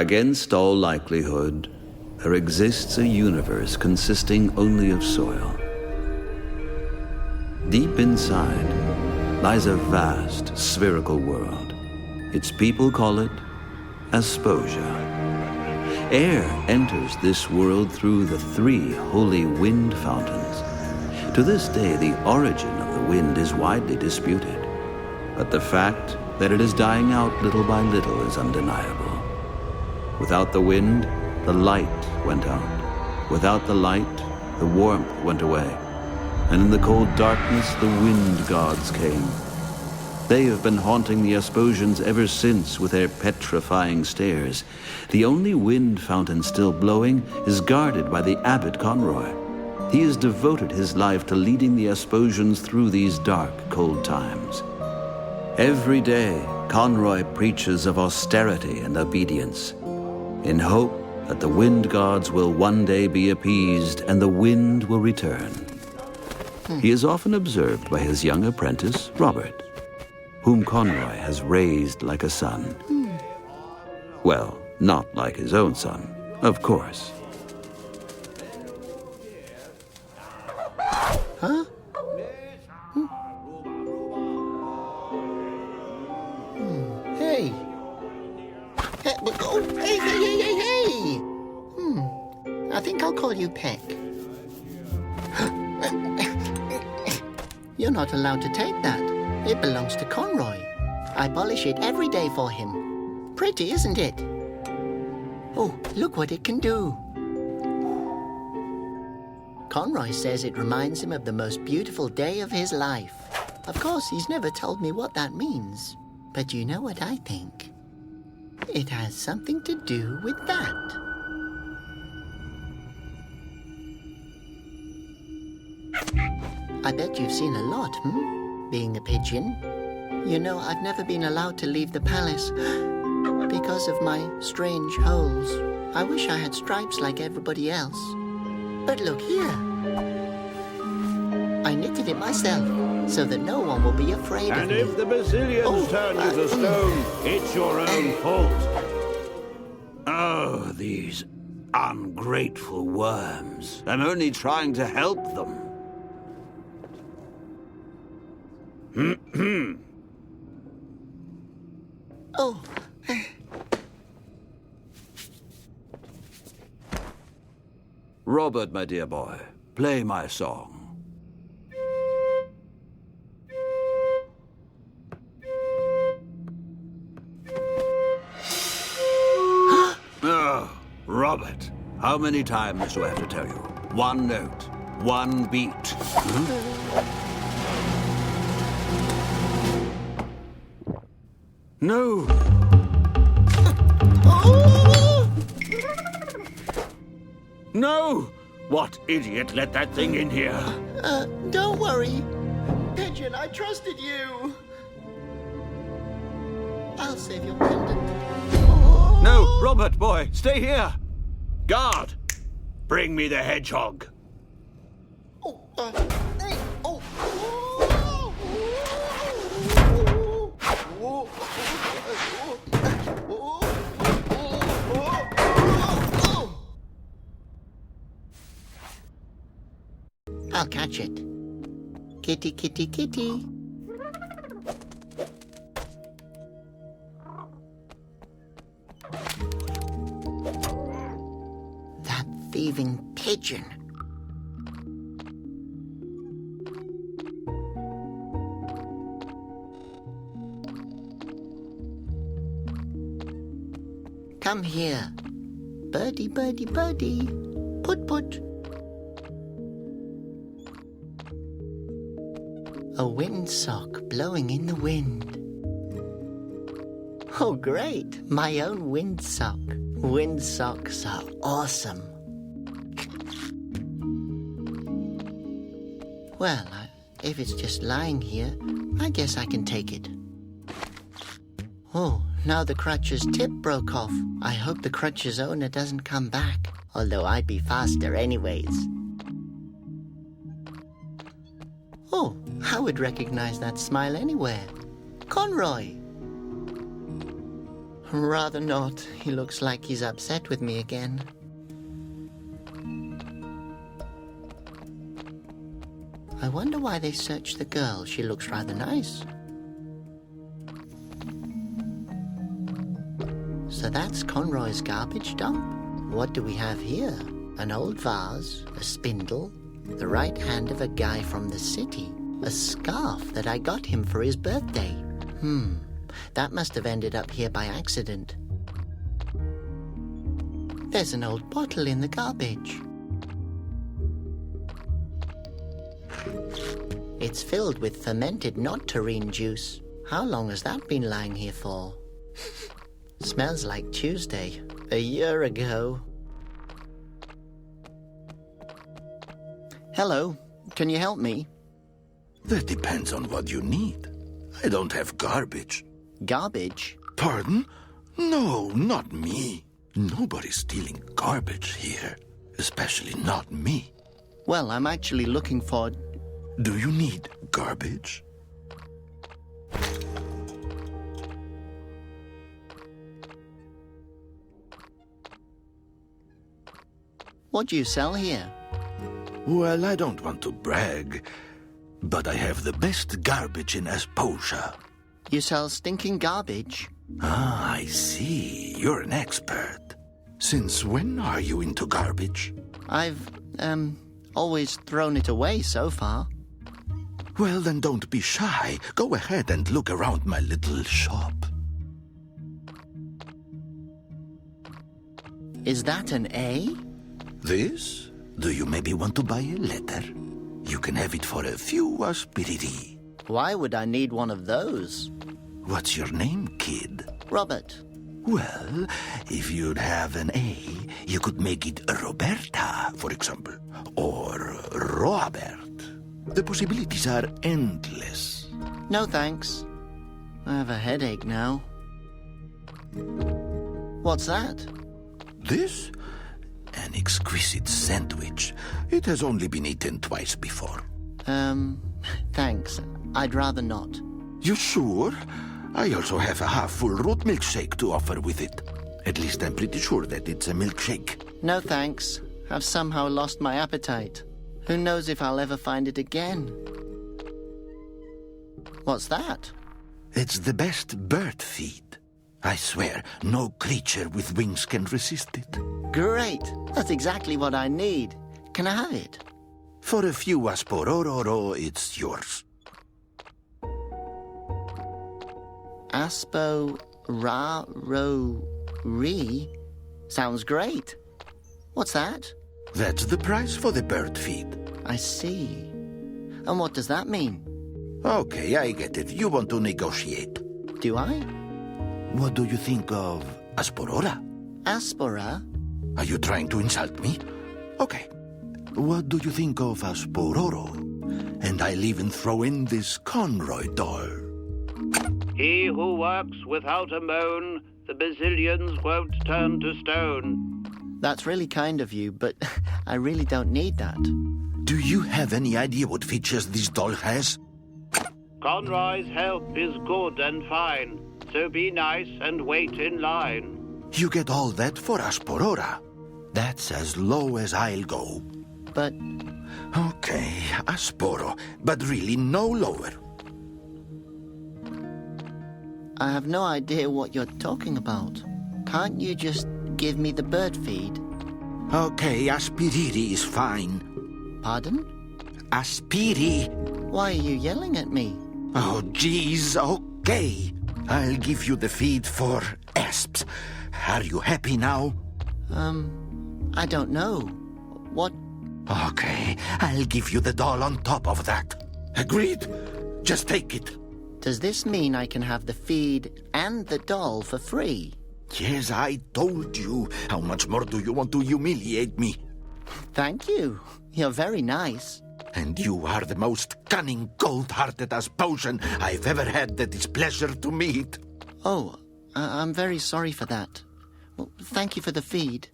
Against all likelihood, there exists a universe consisting only of soil. Deep inside lies a vast spherical world. Its people call it Asposia. Air enters this world through the 3 holy wind fountains. To this day, the origin of the wind is widely disputed, but the fact that it is dying out little by little is undeniable. Without the wind, the light went out. Without the light, the warmth went away. And in the cold darkness, the wind gods came. They have been haunting the Asposians ever since with their petrifying stares. The only wind fountain still blowing is guarded by the abbot Conroy. He has devoted his life to leading the Asposians through these dark, cold times. Every day, Conroy preaches of austerity and obedience, in hope that the wind gods will one day be appeased and the wind will return. He is often observed by his young apprentice, Robert, whom Conroy has raised like a son. Well, not like his own son, of course. Huh? Hey. Hey, oh, hey. I think I'll call you Peck. You're not allowed to take that. It belongs to Conroy. I polish it every day for him. Pretty, isn't it? Oh, look what it can do. Conroy says it reminds him of the most beautiful day of his life. Of course, he's never told me what that means. But you know what I think? It has something to do with that. I bet you've seen a lot, being a pigeon. You know, I've never been allowed to leave the palace because of my strange holes. I wish I had stripes like everybody else. But look here. I knitted it myself so that no one will be afraid of me. And if the Basilians turn you to stone, it's your own fault. Oh, these ungrateful worms. I'm only trying to help them. Oh. Robert, my dear boy, play my song. Oh, Robert, how many times do I have to tell you? One note, one beat. No! No! What idiot let that thing in here? Don't worry. Pigeon, I trusted you. I'll save your pendant. No, Robert, boy, stay here. Guard, bring me the hedgehog. I'll catch it. Kitty, kitty, kitty. That thieving pigeon. Come here. Birdie, birdie, birdie. Put, put. A windsock blowing in the wind. Oh, great. My own windsock. Windsocks are awesome. Well, if it's just lying here, I guess I can take it. Oh, now the crutch's tip broke off. I hope the crutch's owner doesn't come back, although I'd be faster anyways. Oh, I would recognize that smile anywhere. Conroy! Rather not. He looks like he's upset with me again. I wonder why they searched the girl. She looks rather nice. So that's Conroy's garbage dump. What do we have here? An old vase, a spindle, the right hand of a guy from the city, a scarf that I got him for his birthday. That must have ended up here by accident. There's an old bottle in the garbage. It's filled with fermented not-terrine juice. How long has that been lying here for? Smells like Tuesday, a year ago. Hello, can you help me? That depends on what you need. I don't have garbage. Garbage? Pardon? No, not me. Nobody's stealing garbage here. Especially not me. Well, I'm actually looking for... Do you need garbage? What do you sell here? Well, I don't want to brag, but I have the best garbage in Asposia. You sell stinking garbage? Ah, I see. You're an expert. Since when are you into garbage? I've, always thrown it away so far. Well, then don't be shy. Go ahead and look around my little shop. Is that an A? This? Do you maybe want to buy a letter? You can have it for a few aspiriti. Why would I need one of those? What's your name, kid? Robert. Well, if you'd have an A, you could make it Roberta, for example, or Robert. The possibilities are endless. No thanks. I have a headache now. What's that? This? An exquisite sandwich. It has only been eaten twice before. Thanks. I'd rather not. You sure? I also have a half-full root milkshake to offer with it. At least I'm pretty sure that it's a milkshake. No thanks. I've somehow lost my appetite. Who knows if I'll ever find it again? What's that? It's the best bird feed. I swear, no creature with wings can resist it. Great! That's exactly what I need. Can I have it? For a few aspororo, it's yours. Aspo-ra-ro-re? Sounds great. What's that? That's the price for the bird feed. I see. And what does that mean? Okay, I get it. You want to negotiate. Do I? What do you think of asporora? Aspora? Are you trying to insult me? Okay. What do you think of aspororo? And I'll even throw in this Conroy doll. He who works without a moan, the bazillions won't turn to stone. That's really kind of you, but I really don't need that. Do you have any idea what features this doll has? Conroy's help is good and fine, so be nice and wait in line. You get all that for asporora. That's as low as I'll go. But... Okay, asporo, but really no lower. I have no idea what you're talking about. Can't you just give me the bird feed? Okay, aspiriri is fine. Pardon? Aspiri. Why are you yelling at me? Oh, geez, okay. I'll give you the feed for asps. Are you happy now? I don't know. What? Okay, I'll give you the doll on top of that. Agreed? Just take it. Does this mean I can have the feed and the doll for free? Yes, I told you. How much more do you want to humiliate me? Thank you. You're very nice. And you are the most cunning, cold-hearted Asposian I've ever had the displeasure to meet. Oh, I'm very sorry for that. Well, thank you for the feed.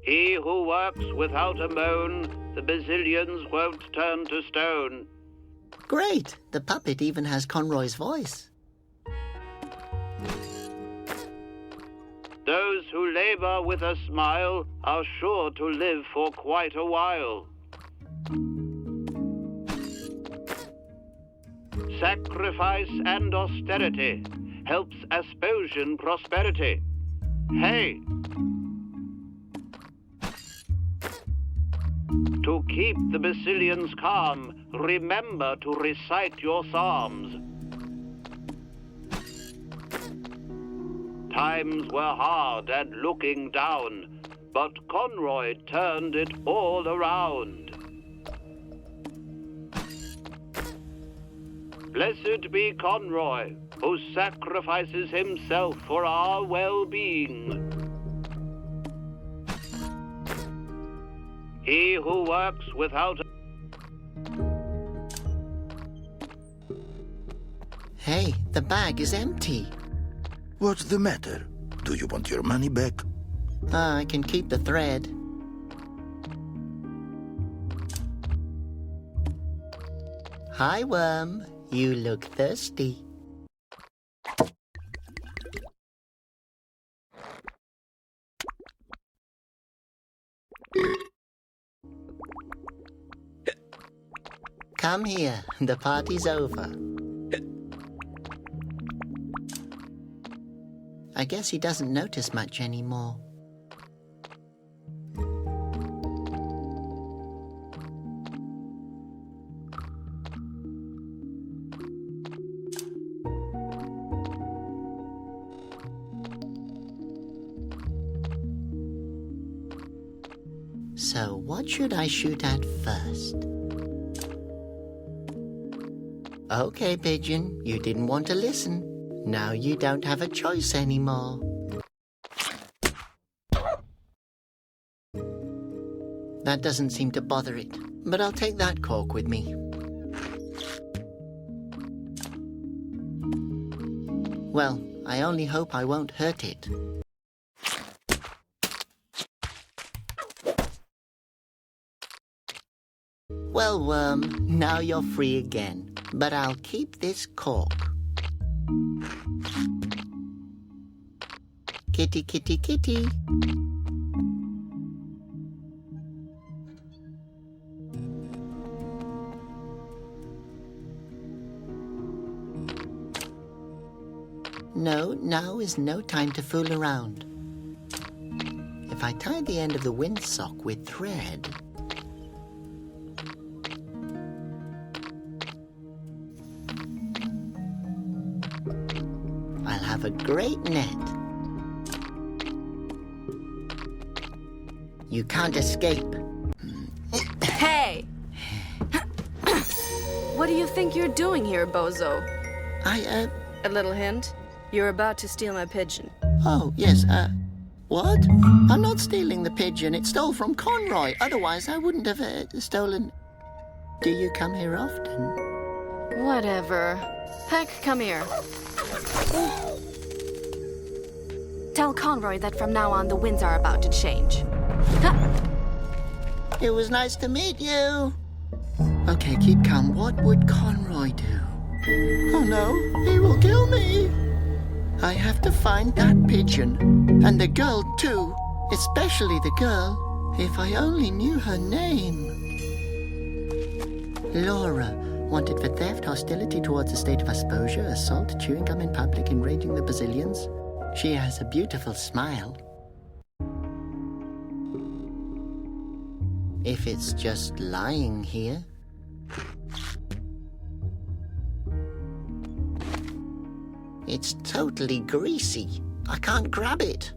He who works without a moan, the Basilians won't turn to stone. Great! The puppet even has Conroy's voice. Those who labor with a smile are sure to live for quite a while. Sacrifice and austerity helps Asposian prosperity. Hey! To keep the Basilians calm, remember to recite your psalms. Times were hard and looking down, but Conroy turned it all around. Blessed be Conroy, who sacrifices himself for our well-being. He who works without... Hey, the bag is empty. What's the matter? Do you want your money back? I can keep the thread. Hi, Worm. You look thirsty. Come here. The party's over. I guess he doesn't notice much anymore. So, what should I shoot at first? Okay, Pigeon, you didn't want to listen. Now you don't have a choice anymore. That doesn't seem to bother it, but I'll take that cork with me. Well, I only hope I won't hurt it. Well, Worm, now you're free again, but I'll keep this cork. Kitty, kitty, kitty. No, now is no time to fool around. If I tie the end of the windsock with thread... I'll have a great net. You can't escape. Hey! What do you think you're doing here, bozo? A little hint? You're about to steal my pigeon. Oh, yes, what? I'm not stealing the pigeon. It stole from Conroy. Otherwise, I wouldn't have stolen... Do you come here often? Whatever. Heck, come here. Tell Conroy that from now on the winds are about to change. It was nice to meet you. Okay, keep calm. What would Conroy do? Oh no, he will kill me. I have to find that pigeon. And the girl too. Especially the girl. If I only knew her name. Laura, wanted for theft, hostility towards the state of Asposia, assault, chewing gum in public, enraging the Basilians. She has a beautiful smile. If it's just lying here. It's totally greasy. I can't grab it.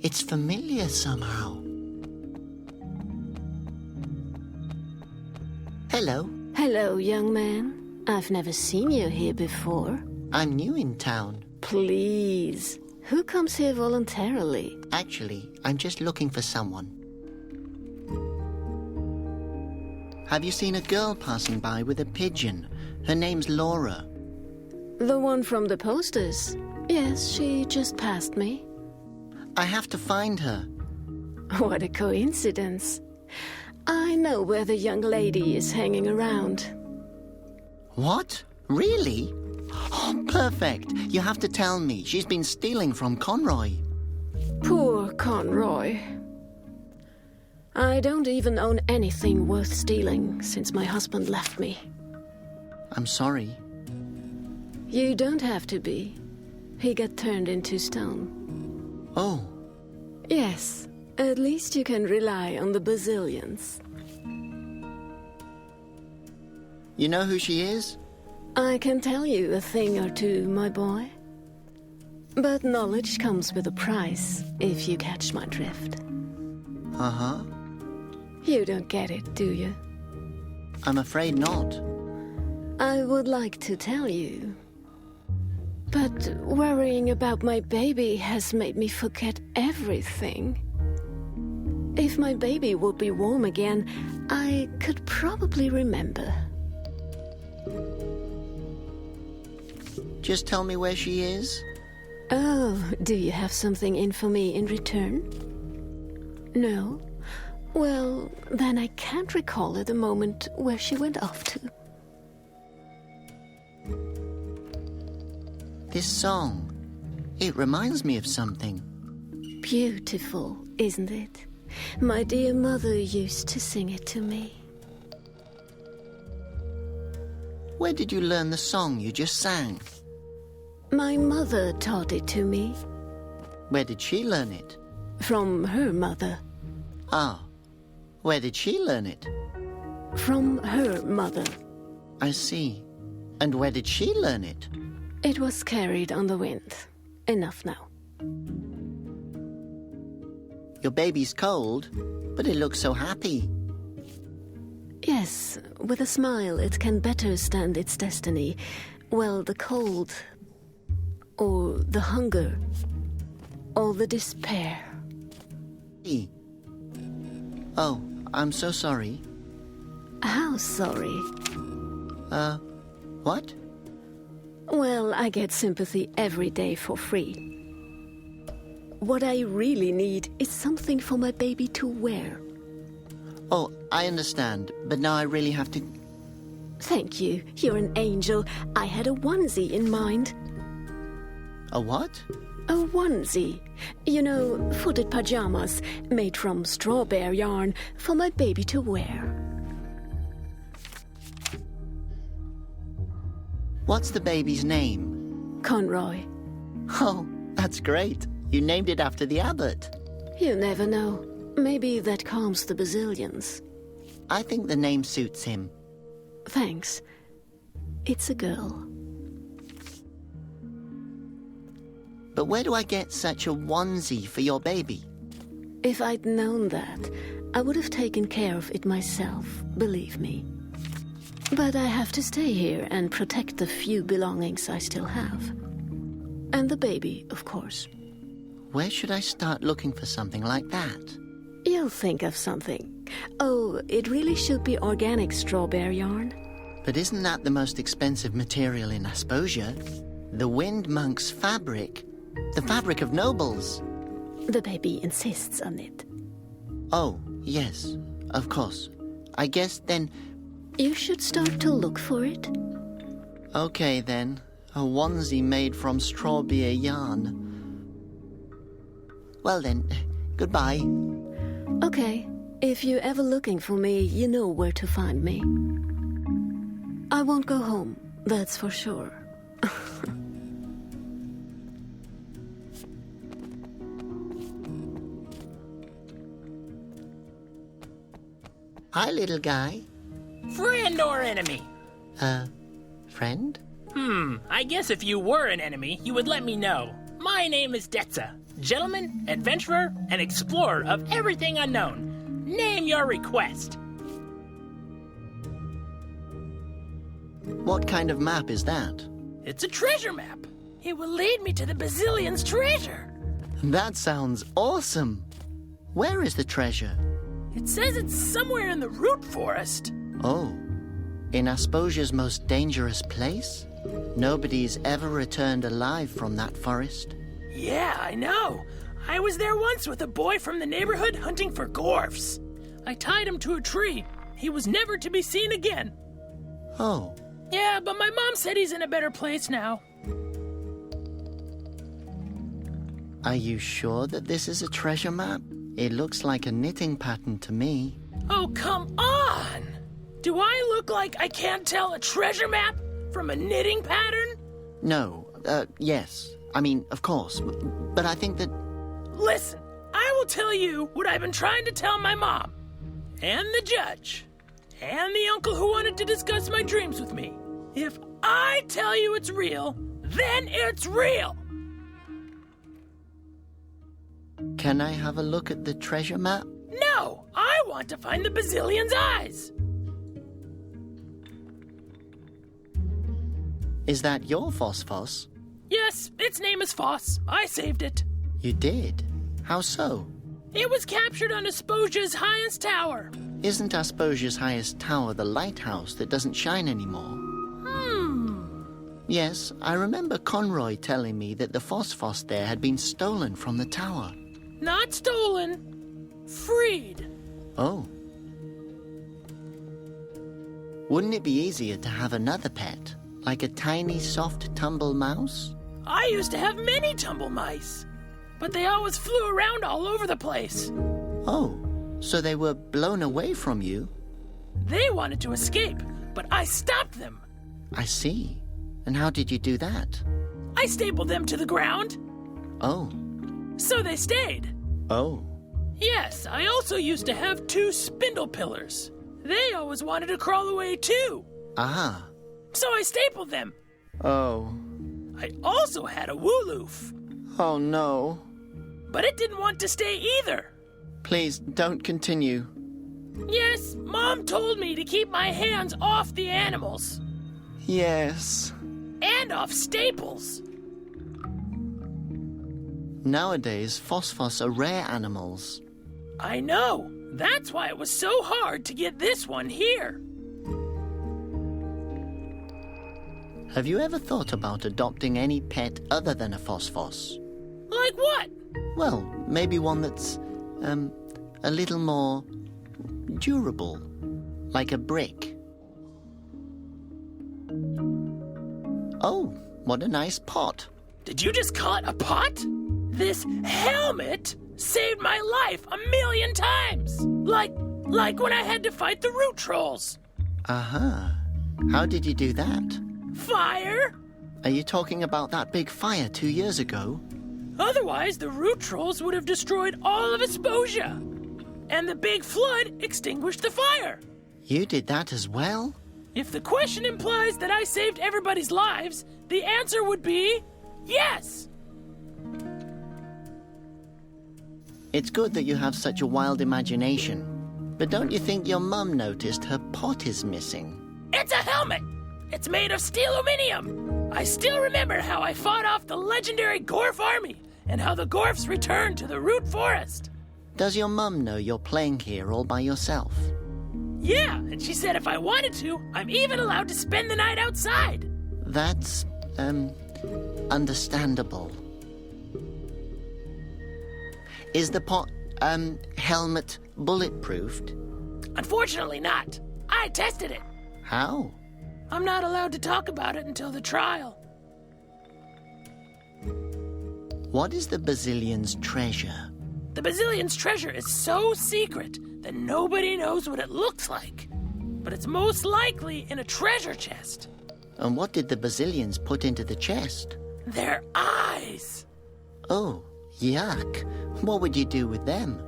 It's familiar somehow. Hello. Hello, young man. I've never seen you here before. I'm new in town. Please. Who comes here voluntarily? Actually, I'm just looking for someone. Have you seen a girl passing by with a pigeon? Her name's Laura. The one from the posters. Yes, she just passed me. I have to find her. What a coincidence. I know where the young lady is hanging around. What? Really? Oh, perfect. You have to tell me. She's been stealing from Conroy. Poor Conroy. I don't even own anything worth stealing since my husband left me. I'm sorry. You don't have to be. He got turned into stone. Oh. Yes, at least you can rely on the Basilians. You know who she is? I can tell you a thing or two, my boy. But knowledge comes with a price, if you catch my drift. Uh-huh. You don't get it, do you? I'm afraid not. I would like to tell you. But worrying about my baby has made me forget everything. If my baby would be warm again, I could probably remember. Just tell me where she is. Oh, do you have something in for me in return? No? Well, then I can't recall at the moment where she went off to. This song, it reminds me of something. Beautiful, isn't it? My dear mother used to sing it to me. Where did you learn the song you just sang? My mother taught it to me. Where did she learn it? From her mother. Ah, where did she learn it? From her mother. I see. And where did she learn it? It was carried on the wind. Enough now. Your baby's cold, but it looks so happy. Yes, with a smile it can better stand its destiny. Well, the cold, or the hunger, or the despair. Oh, I'm so sorry. How sorry? What? Well, I get sympathy every day for free. What I really need is something for my baby to wear. Oh, I understand, but now I really have to... Thank you. You're an angel. I had a onesie in mind. A what? A onesie. You know, footed pajamas made from strawberry yarn for my baby to wear. What's the baby's name? Conroy. Oh, that's great. You named it after the abbot. You never know. Maybe that calms the Basilians. I think the name suits him. Thanks. It's a girl. But where do I get such a onesie for your baby? If I'd known that, I would have taken care of it myself, believe me. But I have to stay here and protect the few belongings I still have. And the baby, of course. Where should I start looking for something like that? You'll think of something. Oh, it really should be organic strawberry yarn. But isn't that the most expensive material in Asposia? The Wind Monk's fabric. The fabric of nobles. The baby insists on it. Oh, yes, of course. I guess then... You should start to look for it. Okay then, a onesie made from strawberry yarn. Well then, goodbye. Okay, if you're ever looking for me, you know where to find me. I won't go home, that's for sure. Hi, little guy. Friend or enemy? Friend? I guess if you were an enemy, you would let me know. My name is Detza. Gentleman, adventurer, and explorer of everything unknown. Name your request. What kind of map is that? It's a treasure map. It will lead me to the Bazillion's treasure. That sounds awesome. Where is the treasure? It says it's somewhere in the root forest. Oh, in Asposia's most dangerous place? Nobody's ever returned alive from that forest. Yeah, I know. I was there once with a boy from the neighborhood hunting for gorfs. I tied him to a tree. He was never to be seen again. Oh. Yeah, but my mom said he's in a better place now. Are you sure that this is a treasure map? It looks like a knitting pattern to me. Oh, come on! Do I look like I can't tell a treasure map from a knitting pattern? No, yes. I mean, of course. But I think that... Listen, I will tell you what I've been trying to tell my mom, and the judge, and the uncle who wanted to discuss my dreams with me. If I tell you it's real, then it's real! Can I have a look at the treasure map? No! I want to find the Bazillion's eyes! Is that your Phosphos? Yes, its name is Foss. I saved it. You did? How so? It was captured on Asposia's highest tower. Isn't Asposia's highest tower the lighthouse that doesn't shine anymore? Yes, I remember Conroy telling me that the Phosphos there had been stolen from the tower. Not stolen. Freed. Oh. Wouldn't it be easier to have another pet? Like a tiny, soft tumble mouse? I used to have many tumble mice, but they always flew around all over the place. Oh, so they were blown away from you? They wanted to escape, but I stopped them. I see. And how did you do that? I stapled them to the ground. Oh. So they stayed. Oh. Yes, I also used to have 2 spindle pillars. They always wanted to crawl away too. Ah. So I stapled them. Oh. I also had a wooloof. Oh no. But it didn't want to stay either. Please, don't continue. Yes, Mom told me to keep my hands off the animals. Yes. And off staples. Nowadays, Phosphos are rare animals. I know. That's why it was so hard to get this one here. Have you ever thought about adopting any pet other than a Phosphos? Like what? Well, maybe one that's, a little more durable. Like a brick. Oh, what a nice pot. Did you just call it a pot? This helmet saved my life 1,000,000 times. Like when I had to fight the root trolls. Uh-huh. How did you do that? Fire? Are you talking about that big fire 2 years ago? Otherwise, the root trolls would have destroyed all of Asposia. And the big flood extinguished the fire. You did that as well? If the question implies that I saved everybody's lives, the answer would be yes. It's good that you have such a wild imagination. But don't you think your mum noticed her pot is missing? It's a helmet. It's made of steel-aluminium. I still remember how I fought off the legendary Gorf army and how the Gorfs returned to the root forest. Does your mum know you're playing here all by yourself? Yeah, and she said if I wanted to, I'm even allowed to spend the night outside. That's, understandable. Is the pot, helmet bulletproofed? Unfortunately not. I tested it. How? I'm not allowed to talk about it until the trial. What is the Bazillion's treasure? The Bazillion's treasure is so secret that nobody knows what it looks like. But it's most likely in a treasure chest. And what did the Bazillions put into the chest? Their eyes. Oh, yuck. What would you do with them?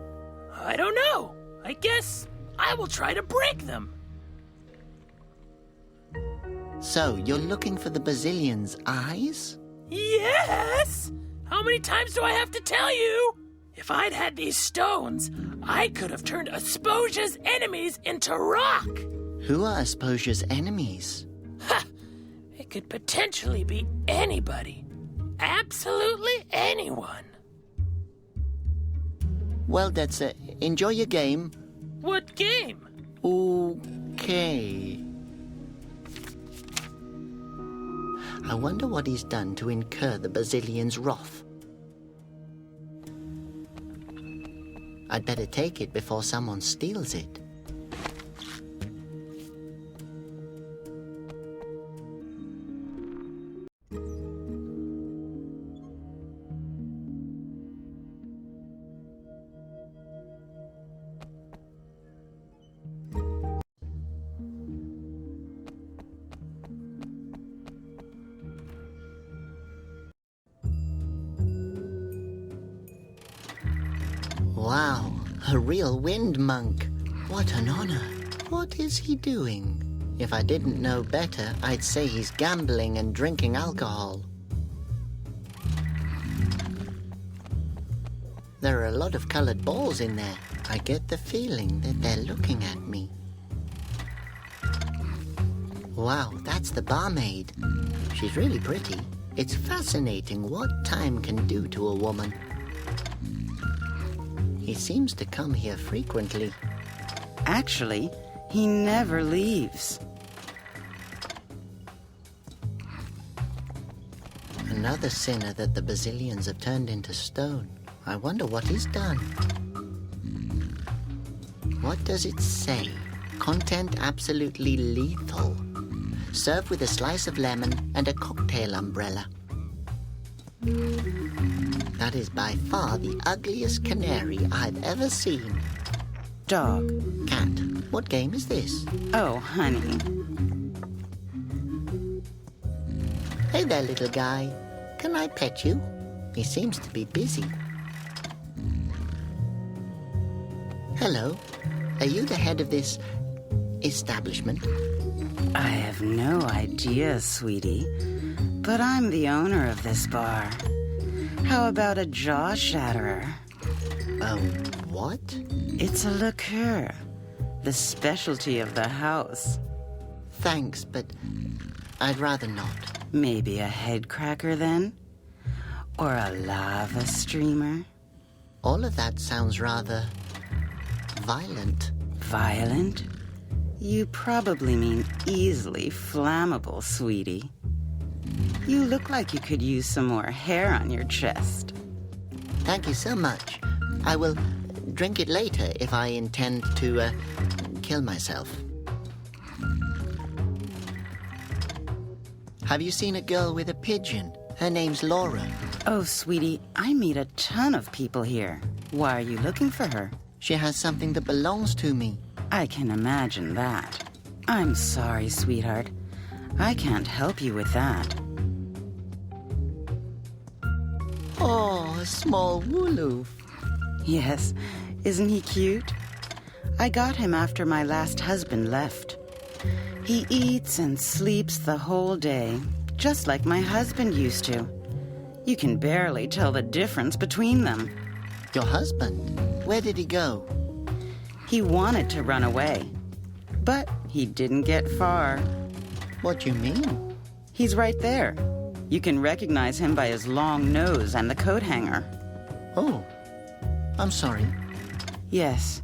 I don't know. I guess I will try to break them. So, you're looking for the Bazillion's eyes? Yes! How many times do I have to tell you? If I'd had these stones, I could have turned Asposia's enemies into rock. Who are Asposia's enemies? Ha! It could potentially be anybody. Absolutely anyone. Well, that's enjoy your game. What game? Okay. I wonder what he's done to incur the Basilian's wrath. I'd better take it before someone steals it. Wow, a real wind monk. What an honor. What is he doing? If I didn't know better, I'd say he's gambling and drinking alcohol. There are a lot of colored balls in there. I get the feeling that they're looking at me. Wow, that's the barmaid. She's really pretty. It's fascinating what time can do to a woman. He seems to come here frequently. Actually, he never leaves. Another sinner that the Basilians have turned into stone. I wonder what he's done. What does it say? Content absolutely lethal. Served with a slice of lemon and a cocktail umbrella. That is by far the ugliest canary I've ever seen. Dog. Cat. What game is this? Oh, honey. Hey there, little guy. Can I pet you? He seems to be busy. Hello. Are you the head of this establishment? I have no idea, sweetie. But I'm the owner of this bar. How about a jaw shatterer? What? It's a liqueur. The specialty of the house. Thanks, but I'd rather not. Maybe a head cracker then? Or a lava streamer? All of that sounds rather violent. Violent? You probably mean easily flammable, sweetie. You look like you could use some more hair on your chest. Thank you so much. I will drink it later if I intend to kill myself. Have you seen a girl with a pigeon? Her name's Laura. Oh, sweetie, I meet a ton of people here. Why are you looking for her? She has something that belongs to me. I can imagine that. I'm sorry, sweetheart. I can't help you with that. Oh, a small wooloof. Yes, isn't he cute? I got him after my last husband left. He eats and sleeps the whole day, just like my husband used to. You can barely tell the difference between them. Your husband? Where did he go? He wanted to run away, but he didn't get far. What do you mean? He's right there. You can recognize him by his long nose and the coat hanger. Oh, I'm sorry. Yes,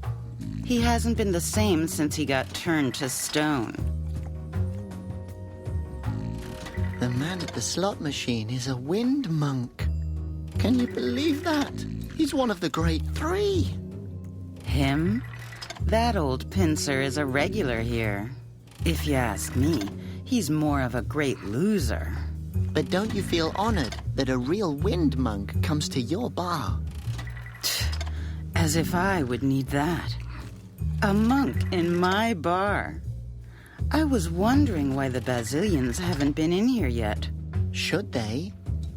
he hasn't been the same since he got turned to stone. The man at the slot machine is a wind monk. Can you believe that? He's one of the great three. Him? That old pincer is a regular here. If you ask me, he's more of a great loser. But don't you feel honored that a real wind monk comes to your bar? As if I would need that. A monk in my bar. I was wondering why the Basilians haven't been in here yet. Should they?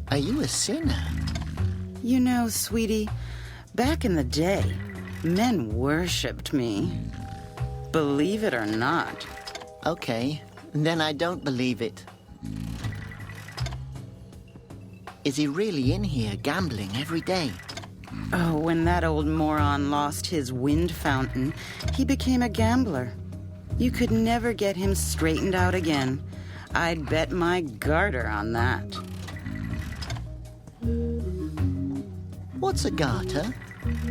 Are you a sinner? You know, sweetie, back in the day, men worshipped me. Believe it or not. Okay, then I don't believe it. Is he really in here gambling every day? Oh, when that old moron lost his wind fountain, he became a gambler. You could never get him straightened out again. I'd bet my garter on that. What's a garter?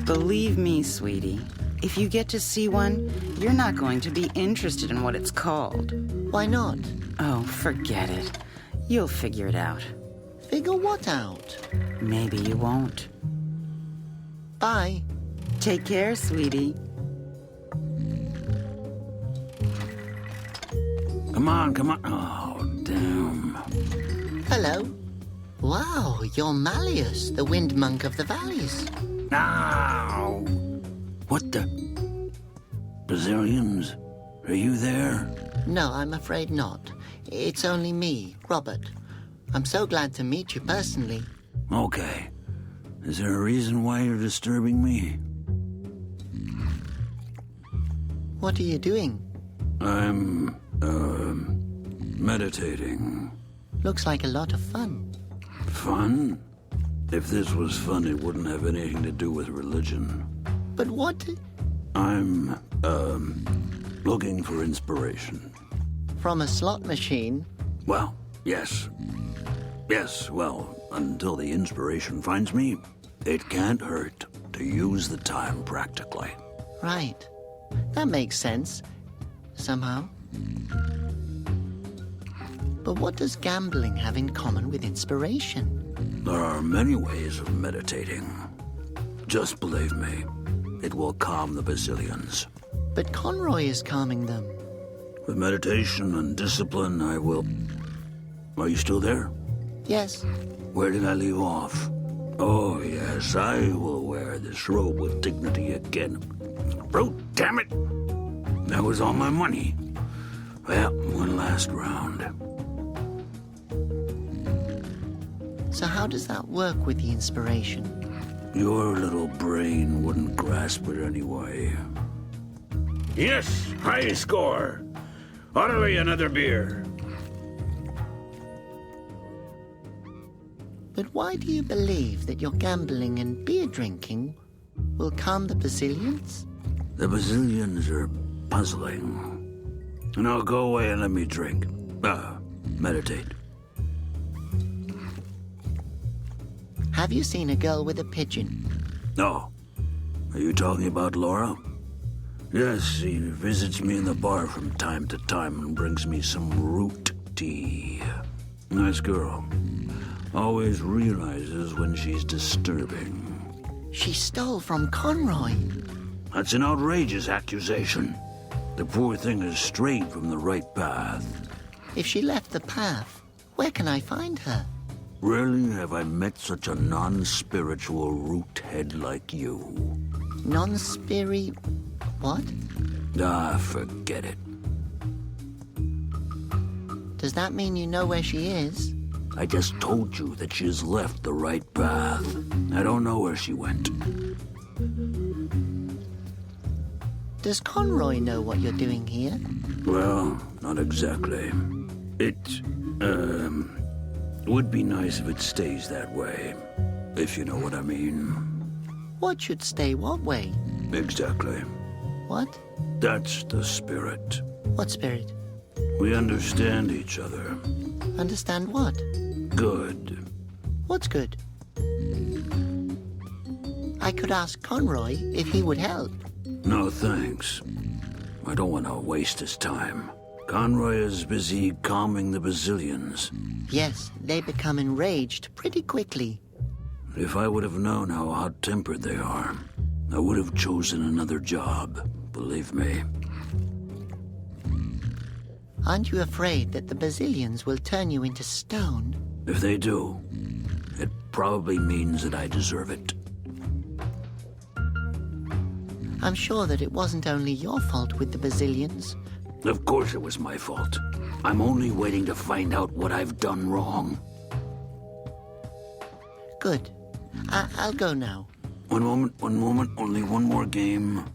Believe me, sweetie, if you get to see one, you're not going to be interested in what it's called. Why not? Oh, forget it. You'll figure it out. Figure what out? Maybe you won't. Bye. Take care, sweetie. Come on, come on. Oh, damn. Hello. Wow, you're Malleus, the wind monk of the valleys. Ow! What the? Brazilians? Are you there? No, I'm afraid not. It's only me, Robert. I'm so glad to meet you personally. Okay. Is there a reason why you're disturbing me? What are you doing? I'm, meditating. Looks like a lot of fun. Fun? If this was fun, it wouldn't have anything to do with religion. But what? I'm, looking for inspiration. From a slot machine? Well, yes. Yes, well, until the inspiration finds me, it can't hurt to use the time practically. Right. That makes sense. Somehow. But what does gambling have in common with inspiration? There are many ways of meditating. Just believe me, it will calm the Basilians. But Conroy is calming them. With meditation and discipline, I will... Are you still there? Yes. Where did I leave off? Oh, yes, I will wear this robe with dignity again. Oh, damn it! That was all my money. Well, one last round. So how does that work with the inspiration? Your little brain wouldn't grasp it anyway. Yes, high score. Orderly, another beer. But why do you believe that your gambling and beer drinking will calm the Basilians? The Basilians are puzzling. Now go away and let me drink. Meditate. Have you seen a girl with a pigeon? No. Are you talking about Laura? Yes, she visits me in the bar from time to time and brings me some root tea. Nice girl. Always realizes when she's disturbing. She stole from Conroy. That's an outrageous accusation. The poor thing has strayed from the right path. If she left the path, where can I find her? Rarely have I met such a non-spiritual root head like you. Non-spiri... what? Ah, forget it. Does that mean you know where she is? I just told you that she has left the right path. I don't know where she went. Does Conroy know what you're doing here? Well, not exactly. It, would be nice if it stays that way. If you know what I mean. What should stay what way? Exactly. What? That's the spirit. What spirit? We understand each other. Understand what? Good. What's good? I could ask Conroy if he would help. No, thanks. I don't want to waste his time. Conroy is busy calming the Basilians. Yes, they become enraged pretty quickly. If I would have known how hot-tempered they are, I would have chosen another job, believe me. Aren't you afraid that the Basilians will turn you into stone? If they do, it probably means that I deserve it. I'm sure that it wasn't only your fault with the Basilians. Of course it was my fault. I'm only waiting to find out what I've done wrong. Good. I'll go now. One moment, only one more game.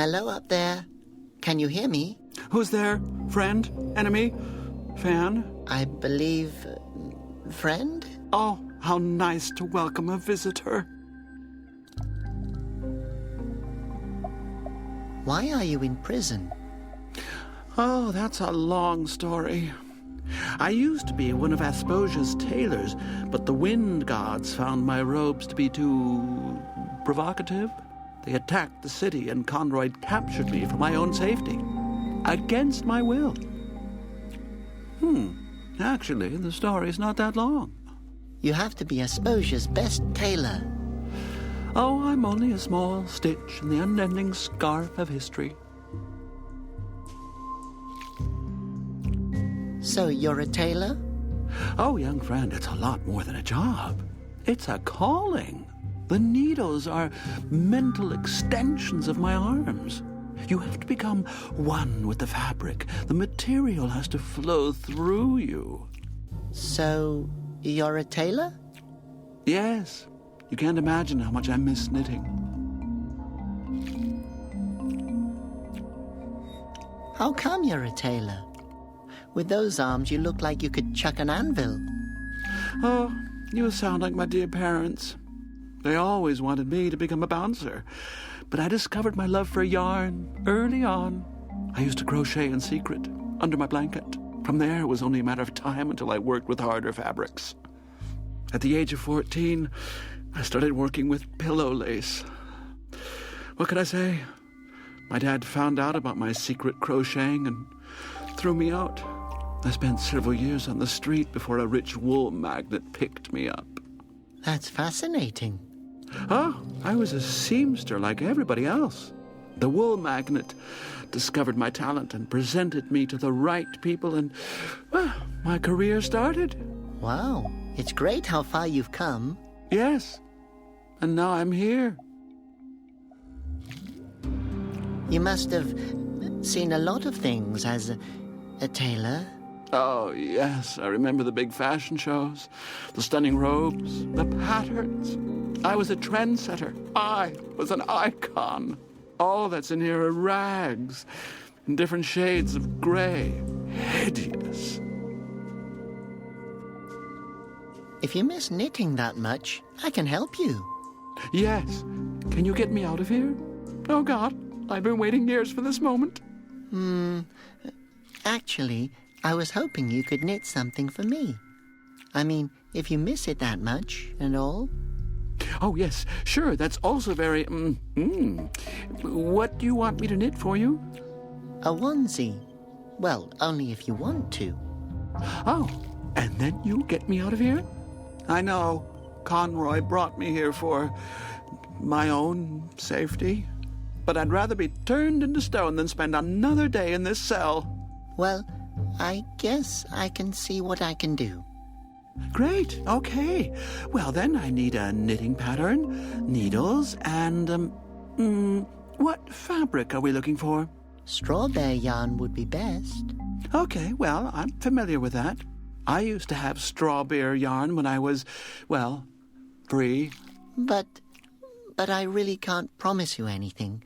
Hello up there. Can you hear me? Who's there? Friend? Enemy? Fan? I believe... friend? Oh, how nice to welcome a visitor. Why are you in prison? Oh, that's a long story. I used to be one of Asposia's tailors, but the wind gods found my robes to be too... provocative. They attacked the city, and Conroy captured me for my own safety. Against my will. Actually, the story's not that long. You have to be Asposia's best tailor. Oh, I'm only a small stitch in the unending scarf of history. So you're a tailor? Oh, young friend, it's a lot more than a job. It's a calling. The needles are mental extensions of my arms. You have to become one with the fabric. The material has to flow through you. So, you're a tailor? Yes. You can't imagine how much I miss knitting. How come you're a tailor? With those arms, you look like you could chuck an anvil. Oh, you sound like my dear parents. They always wanted me to become a bouncer. But I discovered my love for yarn early on. I used to crochet in secret, under my blanket. From there, it was only a matter of time until I worked with harder fabrics. At the age of 14, I started working with pillow lace. What could I say? My dad found out about my secret crocheting and threw me out. I spent several years on the street before a rich wool magnate picked me up. That's fascinating. Oh, I was a seamster like everybody else. The wool magnate discovered my talent and presented me to the right people, and, well, my career started. Wow, it's great how far you've come. Yes, and now I'm here. You must have seen a lot of things as a tailor. Oh, yes, I remember the big fashion shows, the stunning robes, the patterns. I was a trendsetter. I was an icon. All that's in here are rags in different shades of gray. Hideous. If you miss knitting that much, I can help you. Yes. Can you get me out of here? Oh, God, I've been waiting years for this moment. Actually, I was hoping you could knit something for me. I mean, if you miss it that much and all. Oh, yes, sure, that's also very, What do you want me to knit for you? A onesie. Well, only if you want to. Oh, and then you get me out of here? I know. Conroy brought me here for my own safety. But I'd rather be turned into stone than spend another day in this cell. Well, I guess I can see what I can do. Great, okay. Well, then I need a knitting pattern, needles, and, what fabric are we looking for? Strawberry yarn would be best. Okay, well, I'm familiar with that. I used to have strawberry yarn when I was, well, free. But I really can't promise you anything.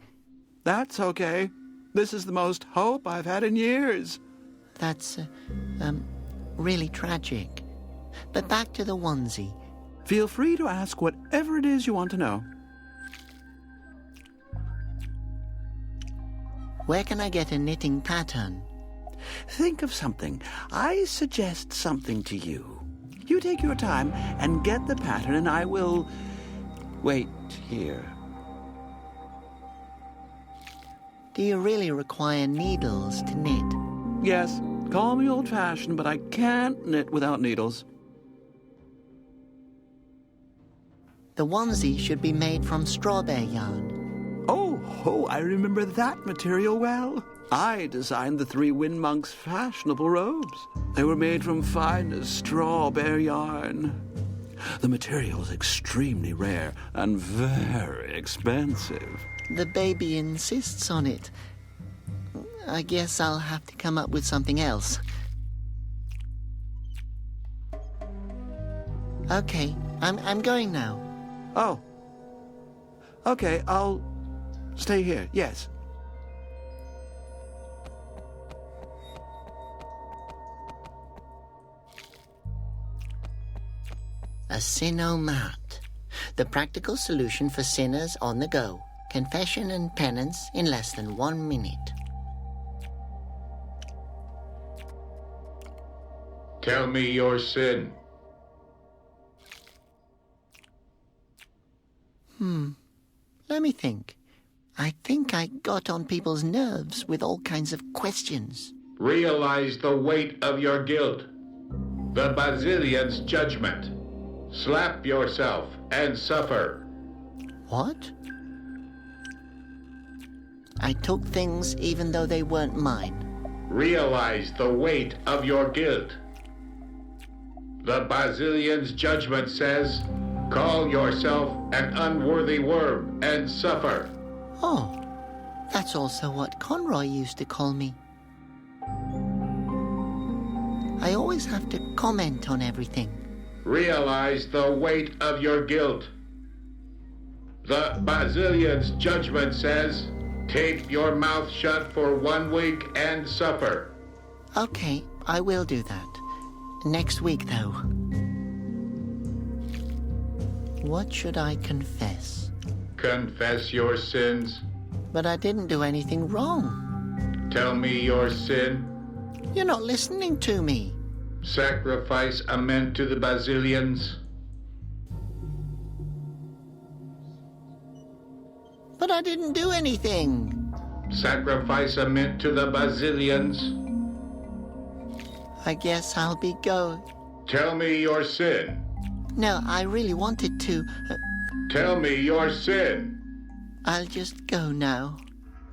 That's okay. This is the most hope I've had in years. That's, really tragic. But back to the onesie. Feel free to ask whatever it is you want to know. Where can I get a knitting pattern? Think of something. I suggest something to you. You take your time and get the pattern, and I will wait here. Do you really require needles to knit? Yes, call me old-fashioned, but I can't knit without needles. The onesie should be made from strawberry yarn. Oh, I remember that material well. I designed the 3 Wind Monks' fashionable robes. They were made from finest strawberry yarn. The material is extremely rare and very expensive. The baby insists on it. I guess I'll have to come up with something else. Okay, I'm going now. Oh. Okay, I'll stay here, yes. A Sinomat. The practical solution for sinners on the go. Confession and penance in less than 1 minute. Tell me your sin. Let me think. I think I got on people's nerves with all kinds of questions. Realize the weight of your guilt. The Basilian's judgment. Slap yourself and suffer. What? I took things even though they weren't mine. Realize the weight of your guilt. The Basilian's judgment says, call yourself an unworthy worm and suffer. Oh, that's also what Conroy used to call me. I always have to comment on everything. Realize the weight of your guilt. The Basilian's judgment says, tape your mouth shut for 1 week and suffer. Okay, I will do that. Next week, though. What should I confess? Confess your sins. But I didn't do anything wrong. Tell me your sin. You're not listening to me. Sacrifice a mint to the Basilians. But I didn't do anything. Sacrifice a mint to the Basilians. I guess I'll be go. Tell me your sin. No, I really wanted to. Tell me your sin. I'll just go now.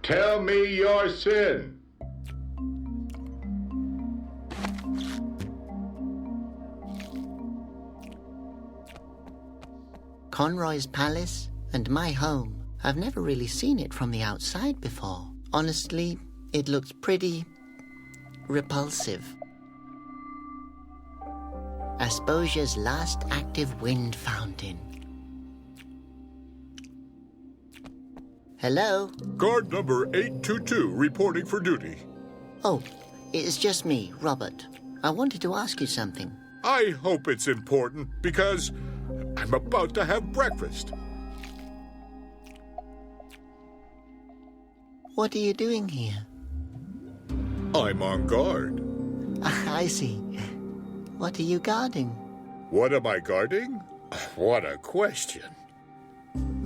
Tell me your sin. Conroy's palace and my home. I've never really seen it from the outside before. Honestly, it looks pretty repulsive. Asposia's last active wind fountain. Hello? Guard number 822 reporting for duty. Oh, it's just me, Robert. I wanted to ask you something. I hope it's important because I'm about to have breakfast. What are you doing here? I'm on guard. I see. What are you guarding? What am I guarding? What a question.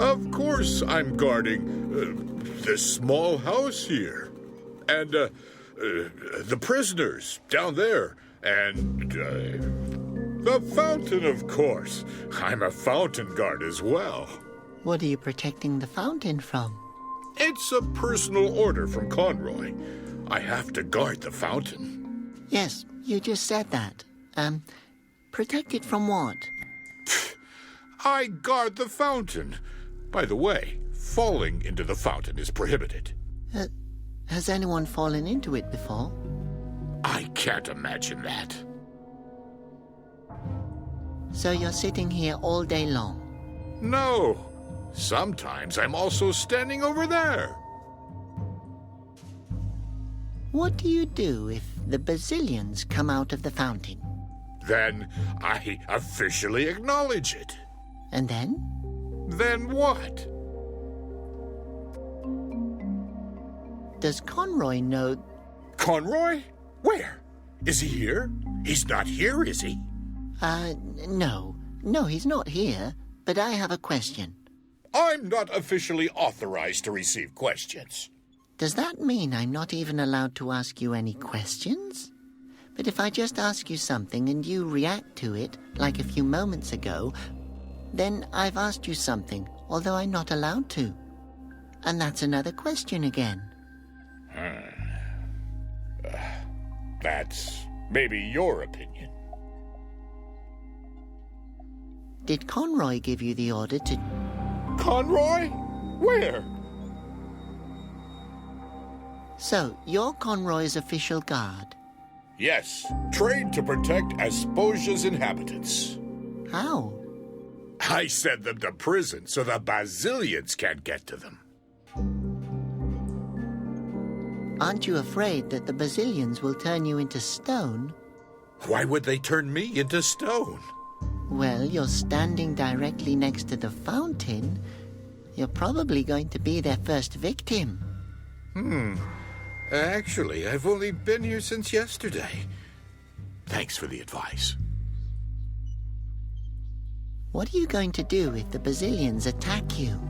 Of course I'm guarding this small house here. And the prisoners down there. And the fountain, of course. I'm a fountain guard as well. What are you protecting the fountain from? It's a personal order from Conroy. I have to guard the fountain. Yes, you just said that. Protect it from what? I guard the fountain. By the way, falling into the fountain is prohibited. Has anyone fallen into it before? I can't imagine that. So you're sitting here all day long? No. Sometimes I'm also standing over there. What do you do if the Basilians come out of the fountain? Then I officially acknowledge it. And then? Then what? Does Conroy know... Conroy? Where? Is he here? He's not here, is he? No. No, he's not here. But I have a question. I'm not officially authorized to receive questions. Does that mean I'm not even allowed to ask you any questions? But if I just ask you something and you react to it, like a few moments ago, then I've asked you something, although I'm not allowed to. And that's another question again. That's maybe your opinion. Did Conroy give you the order to... Conroy? Where? So, you're Conroy's official guard? Yes, trained to protect Asposia's inhabitants. How? I send them to prison so the Basilians can't get to them. Aren't you afraid that the Basilians will turn you into stone? Why would they turn me into stone? Well, you're standing directly next to the fountain. You're probably going to be their first victim. Actually, I've only been here since yesterday. Thanks for the advice. What are you going to do if the Basilians attack you?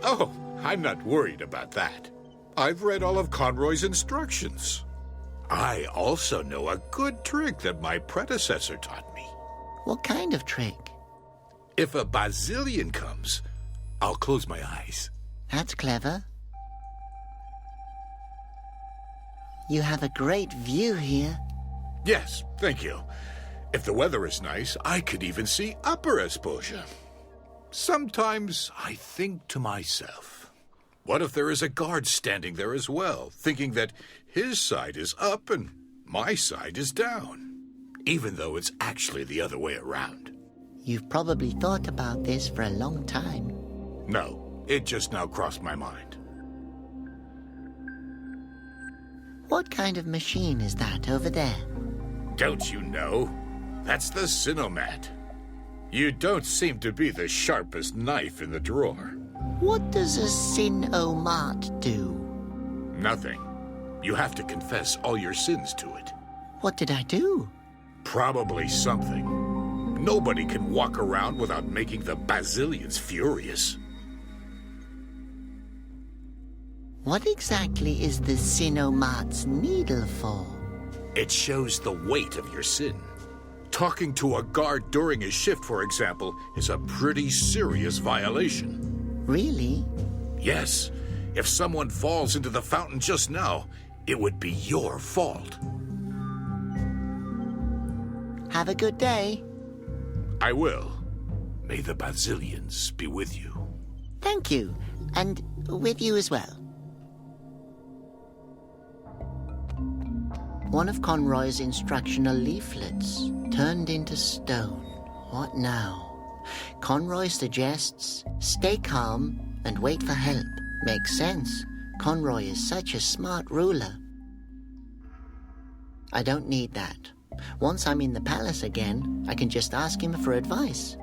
Oh, I'm not worried about that. I've read all of Conroy's instructions. I also know a good trick that my predecessor taught me. What kind of trick? If a Basilian comes, I'll close my eyes. That's clever. You have a great view here. Yes, thank you. If the weather is nice, I could even see Upper Esposia. Sometimes I think to myself, what if there is a guard standing there as well, thinking that his side is up and my side is down, even though it's actually the other way around? You've probably thought about this for a long time. No, it just now crossed my mind. What kind of machine is that over there? Don't you know? That's the Sinomat. You don't seem to be the sharpest knife in the drawer. What does a Sinomat do? Nothing. You have to confess all your sins to it. What did I do? Probably something. Nobody can walk around without making the Basilians furious. What exactly is the Sinomat's needle for? It shows the weight of your sin. Talking to a guard during a shift, for example, is a pretty serious violation. Really? Yes. If someone falls into the fountain just now, it would be your fault. Have a good day. I will. May the Basilians be with you. Thank you. And with you as well. One of Conroy's instructional leaflets turned into stone. What now? Conroy suggests, stay calm and wait for help. Makes sense. Conroy is such a smart ruler. I don't need that. Once I'm in the palace again, I can just ask him for advice.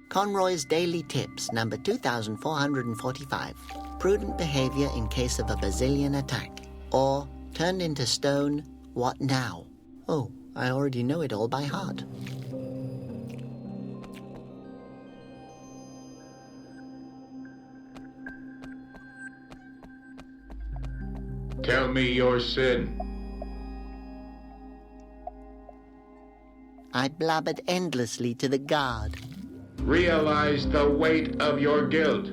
Conroy's Daily Tips, number 2445. Prudent behavior in case of a Basilian attack. Or, turned into stone, what now? Oh, I already know it all by heart. Tell me your sin. I blabbered endlessly to the guard. Realize the weight of your guilt.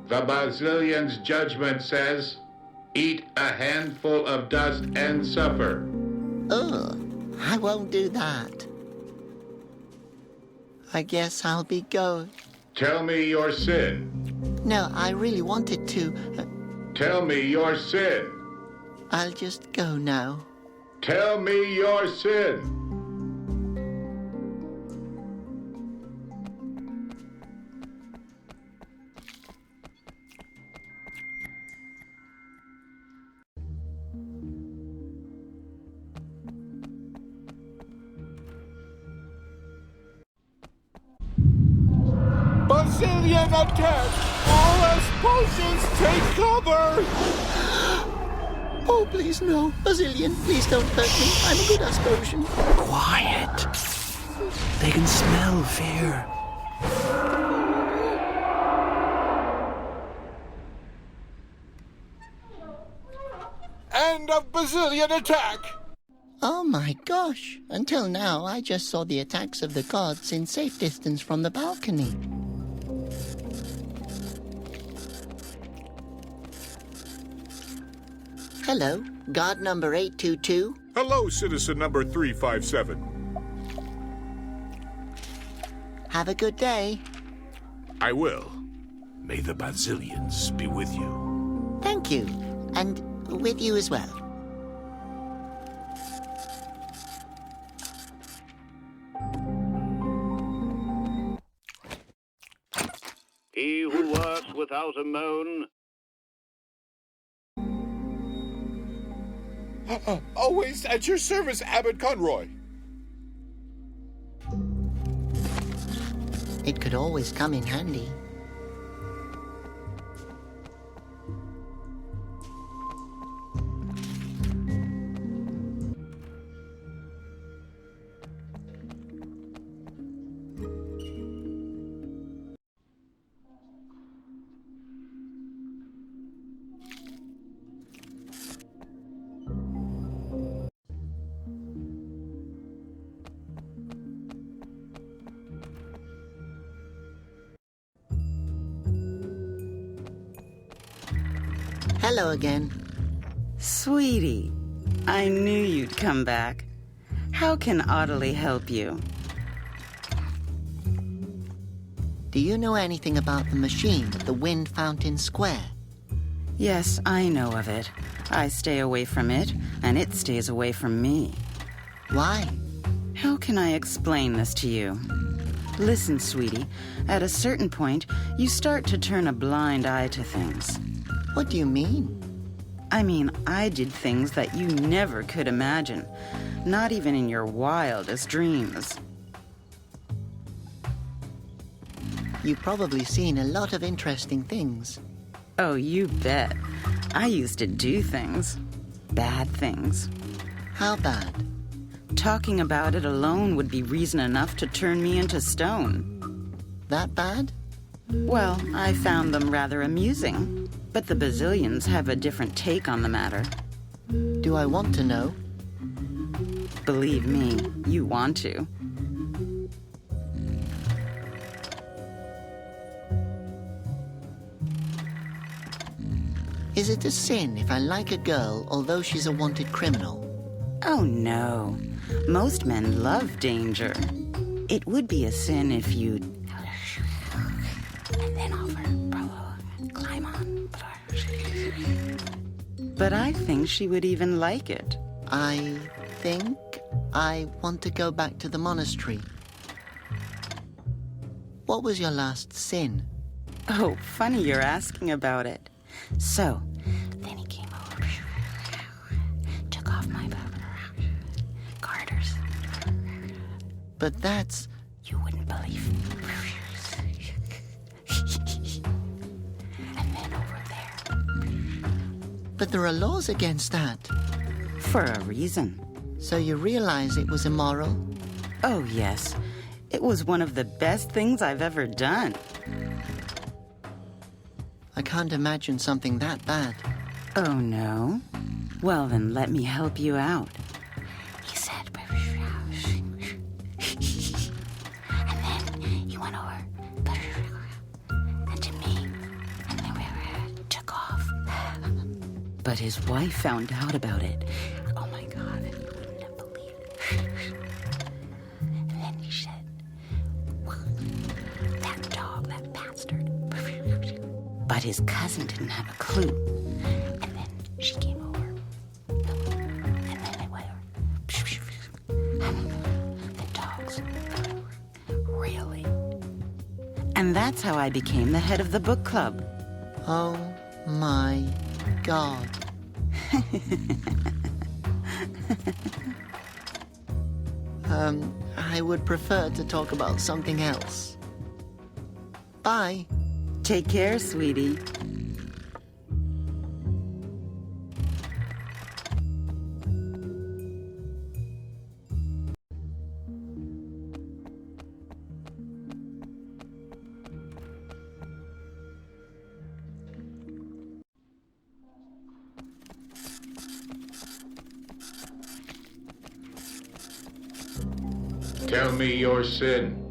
The Basilian's judgment says, eat a handful of dust and suffer. Ugh, I won't do that. I guess I'll be going. Tell me your sin. No, I really wanted to. Tell me your sin. I'll just go now. Tell me your sin. Basilian attack! All Esposians take cover! Oh, please no. Basilian, please don't hurt me. I'm a good Asposian. Quiet. They can smell fear. End of Basilian attack! Oh my gosh. Until now, I just saw the attacks of the gods in safe distance from the balcony. Hello, guard number 822. Hello, citizen number 357. Have a good day. I will. May the Basilians be with you. Thank you. And with you as well. He who works without a moan. Always at your service, Abbot Conroy. It could always come in handy. Hello again. Sweetie, I knew you'd come back. How can Ottilie help you? Do you know anything about the machine at the Wind Fountain Square? Yes, I know of it. I stay away from it, and it stays away from me. Why? How can I explain this to you? Listen, sweetie, at a certain point, you start to turn a blind eye to things. What do you mean? I mean, I did things that you never could imagine, not even in your wildest dreams. You've probably seen a lot of interesting things. Oh, you bet. I used to do things. Bad things. How bad? Talking about it alone would be reason enough to turn me into stone. That bad? Well, I found them rather amusing. But the Bazillions have a different take on the matter. Do I want to know? Believe me, you want to. Is it a sin if I like a girl although she's a wanted criminal? Oh no. Most men love danger. It would be a sin if you'd... and then over, climb on. But I think she would even like it. I think I want to go back to the monastery. What was your last sin? Oh, funny you're asking about it. So, then he came over, took off my garters. But that's... You wouldn't believe. And then over there. But there are laws against that. For a reason. So you realize it was immoral? Oh, yes. It was one of the best things I've ever done. I can't imagine something that bad. Oh, no? Well, then let me help you out. He said... and then he went over... and to me... and then we took off. But his wife found out about it. Oh, my God. You wouldn't have believed it. And then he said... that dog, that bastard... But his cousin didn't have a clue. And then she came over. And then they went the dogs. Really? And that's how I became the head of the book club. Oh my God. I would prefer to talk about something else. Bye. Take care, sweetie. Tell me your sin.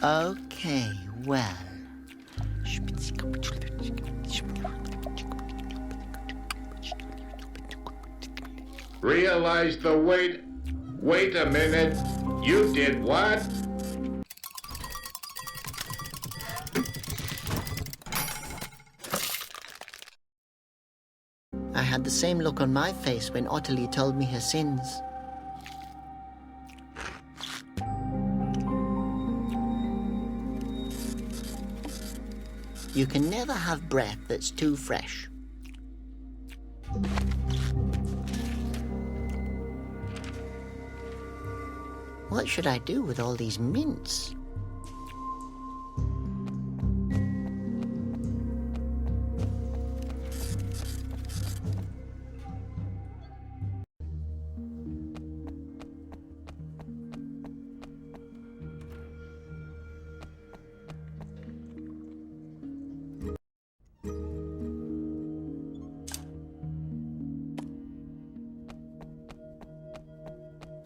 Okay, well. Realize the weight. Wait a minute. You did what? I had the same look on my face when Ottilie told me her sins. You can never have breath that's too fresh. What should I do with all these mints?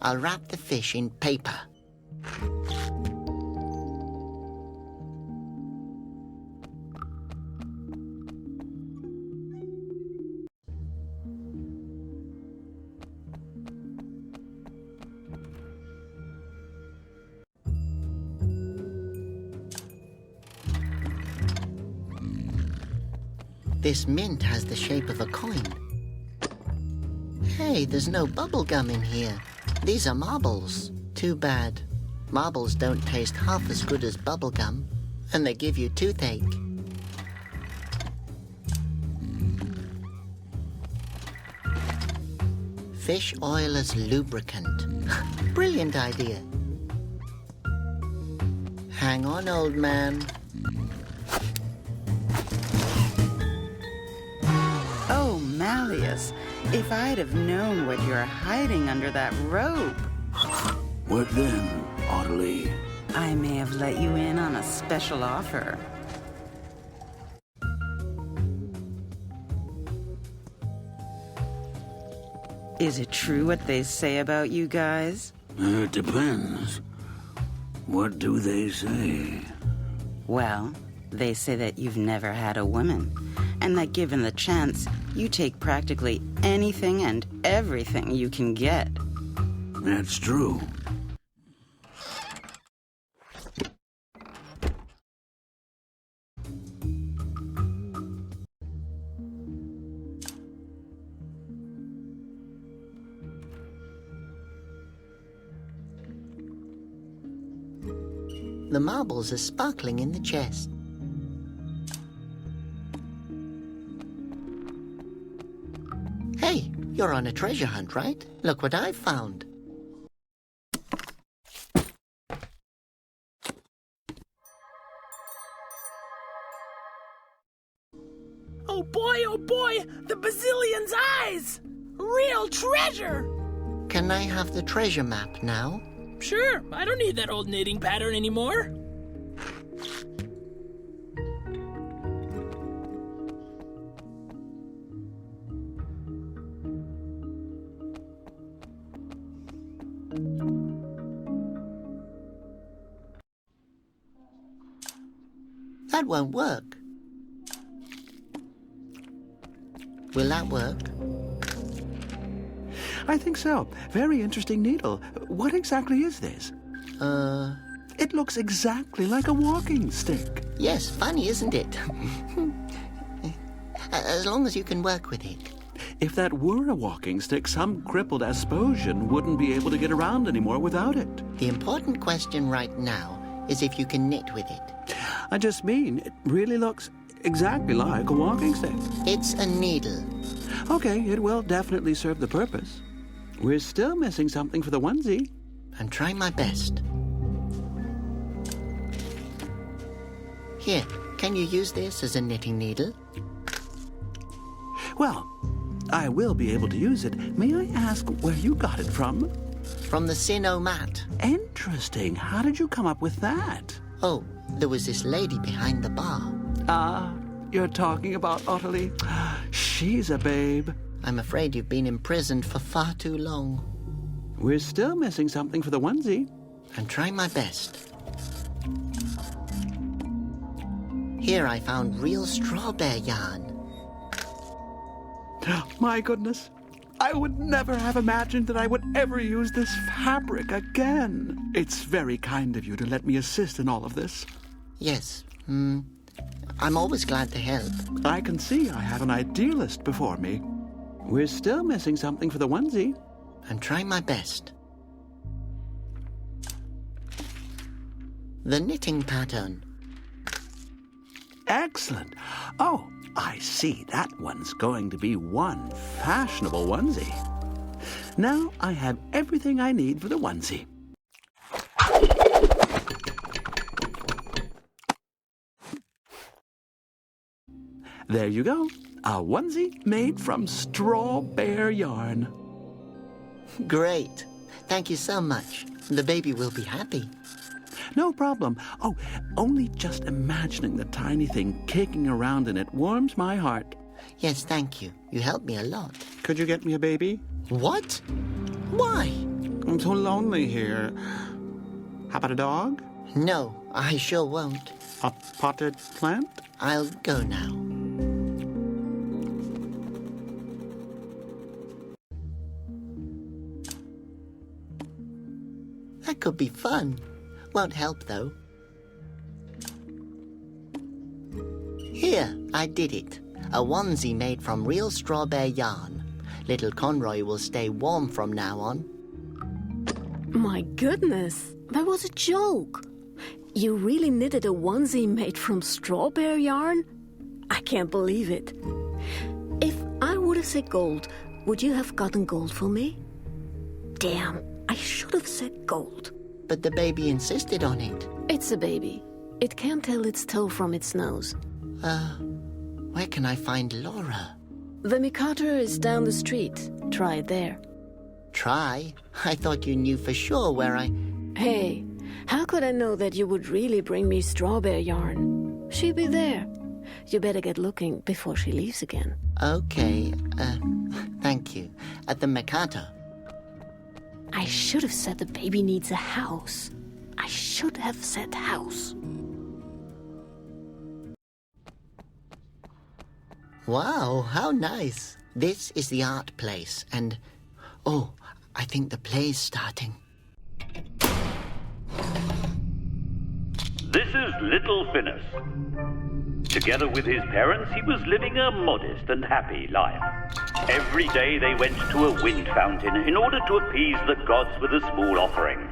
I'll wrap the fish in paper. This mint has the shape of a coin. Hey, there's no bubble gum in here. These are marbles. Too bad. Marbles don't taste half as good as bubble gum, and they give you toothache. Fish oil as lubricant. Brilliant idea. Hang on, old man. Oh, Malleus, if I'd have known what you're hiding under that robe. What then, Ottilie? I may have let you in on a special offer. Is it true what they say about you guys? It depends. What do they say? Well, they say that you've never had a woman, and that given the chance, you take practically anything and everything you can get. That's true. The marbles are sparkling in the chest. Hey, you're on a treasure hunt, right? Look what I've found. Oh boy, the Bazillion's eyes! Real treasure! Can I have the treasure map now? Sure, I don't need that old knitting pattern anymore. That won't work. Will that work? I think so. Very interesting needle. What exactly is this? It looks exactly like a walking stick. Yes, funny, isn't it? As long as you can work with it. If that were a walking stick, some crippled Asposian wouldn't be able to get around anymore without it. The important question right now is if you can knit with it. I just mean, it really looks exactly like a walking stick. It's a needle. Okay, it will definitely serve the purpose. We're still missing something for the onesie. I'm trying my best. Here, can you use this as a knitting needle? Well, I will be able to use it. May I ask where you got it from? From the Sinnoh mat. Interesting. How did you come up with that? Oh, there was this lady behind the bar. Ah, you're talking about Ottilie. She's a babe. I'm afraid you've been imprisoned for far too long. We're still missing something for the onesie. I'm trying my best. Here I found real strawberry yarn. My goodness. I would never have imagined that I would ever use this fabric again. It's very kind of you to let me assist in all of this. Yes, I'm always glad to help. I can see I have an idealist before me. We're still missing something for the onesie. I'm trying my best. The knitting pattern. Excellent. Oh, I see. That one's going to be one fashionable onesie. Now I have everything I need for the onesie. There you go. A onesie made from straw bear yarn. Great. Thank you so much. The baby will be happy. No problem. Oh, only just imagining the tiny thing kicking around in it warms my heart. Yes, thank you. You helped me a lot. Could you get me a baby? What? Why? I'm so lonely here. How about a dog? No, I sure won't. A potted plant? I'll go now. That could be fun. Won't help, though. Here, I did it. A onesie made from real straw bear yarn. Little Conroy will stay warm from now on. My goodness, that was a joke. You really knitted a onesie made from straw bear yarn? I can't believe it. If I would have said gold, would you have gotten gold for me? Damn, I should have said gold. But the baby insisted on it. It's a baby. It can't tell its toe from its nose. Where can I find Laura? The Mikado is down the street. Try it there. Try? I thought you knew for sure where I... Hey, how could I know that you would really bring me strawberry yarn? She'll be there. You better get looking before she leaves again. Okay, thank you. At the Mikado. I should have said the baby needs a house. I should have said house. Wow, how nice. This is the art place, and... Oh, I think the play's starting. This is little Phineas. Together with his parents, he was living a modest and happy life. Every day they went to a wind fountain in order to appease the gods with a small offering.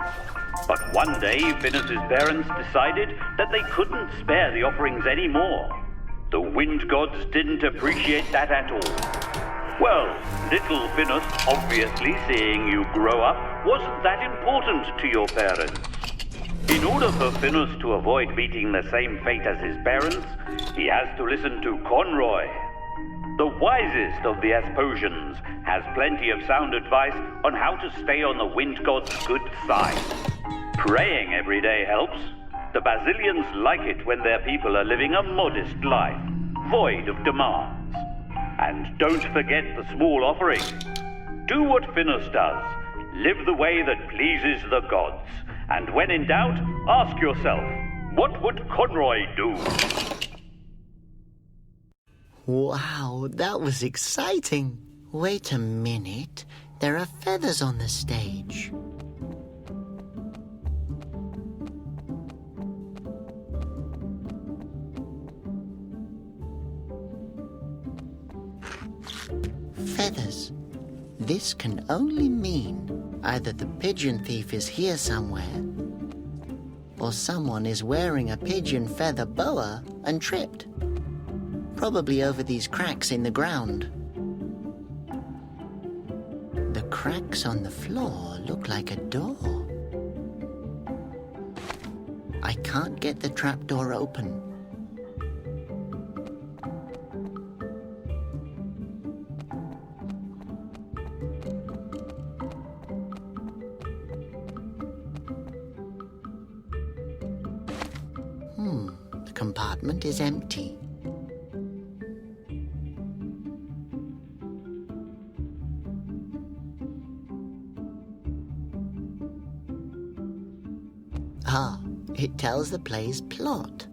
But one day, Phineas's parents decided that they couldn't spare the offerings anymore. The wind gods didn't appreciate that at all. Well, little Phineas, obviously seeing you grow up, wasn't that important to your parents. In order for Phineas to avoid meeting the same fate as his parents, he has to listen to Conroy. The wisest of the Asposians has plenty of sound advice on how to stay on the wind god's good side. Praying every day helps. The Basilians like it when their people are living a modest life, void of demands. And don't forget the small offering. Do what Phineas does. Live the way that pleases the gods. And when in doubt, ask yourself, what would Conroy do? Wow, that was exciting. Wait a minute. There are feathers on the stage. Feathers. This can only mean either the pigeon thief is here somewhere, or someone is wearing a pigeon feather boa and tripped. Probably over these cracks in the ground. The cracks on the floor look like a door. I can't get the trapdoor open. The compartment is empty. Ah, it tells the play's plot.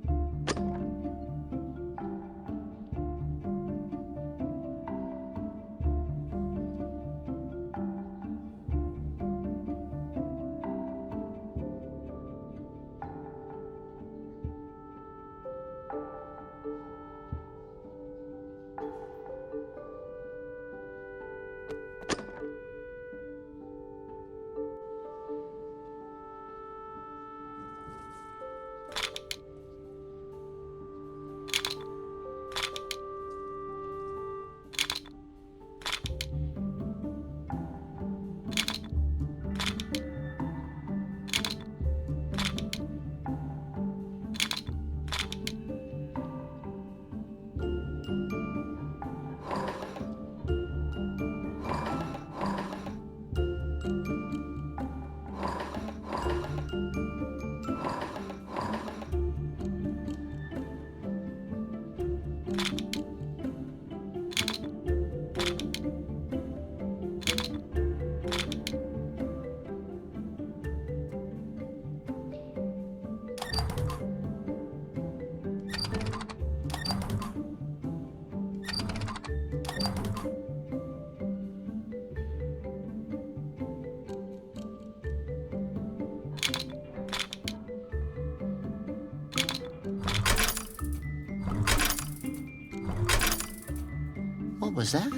What was that?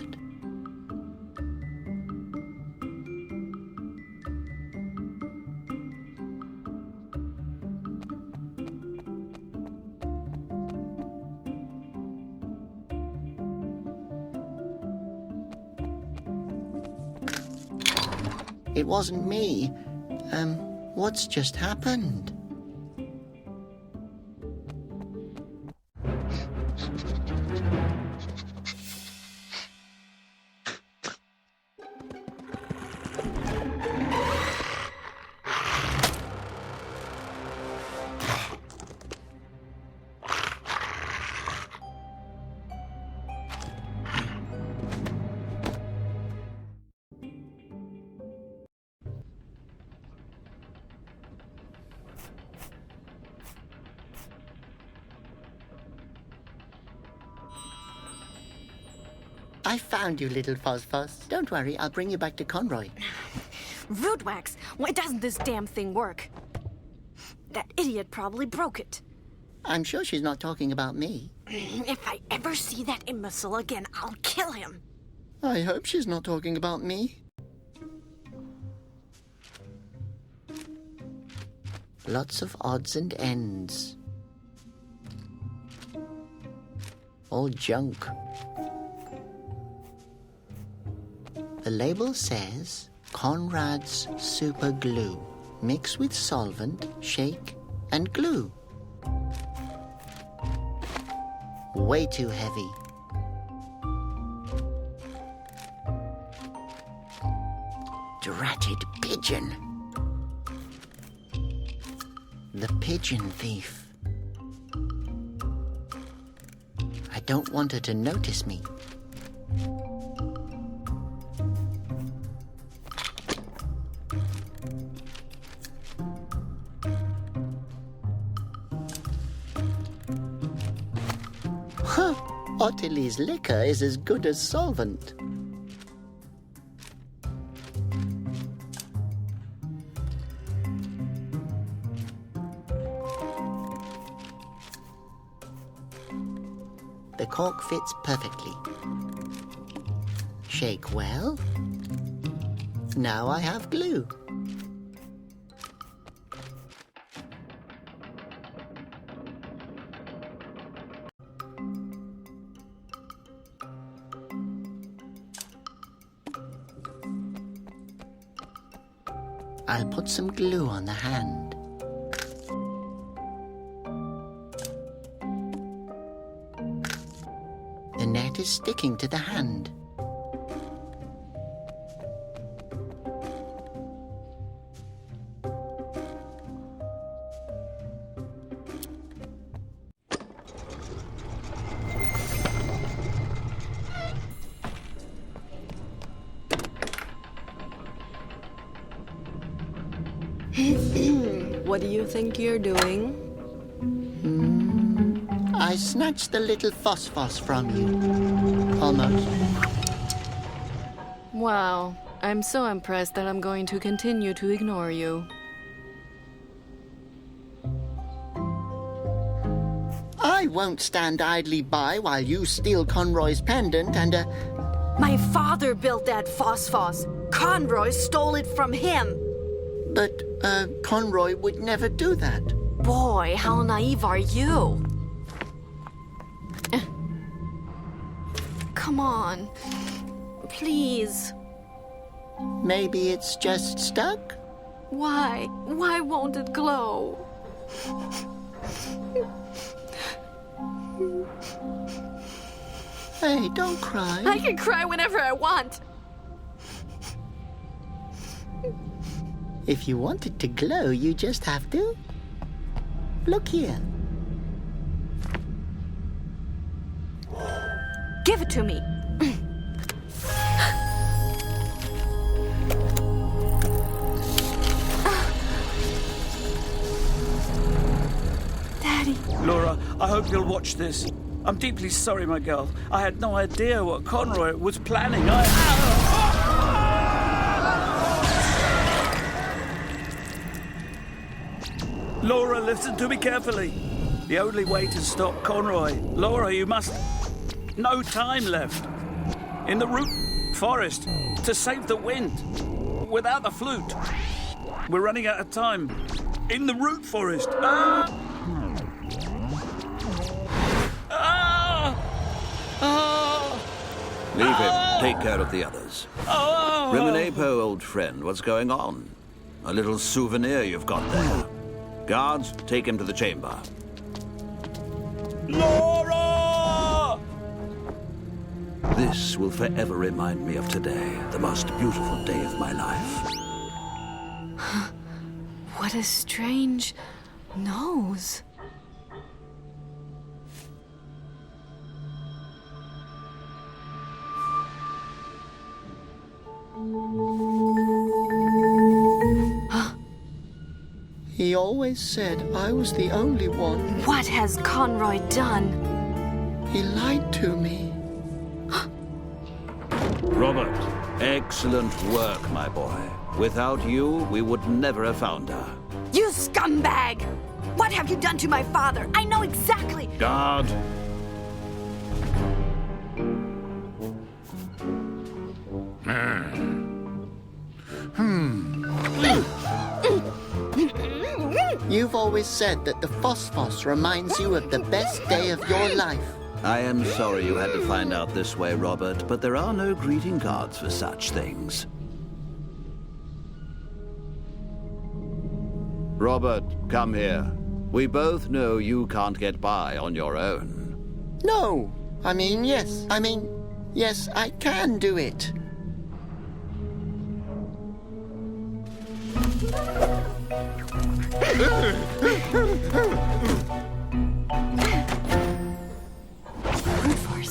It wasn't me. What's just happened? I found you, little Phosphos. Don't worry, I'll bring you back to Conroy. Rootwax, why doesn't this damn thing work? That idiot probably broke it. I'm sure she's not talking about me. If I ever see that imbecile again, I'll kill him. I hope she's not talking about me. Lots of odds and ends. All junk. The label says Conrad's Super Glue. Mix with solvent, shake, and glue. Way too heavy. Dratted pigeon. The pigeon thief. I don't want her to notice me. Huh, Ottilie's liquor is as good as solvent. The cork fits perfectly. Shake well. Now I have glue. I'll put some glue on the hand. The net is sticking to the hand. What do you think you're doing? I snatched the little Phosphos from you. Almost. Wow, I'm so impressed that I'm going to continue to ignore you. I won't stand idly by while you steal Conroy's pendant and, My father built that Phosphos. Conroy stole it from him. But, Conroy would never do that. Boy, how naive are you? Come on. Please. Maybe it's just stuck? Why? Why won't it glow? Hey, don't cry. I can cry whenever I want. If you want it to glow, you just have to. Look here. Give it to me. Daddy. Laura, I hope you'll watch this. I'm deeply sorry, my girl. I had no idea what Conroy was planning. Laura, listen to me carefully. The only way to stop Conroy... Laura, you must... No time left. In the root forest. To save the wind. Without the flute. We're running out of time. In the root forest. Ah! Ah! Ah! Leave him. Take care of the others. Oh! Rimenepo, old friend, what's going on? A little souvenir you've got there. Guards, take him to the chamber. Laura! This will forever remind me of today, the most beautiful day of my life. What a strange nose. He always said I was the only one. What has Conroy done? He lied to me. Robert, excellent work, my boy. Without you, we would never have found her. You scumbag! What have you done to my father? I know exactly. Guard! You've always said that the phosphos reminds you of the best day of your life. I am sorry you had to find out this way, Robert, but there are no greeting cards for such things. Robert, come here. We both know you can't get by on your own. No. Yes, I can do it.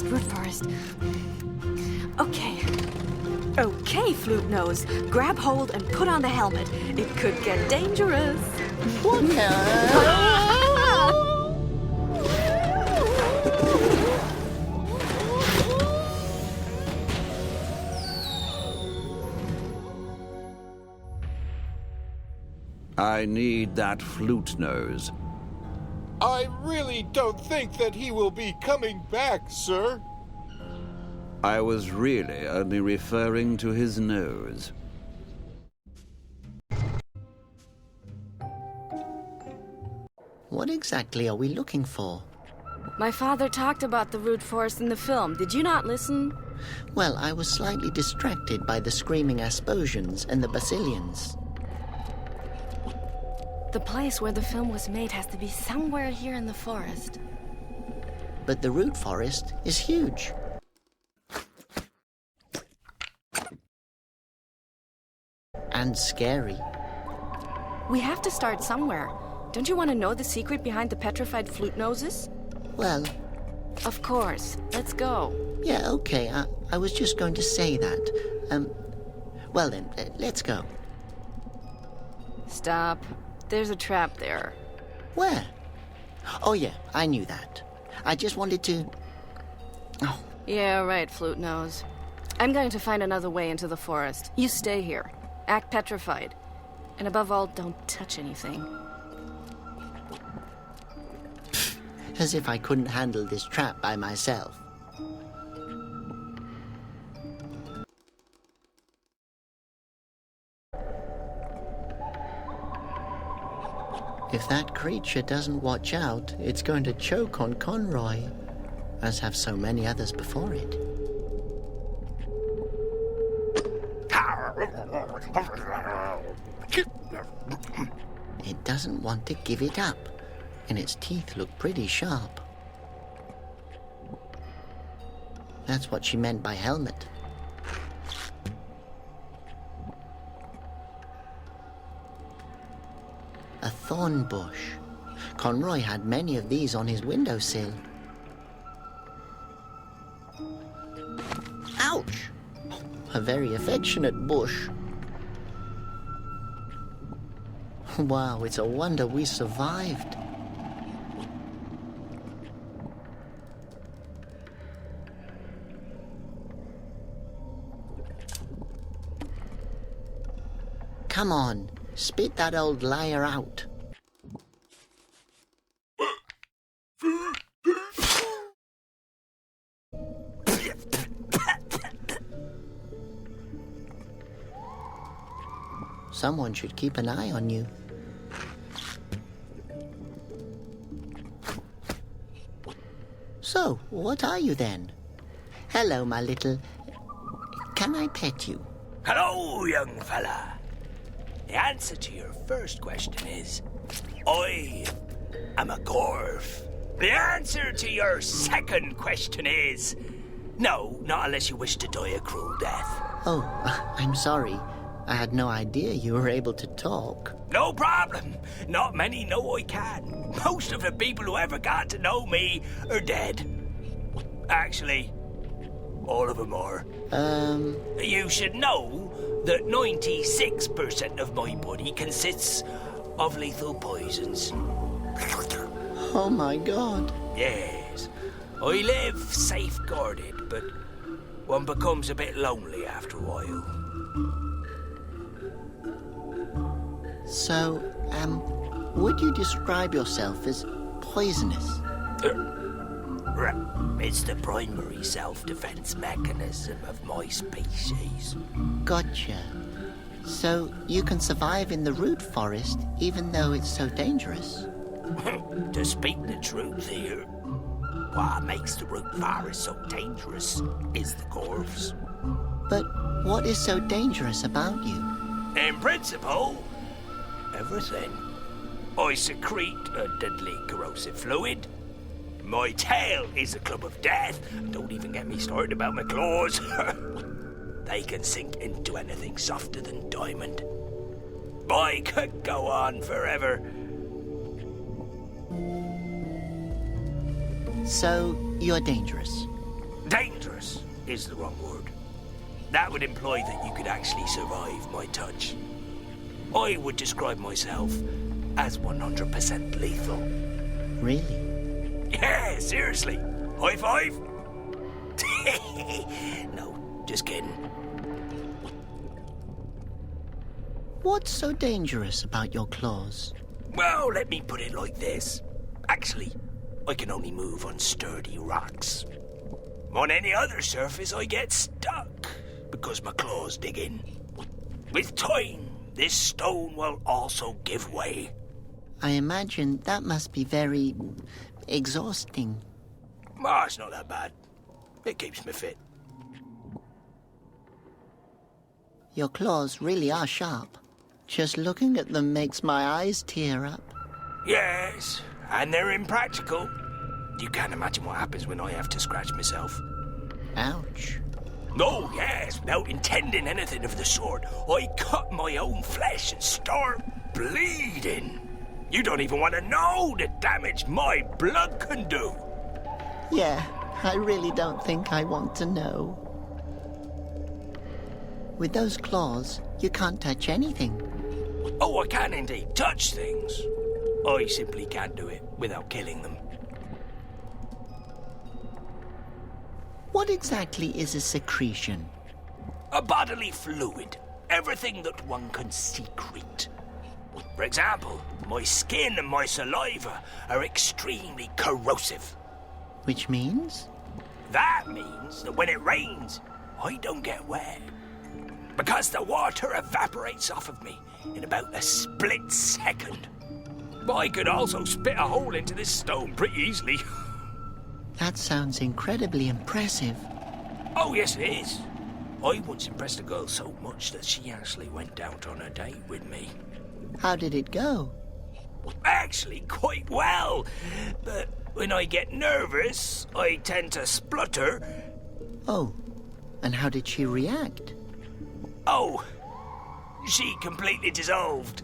Root forest. Okay, Flute Nose. Grab hold and put on the helmet. It could get dangerous. What? I need that flute nose. I really don't think that he will be coming back, sir. I was really only referring to his nose. What exactly are we looking for? My father talked about the root forest in the film. Did you not listen? Well, I was slightly distracted by the screaming Asposians and the Basilians. The place where the film was made has to be somewhere here in the forest. But the root forest is huge. And scary. We have to start somewhere. Don't you want to know the secret behind the petrified flute noses? Well... Of course. Let's go. Yeah, okay. I was just going to say that. Well then, let's go. Stop. There's a trap there. Where? Oh yeah, I knew that. I just wanted to... Oh. Yeah, right, Flute Nose. I'm going to find another way into the forest. You stay here. Act petrified. And above all, don't touch anything. As if I couldn't handle this trap by myself. If that creature doesn't watch out, it's going to choke on Conroy, as have so many others before it. It doesn't want to give it up, and its teeth look pretty sharp. That's what she meant by helmet. A thorn bush. Conroy had many of these on his windowsill. Ouch! A very affectionate bush. Wow, it's a wonder we survived. Come on, spit that old liar out. Someone should keep an eye on you. So, what are you then? Hello, my little... Can I pet you? Hello, young fella. The answer to your first question is... I am a Gorf. The answer to your second question is... No, not unless you wish to die a cruel death. Oh, I'm sorry. I had no idea you were able to talk. No problem. Not many know I can. Most of the people who ever got to know me are dead. Actually, all of them are. You should know that 96% of my body consists of lethal poisons. Oh my god. Yes. I live safeguarded, but one becomes a bit lonely after a while. So, would you describe yourself as poisonous? It's the primary self-defense mechanism of my species. Gotcha. So, you can survive in the root forest even though it's so dangerous? To speak the truth here, what makes the root forest so dangerous is the Gorfs. But what is so dangerous about you? In principle, everything. I secrete a deadly corrosive fluid. My tail is a club of death. Don't even get me started about my claws. They can sink into anything softer than diamond. I could go on forever. So, you're dangerous? Dangerous is the wrong word. That would imply that you could actually survive my touch. I would describe myself as 100% lethal. Really? Yeah, seriously. High five? No, just kidding. What's so dangerous about your claws? Well, let me put it like this. Actually, I can only move on sturdy rocks. On any other surface, I get stuck because my claws dig in. With time, this stone will also give way. I imagine that must be very exhausting. Oh, it's not that bad. It keeps me fit. Your claws really are sharp. Just looking at them makes my eyes tear up. Yes, and they're impractical. You can't imagine what happens when I have to scratch myself. Ouch. No, yes, without intending anything of the sort. I cut my own flesh and start bleeding. You don't even want to know the damage my blood can do. Yeah, I really don't think I want to know. With those claws, you can't touch anything. Oh, I can indeed touch things. I simply can't do it without killing them. What exactly is a secretion? A bodily fluid. Everything that one can secrete. For example, my skin and my saliva are extremely corrosive. Which means? That means that when it rains, I don't get wet. Because the water evaporates off of me in about a split second. But I could also spit a hole into this stone pretty easily. That sounds incredibly impressive. Oh, yes, it is. I once impressed a girl so much that she actually went out on a date with me. How did it go? Actually, quite well. But when I get nervous, I tend to splutter. Oh, and how did she react? Oh, she completely dissolved.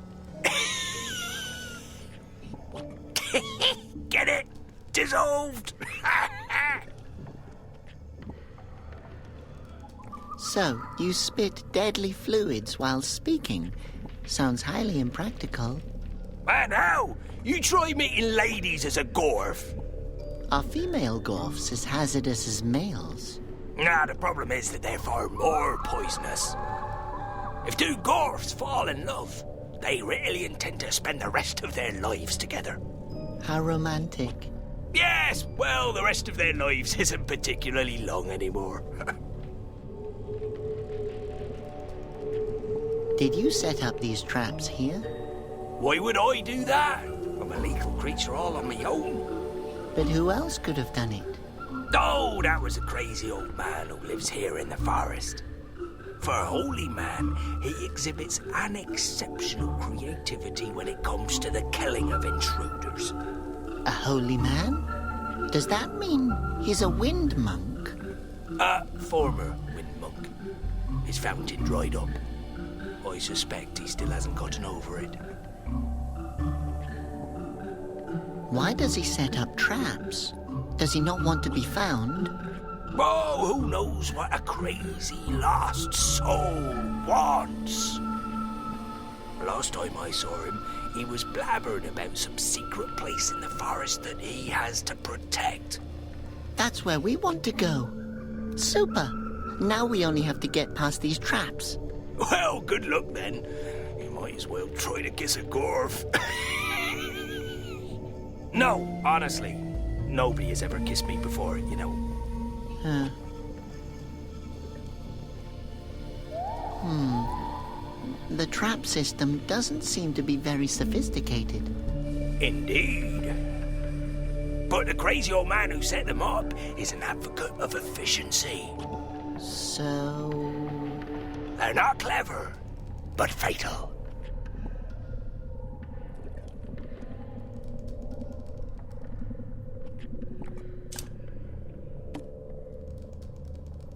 Get it? Dissolved. So, you spit deadly fluids while speaking. Sounds highly impractical. And how? You try meeting ladies as a Gorf. Are female Gorfs as hazardous as males? Nah, the problem is that they're far more poisonous. If two Gorfs fall in love, they really intend to spend the rest of their lives together. How romantic. Yes, well, the rest of their lives isn't particularly long anymore. Did you set up these traps here? Why would I do that? I'm a lethal creature all on my own. But who else could have done it? Oh, that was a crazy old man who lives here in the forest. For a holy man, he exhibits an exceptional creativity when it comes to the killing of intruders. A holy man? Does that mean he's a wind monk? A former wind monk. His fountain dried up. I suspect he still hasn't gotten over it. Why does he set up traps? Does he not want to be found? Oh, who knows what a crazy lost soul wants? Last time I saw him, he was blabbering about some secret place in the forest that he has to protect. That's where we want to go. Super. Now we only have to get past these traps. Well, good luck then. You might as well try to kiss a Gorf. No, honestly. Nobody has ever kissed me before, you know. The trap system doesn't seem to be very sophisticated. Indeed. But the crazy old man who set them up is an advocate of efficiency. So... They're not clever, but fatal.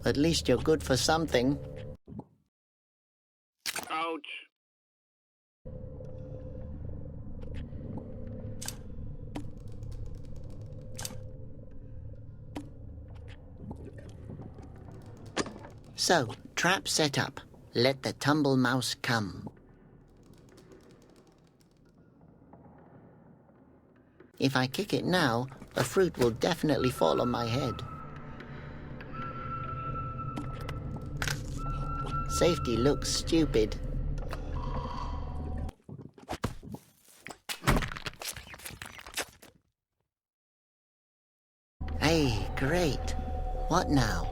At least you're good for something. Ouch. So, trap set up. Let the tumble mouse come. If I kick it now, a fruit will definitely fall on my head. Safety looks stupid. Hey, great. What now?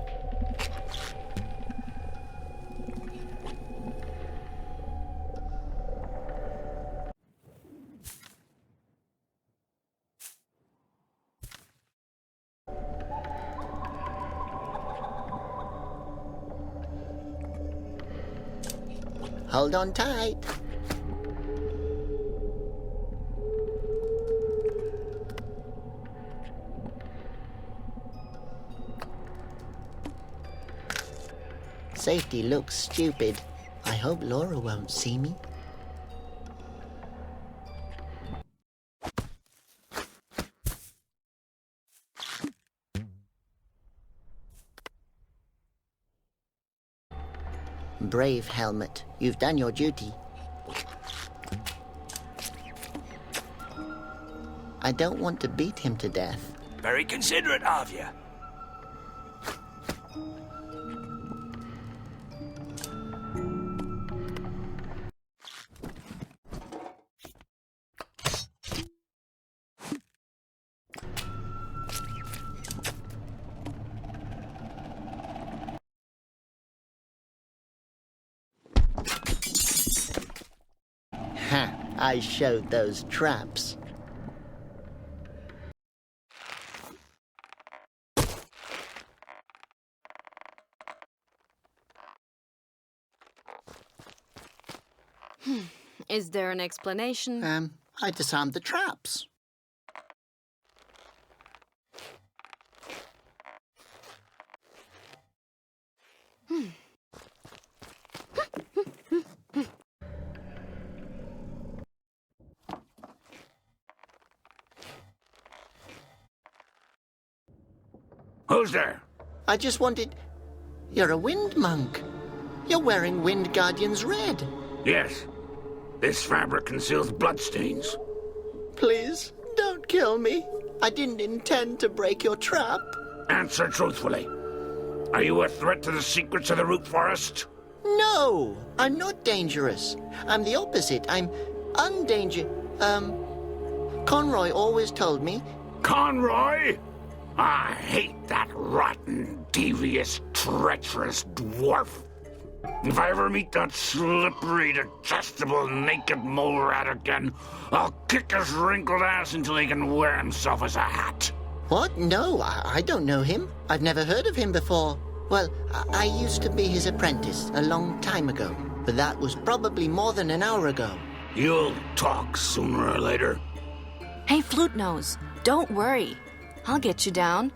Hold on tight. Safety looks stupid. I hope Laura won't see me. Brave Helmet, you've done your duty. I don't want to beat him to death. Very considerate of you. Ha! I showed those traps. Is there an explanation? I disarmed the traps. Who's there? I just wanted... You're a wind monk. You're wearing Wind Guardian's red. Yes. This fabric conceals bloodstains. Please, don't kill me. I didn't intend to break your trap. Answer truthfully. Are you a threat to the secrets of the root forest? No, I'm not dangerous. I'm the opposite. I'm Conroy always told me... Conroy? I hate that rotten, devious, treacherous dwarf. If I ever meet that slippery, detestable, naked mole rat again, I'll kick his wrinkled ass until he can wear himself as a hat. What? No, I don't know him. I've never heard of him before. Well, I used to be his apprentice a long time ago, but that was probably more than an hour ago. You'll talk sooner or later. Hey, Flute Nose, don't worry. I'll get you down.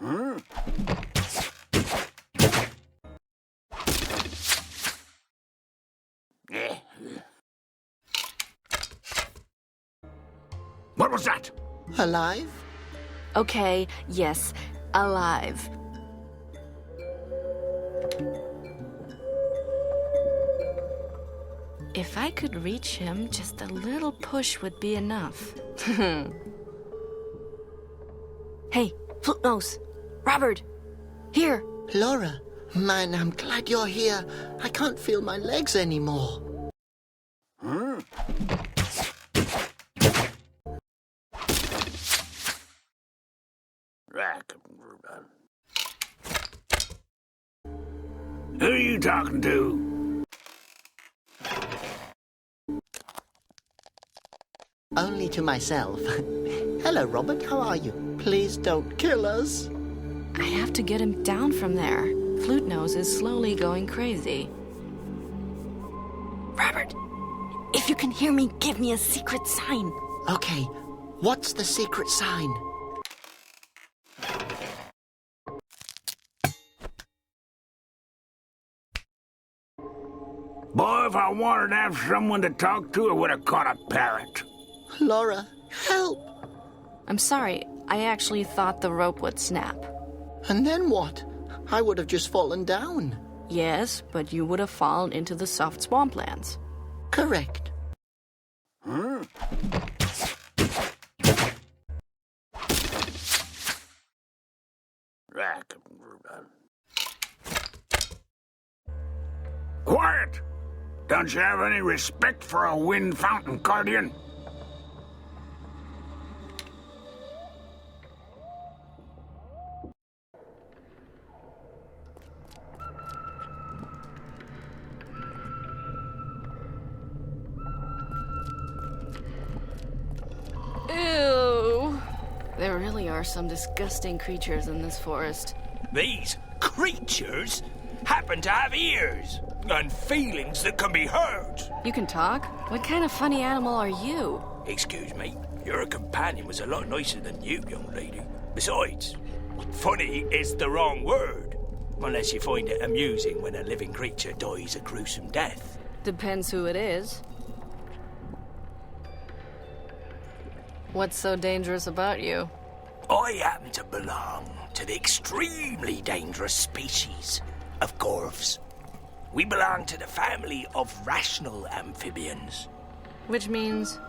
Huh? What was that? Alive? Okay, yes, alive. If I could reach him, just a little push would be enough. Hey, Flute Nose! Robert! Here! Laura, man, I'm glad you're here. I can't feel my legs anymore. Huh? Who are you talking to? Only to myself. Hello, Robert, how are you? Please don't kill us. I have to get him down from there. Flute Nose is slowly going crazy. Robert, if you can hear me, give me a secret sign. Okay, what's the secret sign? Boy, if I wanted to have someone to talk to, I would have caught a parrot. Laura, help! I'm sorry, I actually thought the rope would snap. And then what? I would have just fallen down. Yes, but you would have fallen into the soft swamplands. Correct. Huh? Quiet! Don't you have any respect for a wind fountain guardian? Ew! There really are some disgusting creatures in this forest. These creatures happen to have ears and feelings that can be heard. You can talk? What kind of funny animal are you? Excuse me, your companion was a lot nicer than you, young lady. Besides, funny is the wrong word, unless you find it amusing when a living creature dies a gruesome death. Depends who it is. What's so dangerous about you? I happen to belong to the extremely dangerous species of corvs. We belong to the family of rational amphibians. Which means?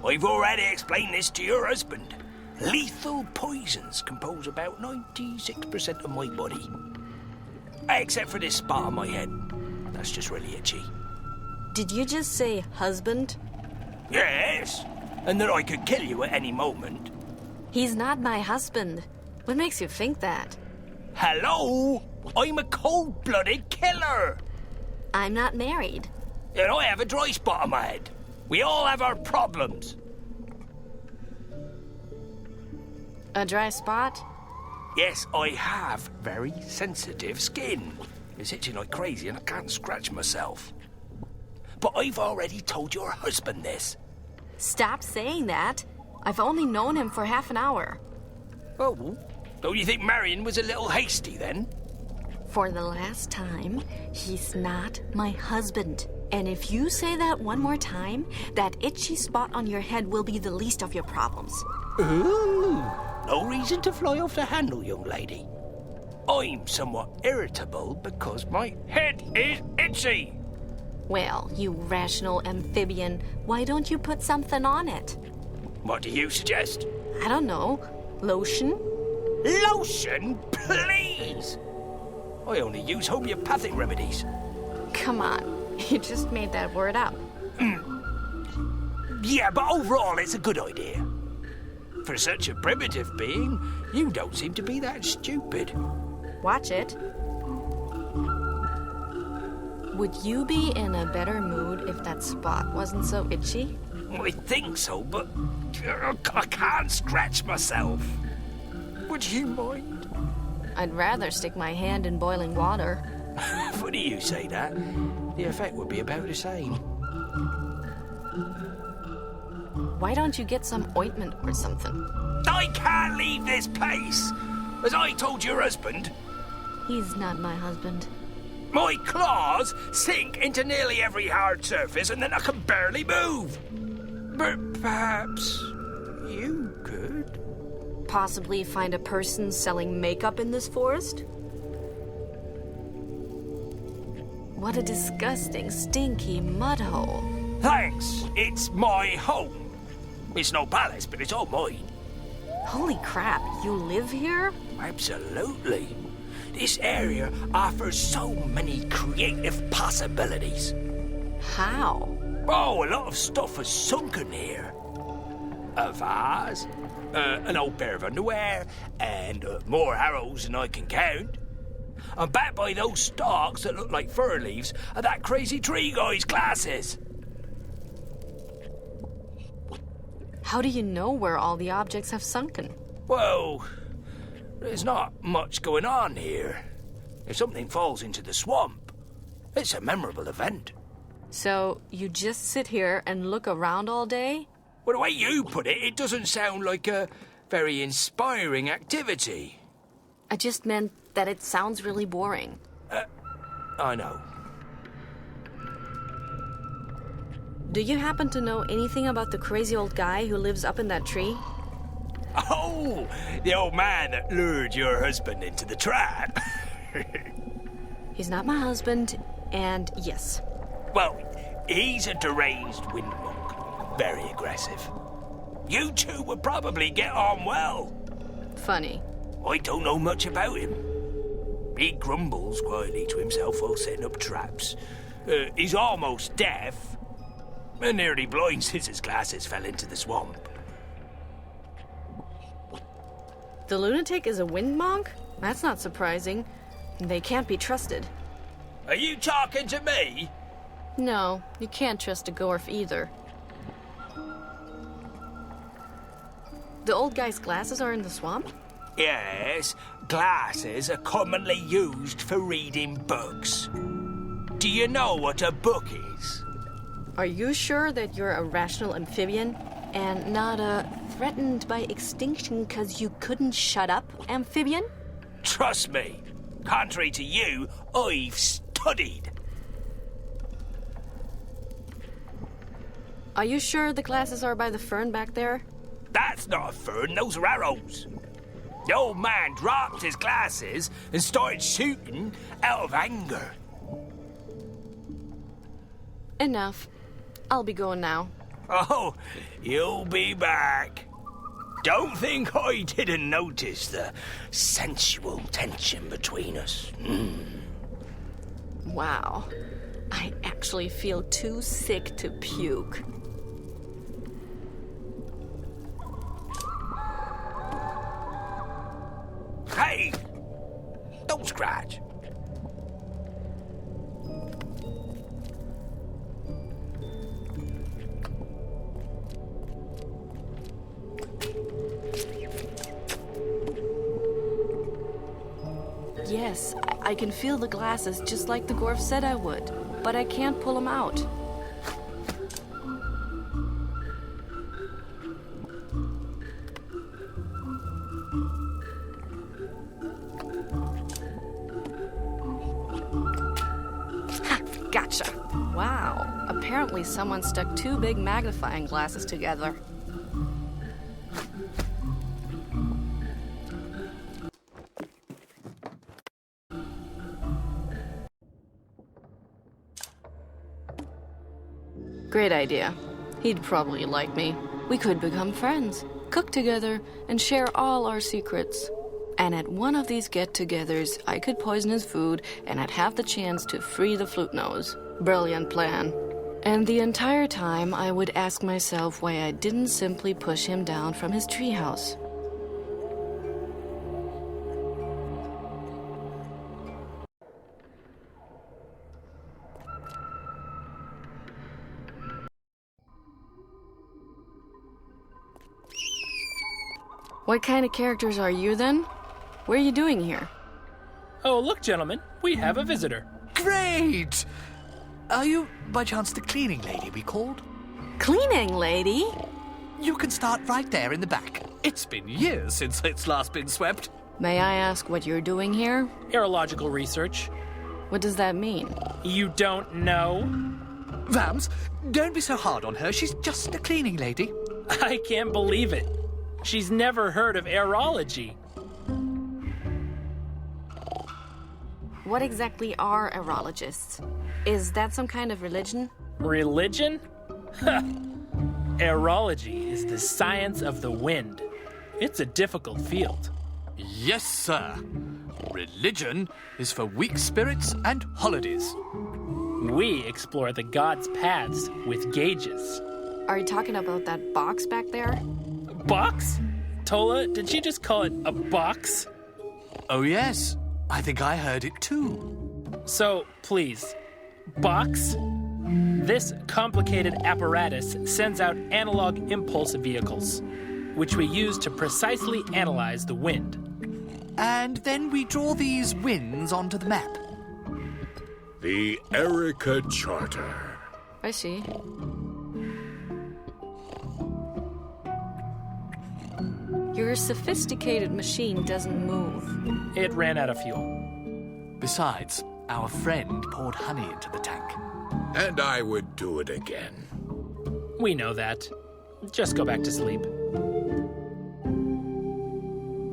I've already explained this to your husband. Lethal poisons compose about 96% of my body. Except for this spot on my head. That's just really itchy. Did you just say husband? Yes, and that I could kill you at any moment. He's not my husband. What makes you think that? Hello? I'm a cold-blooded killer. I'm not married. And I have a dry spot on my head. We all have our problems. A dry spot? Yes, I have very sensitive skin. It's itching like crazy and I can't scratch myself. But I've already told your husband this. Stop saying that. I've only known him for half an hour. Oh, don't you think Marion was a little hasty then? For the last time, he's not my husband. And if you say that one more time, that itchy spot on your head will be the least of your problems. Ooh, no reason to fly off the handle, young lady. I'm somewhat irritable because my head is itchy. Well, you rational amphibian, why don't you put something on it? What do you suggest? I don't know. Lotion? Lotion? Please! I only use homeopathic remedies. Come on, you just made that word up. Yeah, but overall it's a good idea. For such a primitive being, you don't seem to be that stupid. Watch it. Would you be in a better mood if that spot wasn't so itchy? I think so, but I can't scratch myself. Would you mind? I'd rather stick my hand in boiling water. Funny you say that. The effect would be about the same. Why don't you get some ointment or something? I can't leave this place! As I told your husband, He's not my husband. my claws sink into nearly every hard surface and then I can barely move. But perhaps you could? Possibly find a person selling makeup in this forest? What a disgusting, stinky mud hole. Thanks, it's my home. It's no palace, but it's all mine. Holy crap, you live here? Absolutely. This area offers so many creative possibilities. How? Oh, a lot of stuff is sunken here. A vase, an old pair of underwear, and more arrows than I can count. I'm backed by those stalks that look like fir leaves of that crazy tree guy's glasses. How do you know where all the objects have sunken? Well, there's not much going on here. If something falls into the swamp, it's a memorable event. So, you just sit here and look around all day? Well, the way you put it, it doesn't sound like a very inspiring activity. I just meant that it sounds really boring. I know. Do you happen to know anything about the crazy old guy who lives up in that tree? Oh, the old man that lured your husband into the trap. He's not my husband, and yes. Well, he's a deranged wind monk. Very aggressive. You two would probably get on well. Funny. I don't know much about him. He grumbles quietly to himself while setting up traps. He's almost deaf. And nearly blind since his glasses fell into the swamp. The lunatic is a wind monk? That's not surprising. They can't be trusted. Are you talking to me? No, you can't trust a Gorf either. The old guy's glasses are in the swamp? Yes, glasses are commonly used for reading books. Do you know what a book is? Are you sure that you're a rational amphibian and not a threatened by extinction because you couldn't shut up amphibian? Trust me, contrary to you, I've studied. Are you sure the glasses are by the fern back there? That's not a fern, those are arrows. The old man dropped his glasses and started shooting out of anger. Enough. I'll be going now. Oh, you'll be back. Don't think I didn't notice the sensual tension between us. Wow. I actually feel too sick to puke. Hey! Don't scratch. Yes, I can feel the glasses just like the Gorf said I would, but I can't pull them out. Ha! Gotcha! Wow, apparently someone stuck 2 big magnifying glasses together. Great idea. He'd probably like me. We could become friends, cook together, and share all our secrets. And at one of these get-togethers, I could poison his food, and I'd have the chance to free the flute nose. Brilliant plan. And the entire time, I would ask myself why I didn't simply push him down from his treehouse. What kind of characters are you, then? What are you doing here? Oh, look, gentlemen, we have a visitor. Great! Are you, by chance, the cleaning lady we called? Cleaning lady? You can start right there in the back. It's been years since it's last been swept. May I ask what you're doing here? Aerological research. What does that mean? You don't know? Vams, don't be so hard on her. She's just a cleaning lady. I can't believe it. She's never heard of aerology. What exactly are aerologists? Is that some kind of religion? Religion? Aerology is the science of the wind. It's a difficult field. Yes, sir. Religion is for weak spirits and holidays. We explore the gods' paths with gauges. Are you talking about that box back there? Box? Tola, did she just call it a box? Oh, yes. I think I heard it too. So, please, box? This complicated apparatus sends out analog impulse vehicles, which we use to precisely analyze the wind. And then we draw these winds onto the map. The Erica Charter. I see. Your sophisticated machine doesn't move. It ran out of fuel. Besides, our friend poured honey into the tank. And I would do it again. We know that. Just go back to sleep.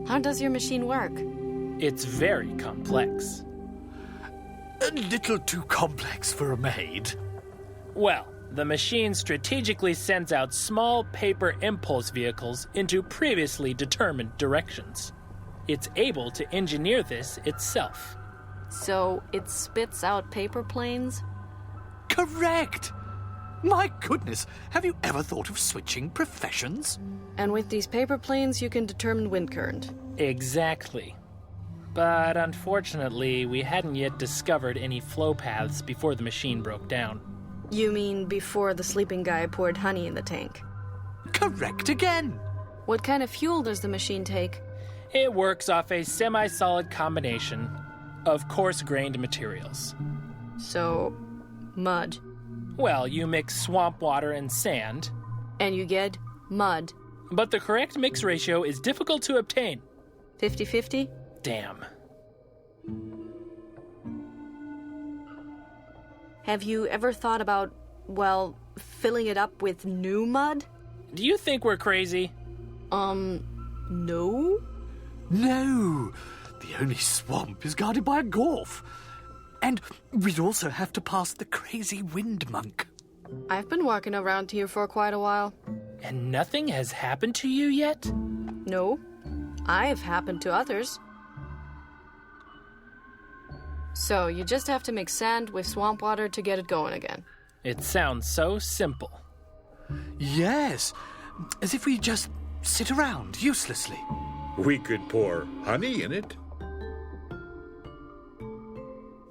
How does your machine work? It's very complex. A little too complex for a maid. Well, the machine strategically sends out small paper impulse vehicles into previously determined directions. It's able to engineer this itself. So it spits out paper planes? Correct! My goodness, have you ever thought of switching professions? And with these paper planes, you can determine wind current. Exactly. But unfortunately, we hadn't yet discovered any flow paths before the machine broke down. You mean before the sleeping guy poured honey in the tank? Correct again! What kind of fuel does the machine take? It works off a semi-solid combination of coarse-grained materials. So, mud. Well, you mix swamp water and sand. And you get mud. But the correct mix ratio is difficult to obtain. 50-50? Damn. Have you ever thought about, well, filling it up with new mud? Do you think we're crazy? No? No! The only swamp is guarded by a gorf. And we'd also have to pass the crazy wind monk. I've been walking around here for quite a while. And nothing has happened to you yet? No. I've happened to others. So, you just have to mix sand with swamp water to get it going again. It sounds so simple. Yes, as if we just sit around uselessly. We could pour honey in it.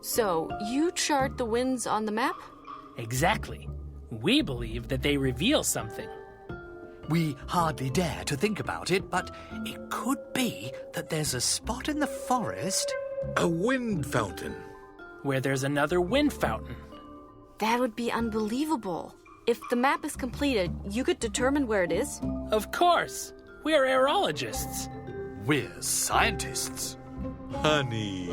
So, you chart the winds on the map? Exactly. We believe that they reveal something. We hardly dare to think about it, but it could be that there's a spot in the forest... A wind fountain. Where there's another wind fountain. That would be unbelievable. If the map is completed, you could determine where it is? Of course. We are aerologists. We're scientists. Honey.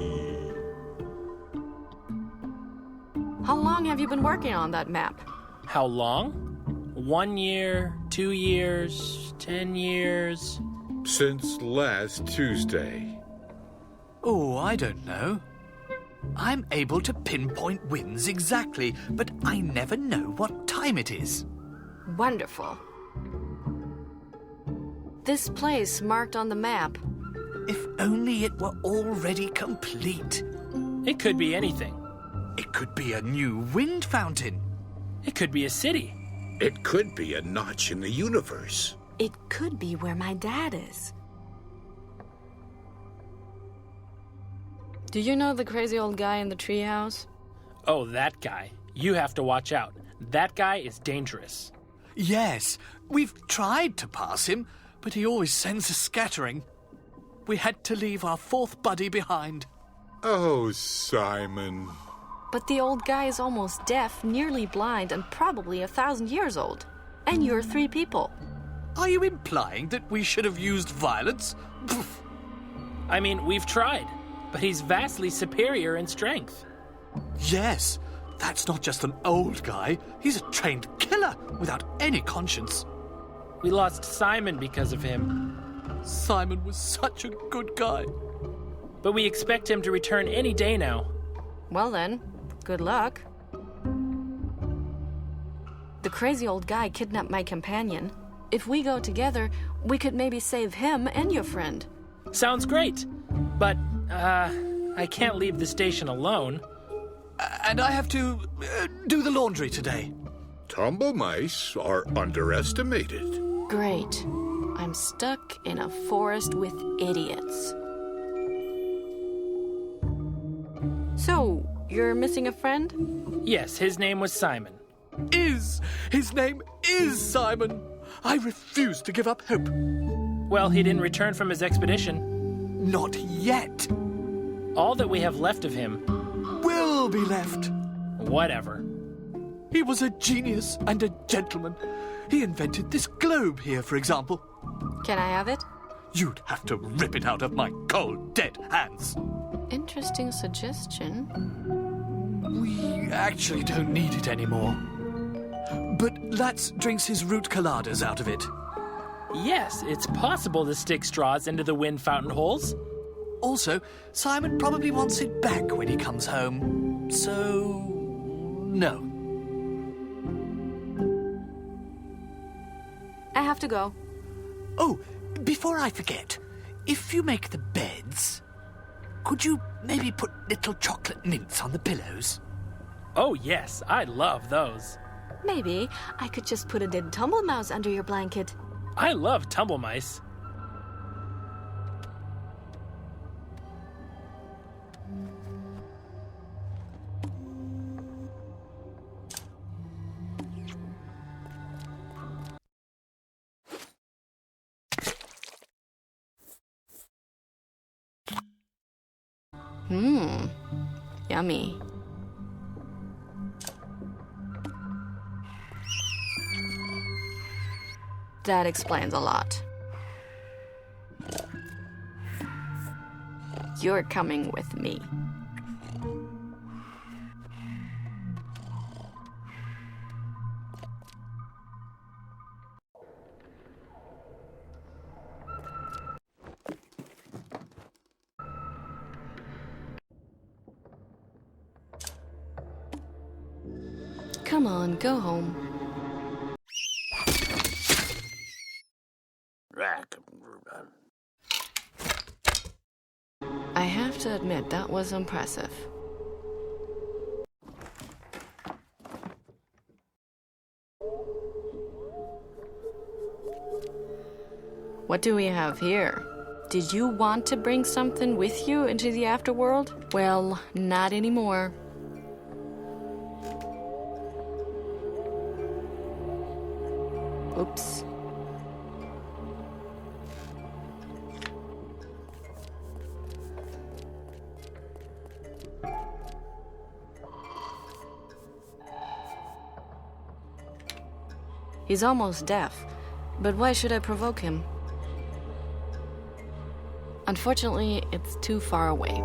How long have you been working on that map? How long? 1 year, 2 years, 10 years? Since last Tuesday. Oh, I don't know. I'm able to pinpoint winds exactly, but I never know what time it is. Wonderful. This place marked on the map. If only it were already complete. It could be anything. It could be a new wind fountain. It could be a city. It could be a notch in the universe. It could be where my dad is. Do you know the crazy old guy in the treehouse? Oh, that guy. You have to watch out. That guy is dangerous. Yes, we've tried to pass him, but but he always sends us scattering. We had to leave our fourth buddy behind. Oh, Simon. But the old guy is almost deaf, nearly blind, and probably 1,000 years old. And you're 3 people. Are you implying that we should have used violence? I mean, we've tried, but he's vastly superior in strength. Yes, that's not just an old guy. He's a trained killer without any conscience. We lost Simon because of him. Simon was such a good guy. But we expect him to return any day now. Well then, good luck. The crazy old guy kidnapped my companion. If we go together, we could maybe save him and your friend. Sounds great. But, I can't leave the station alone. And I have to do the laundry today. Tumble mice are underestimated. Great. I'm stuck in a forest with idiots. So, you're missing a friend? Yes, his name was Simon. His name is Simon. I refuse to give up hope. Well, he didn't return from his expedition. Not yet. All that we have left of him will be left. Whatever. He was a genius and a gentleman. He invented this globe here, for example. Can I have it? You'd have to rip it out of my cold, dead hands. Interesting suggestion. We actually don't need it anymore. But Latz drinks his root coladas out of it. Yes, it's possible to stick straws into the wind fountain holes. Also, Simon probably wants it back when he comes home. So, no. I have to go. Oh, before I forget, if you make the beds, could you maybe put little chocolate mints on the pillows? Oh, yes, I love those. Maybe I could just put a dead tumble mouse under your blanket. I love tumble mice. Yummy. That explains a lot. You're coming with me. Come on, go home. I have to admit, that was impressive. What do we have here? Did you want to bring something with you into the afterworld? Well, not anymore. Oops. He's almost deaf, but why should I provoke him? Unfortunately, it's too far away.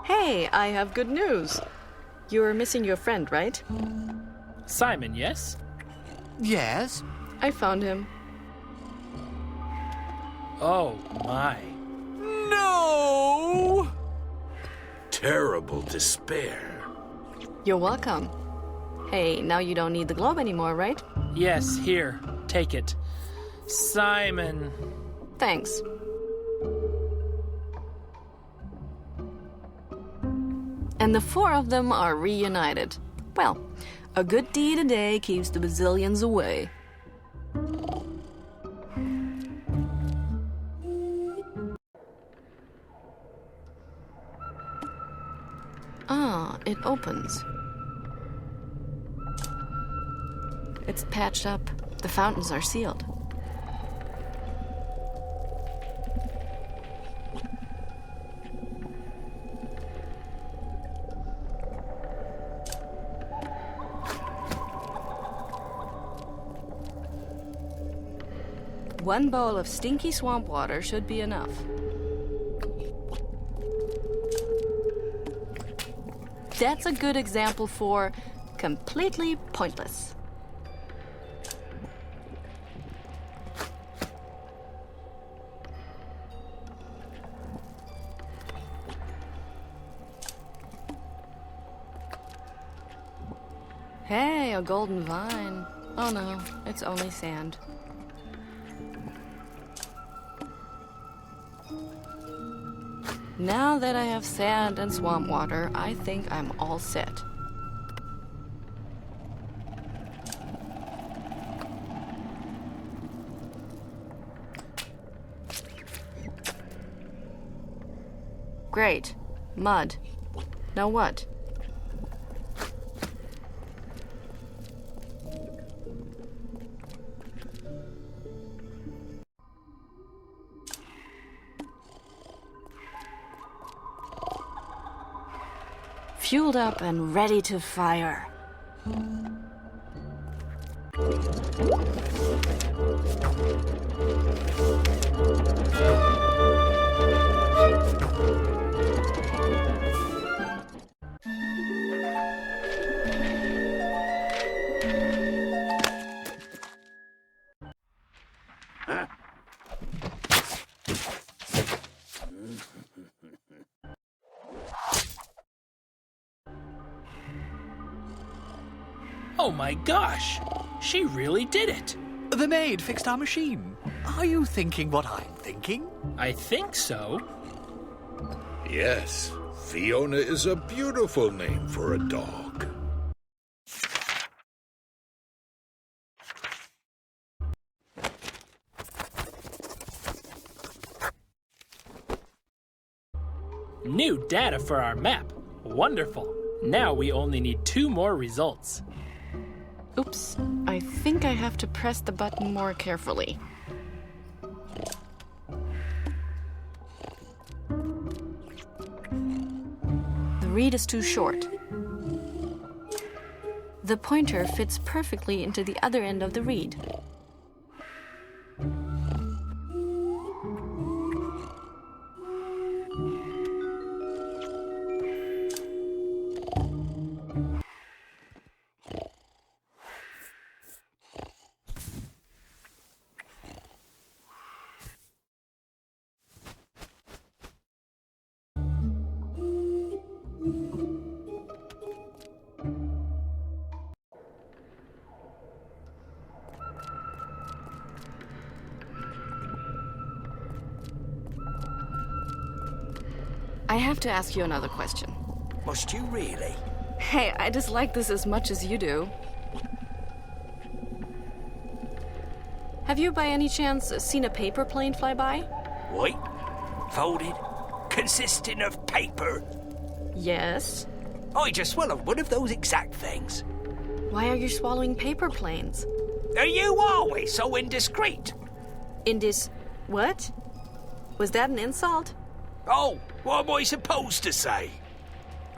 Hey, I have good news. You're missing your friend, right? Simon, yes? Yes? I found him. Oh, my. No! Terrible despair. You're welcome. Hey, now you don't need the globe anymore, right? Yes, here. Take it. Simon. Thanks. And the four of them are reunited. Well, a good deed a day keeps the bazillions away. Ah, it opens. It's patched up. The fountains are sealed. One bowl of stinky swamp water should be enough. That's a good example for completely pointless. Hey, a golden vine. Oh no, it's only sand. Now that I have sand and swamp water, I think I'm all set. Great. Mud. Now what? Fueled up and ready to fire. Oh my gosh! She really did it! The maid fixed our machine. Are you thinking what I'm thinking? I think so. Yes, Fiona is a beautiful name for a dog. New data for our map. Wonderful. Now we only need 2 more results. Oops, I think I have to press the button more carefully. The reed is too short. The pointer fits perfectly into the other end of the reed. I have to ask you another question. Must you really? Hey, I dislike this as much as you do. Have you by any chance seen a paper plane fly by? White, folded, consisting of paper. Yes. I just swallowed one of those exact things. Why are you swallowing paper planes? Are you always so indiscreet? What? Was that an insult? Oh, what am I supposed to say?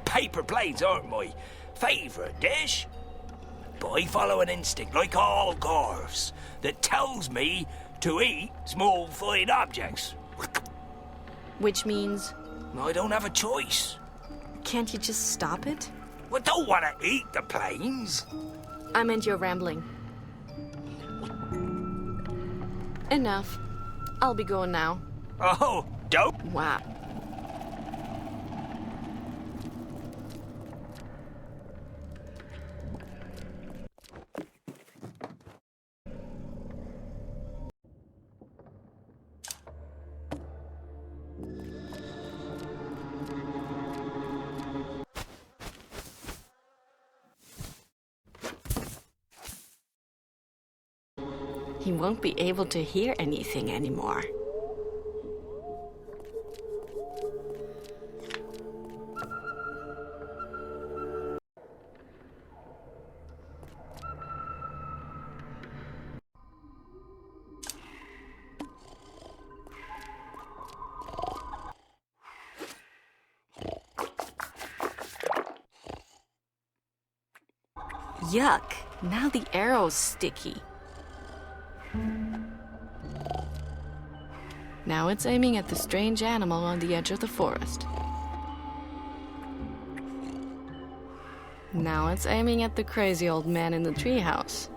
Paper planes aren't my favourite dish. But I follow an instinct, like all dwarves, that tells me to eat small, fine objects. Which means? I don't have a choice. Can't you just stop it? I don't want to eat the planes. I meant you're rambling. Enough. I'll be going now. Oh, dope. Wow. He won't be able to hear anything anymore. Yuck! Now the arrow's sticky. Now it's aiming at the strange animal on the edge of the forest. Now it's aiming at the crazy old man in the treehouse.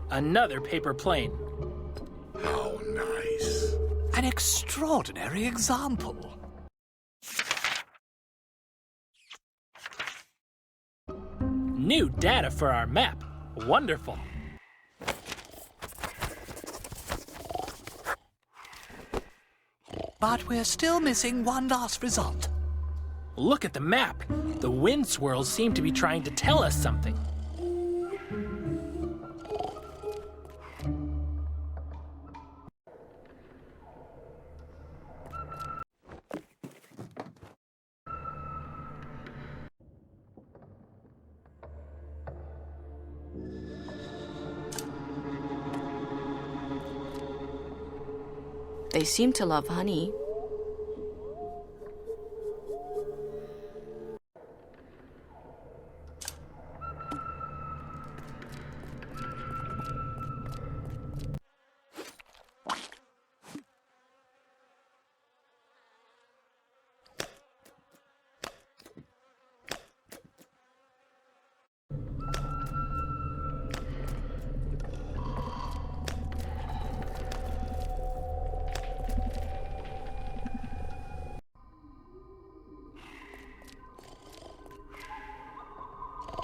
Another paper plane. How nice. An extraordinary example. New data for our map. Wonderful. But we're still missing one last result. Look at the map. The wind swirls seem to be trying to tell us something. They seem to love honey.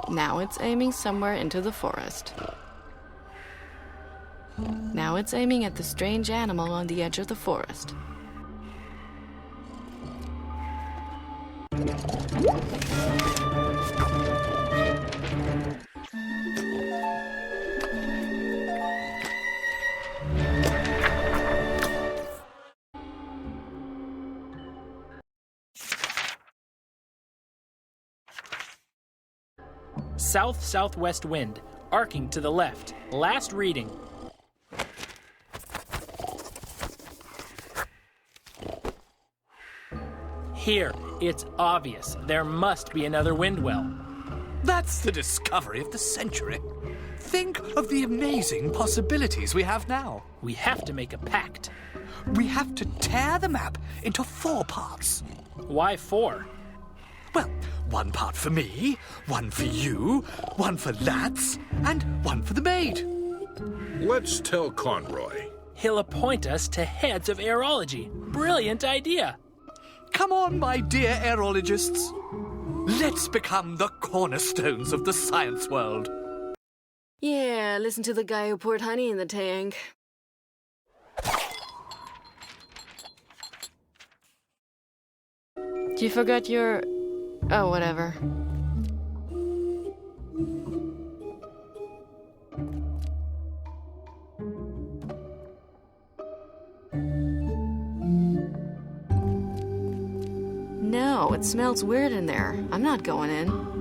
Now it's aiming somewhere into the forest. Now it's aiming at the strange animal on the edge of the forest. South-southwest wind, arcing to the left. Last reading. Here, it's obvious. There must be another wind well. That's the discovery of the century. Think of the amazing possibilities we have now. We have to make a pact. We have to tear the map into 4 parts. Why 4? Well, 1 part for me, 1 for you, 1 for Lats, and 1 for the maid. Let's tell Conroy. He'll appoint us to heads of aerology. Brilliant idea. Come on, my dear aerologists. Let's become the cornerstones of the science world. Yeah, listen to the guy who poured honey in the tank. You forgot your... Oh, whatever. No, it smells weird in there. I'm not going in.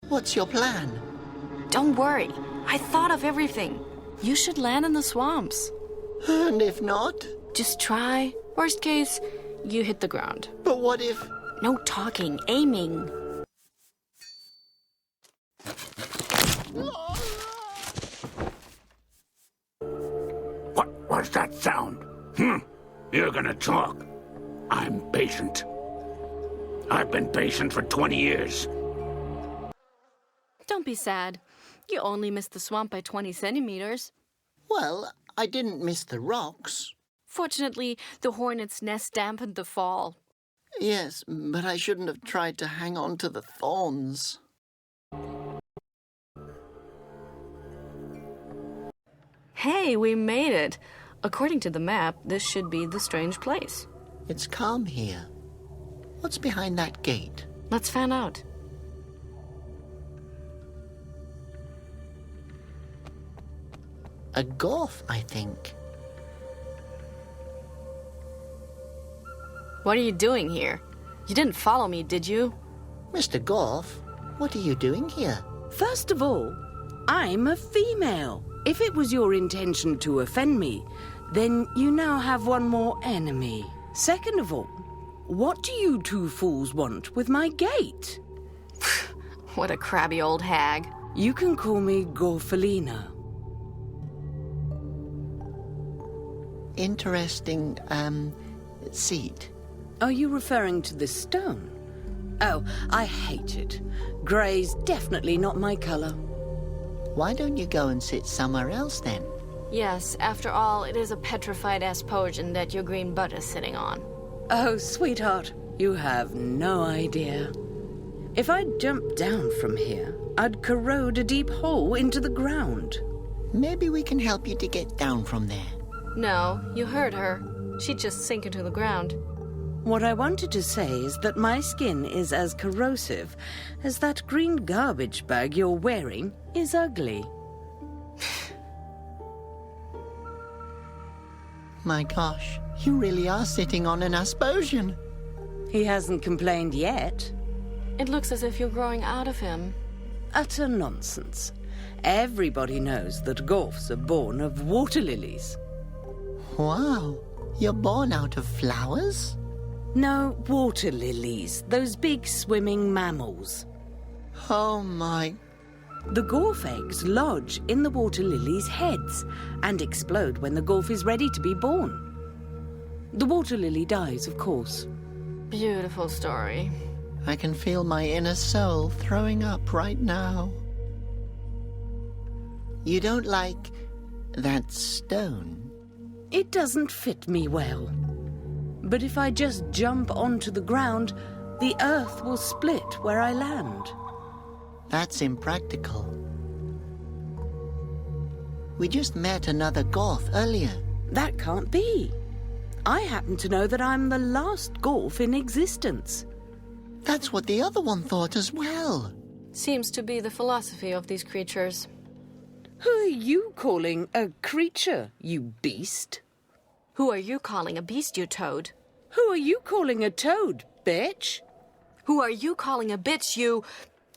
What's your plan? Don't worry. I thought of everything. You should land in the swamps. And if not? Just try. Worst case, you hit the ground. But what if... No talking, aiming. What's that sound? You're gonna talk. I'm patient. I've been patient for 20 years. Don't be sad. You only missed the swamp by 20 centimeters. Well, I didn't miss the rocks. Fortunately, the hornet's nest dampened the fall. Yes, but I shouldn't have tried to hang on to the thorns. Hey, we made it. According to the map, this should be the strange place. It's calm here. What's behind that gate? Let's find out. A Gorf, I think. What are you doing here? You didn't follow me, did you? Mr. Gorf, what are you doing here? First of all, I'm a female. If it was your intention to offend me, then you now have one more enemy. Second of all, what do you two fools want with my gate? What a crabby old hag. You can call me Gorfalina. Interesting, seat. Are you referring to this stone? Oh, I hate it. Grey's definitely not my colour. Why don't you go and sit somewhere else then? Yes, after all, it is a petrified aspersion that your green butt is sitting on. Oh, sweetheart, you have no idea. If I jumped down from here, I'd corrode a deep hole into the ground. Maybe we can help you to get down from there. No, you heard her. She'd just sink into the ground. What I wanted to say is that my skin is as corrosive as that green garbage bag you're wearing is ugly. My gosh, you really are sitting on an aspersion. He hasn't complained yet. It looks as if you're growing out of him. Utter nonsense. Everybody knows that Gorfs are born of water lilies. Wow, you're born out of flowers? No, water lilies, those big swimming mammals. Oh my... The Gorf eggs lodge in the water lilies' heads and explode when the Gorf is ready to be born. The water lily dies, of course. Beautiful story. I can feel my inner soul throwing up right now. You don't like that stone? It doesn't fit me well. But if I just jump onto the ground, the earth will split where I land. That's impractical. We just met another Gorf earlier. That can't be. I happen to know that I'm the last Gorf in existence. That's what the other one thought as well. Seems to be the philosophy of these creatures. Who are you calling a creature, you beast? Who are you calling a beast, you toad? Who are you calling a toad, bitch? Who are you calling a bitch, you...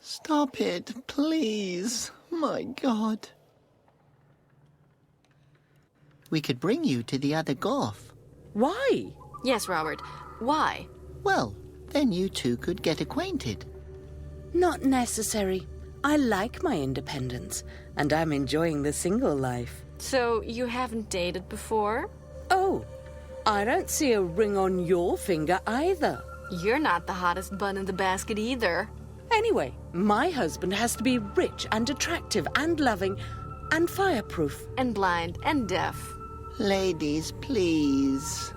Stop it, please. My God. We could bring you to the other Gorf. Why? Yes, Robert. Why? Well, then you two could get acquainted. Not necessary. I like my independence, and I'm enjoying the single life. So you haven't dated before? Oh, I don't see a ring on your finger either. You're not the hottest bun in the basket either. Anyway, my husband has to be rich and attractive and loving and fireproof. And blind and deaf. Ladies, please.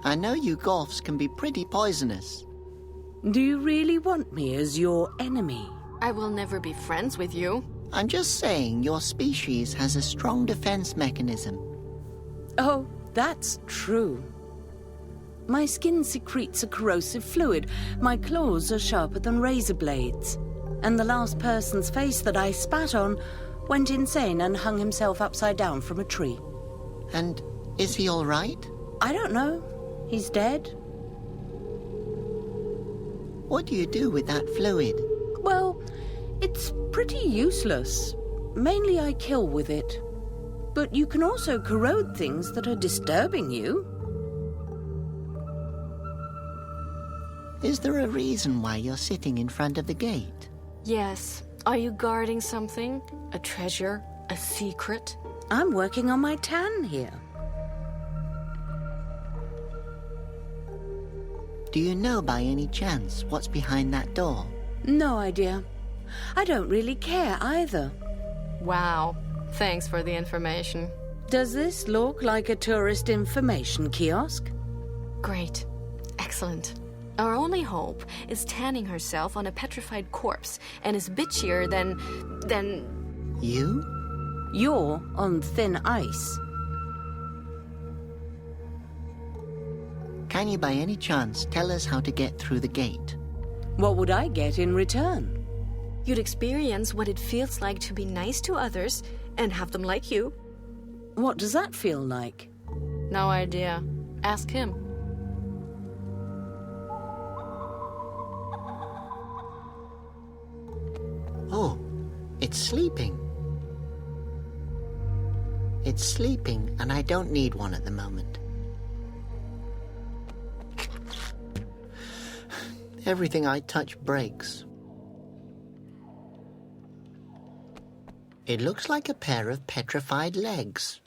I know you Gorfs can be pretty poisonous. Do you really want me as your enemy? I will never be friends with you. I'm just saying your species has a strong defense mechanism. Oh, that's true. My skin secretes a corrosive fluid. My claws are sharper than razor blades. And the last person's face that I spat on went insane and hung himself upside down from a tree. And is he all right? I don't know. He's dead. What do you do with that fluid? Well, it's pretty useless. Mainly I kill with it. But you can also corrode things that are disturbing you. Is there a reason why you're sitting in front of the gate? Yes. Are you guarding something? A treasure? A secret? I'm working on my tan here. Do you know by any chance what's behind that door? No idea. I don't really care either. Wow. Thanks for the information. Does this look like a tourist information kiosk? Great. Excellent. Our only hope is tanning herself on a petrified corpse and is bitchier than... You? You're on thin ice. Can you by any chance tell us how to get through the gate? What would I get in return? You'd experience what it feels like to be nice to others and have them like you. What does that feel like? No idea. Ask him. Oh, it's sleeping. It's sleeping, and I don't need one at the moment. Everything I touch breaks. It looks like a pair of petrified legs.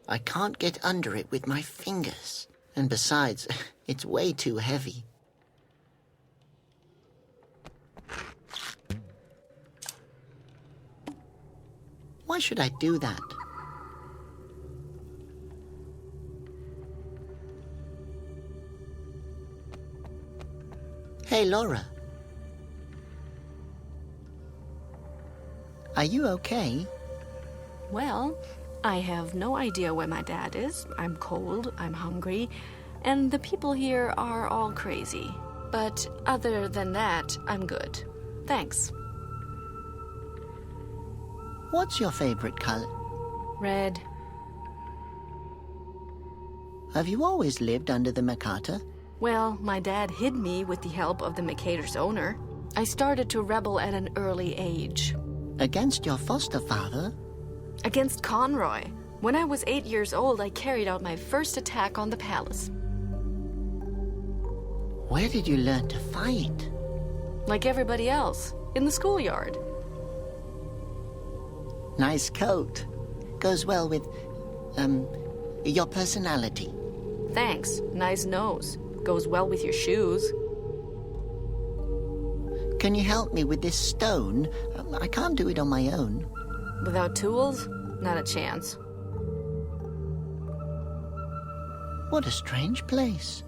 I can't get under it with my fingers. And besides, it's way too heavy. Why should I do that? Hey, Laura. Are you okay? Well, I have no idea where my dad is. I'm cold, I'm hungry, and the people here are all crazy. But other than that, I'm good. Thanks. What's your favorite color? Red. Have you always lived under the Mercator? Well, my dad hid me with the help of the Mercator's owner. I started to rebel at an early age. Against your foster father? Against Conroy. When I was 8 years old, I carried out my first attack on the palace. Where did you learn to fight? Like everybody else, in the schoolyard. Nice coat. Goes well with, your personality. Thanks. Nice nose. Goes well with your shoes. Can you help me with this stone? I can't do it on my own. Without tools? Not a chance. What a strange place.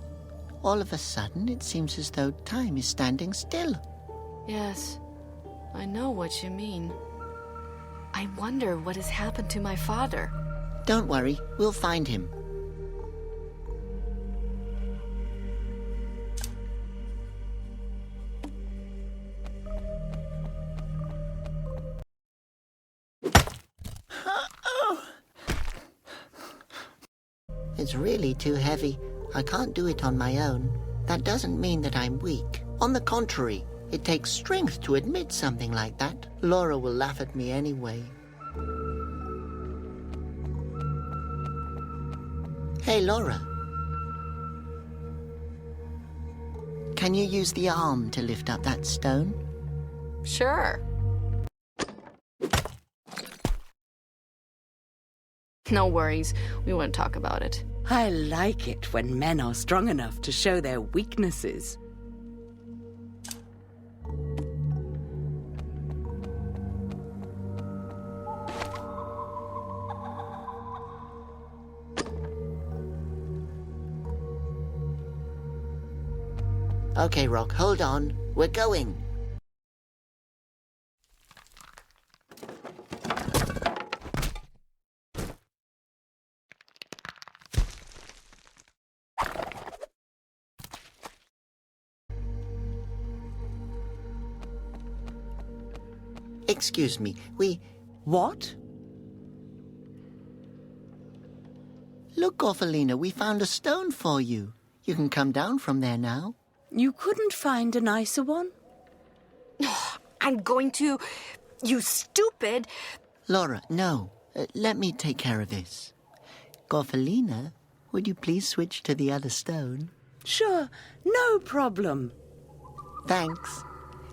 All of a sudden, it seems as though time is standing still. Yes, I know what you mean. I wonder what has happened to my father. Don't worry, we'll find him. It's really too heavy. I can't do it on my own. That doesn't mean that I'm weak. On the contrary, it takes strength to admit something like that. Laura will laugh at me anyway. Hey, Laura. Can you use the arm to lift up that stone? Sure. No worries. We won't talk about it. I like it when men are strong enough to show their weaknesses. Okay, Rock, hold on. We're going. Excuse me, What? Look, Orphalina, we found a stone for you. You can come down from there now. You couldn't find a nicer one? I'm going to... You stupid... Laura, no. Let me take care of this. Gorfalina, would you please switch to the other stone? Sure, no problem. Thanks.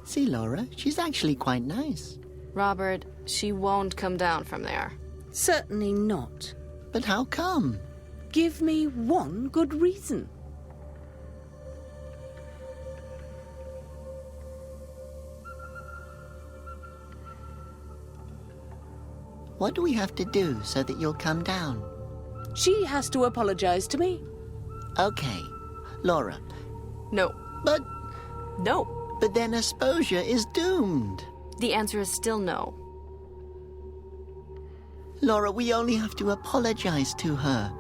See, Laura, she's actually quite nice. Robert, she won't come down from there. Certainly not. But how come? Give me one good reason. What do we have to do so that you'll come down? She has to apologize to me. Okay. Laura. No. But... No. But then Asposia is doomed. The answer is still no. Laura, we only have to apologize to her.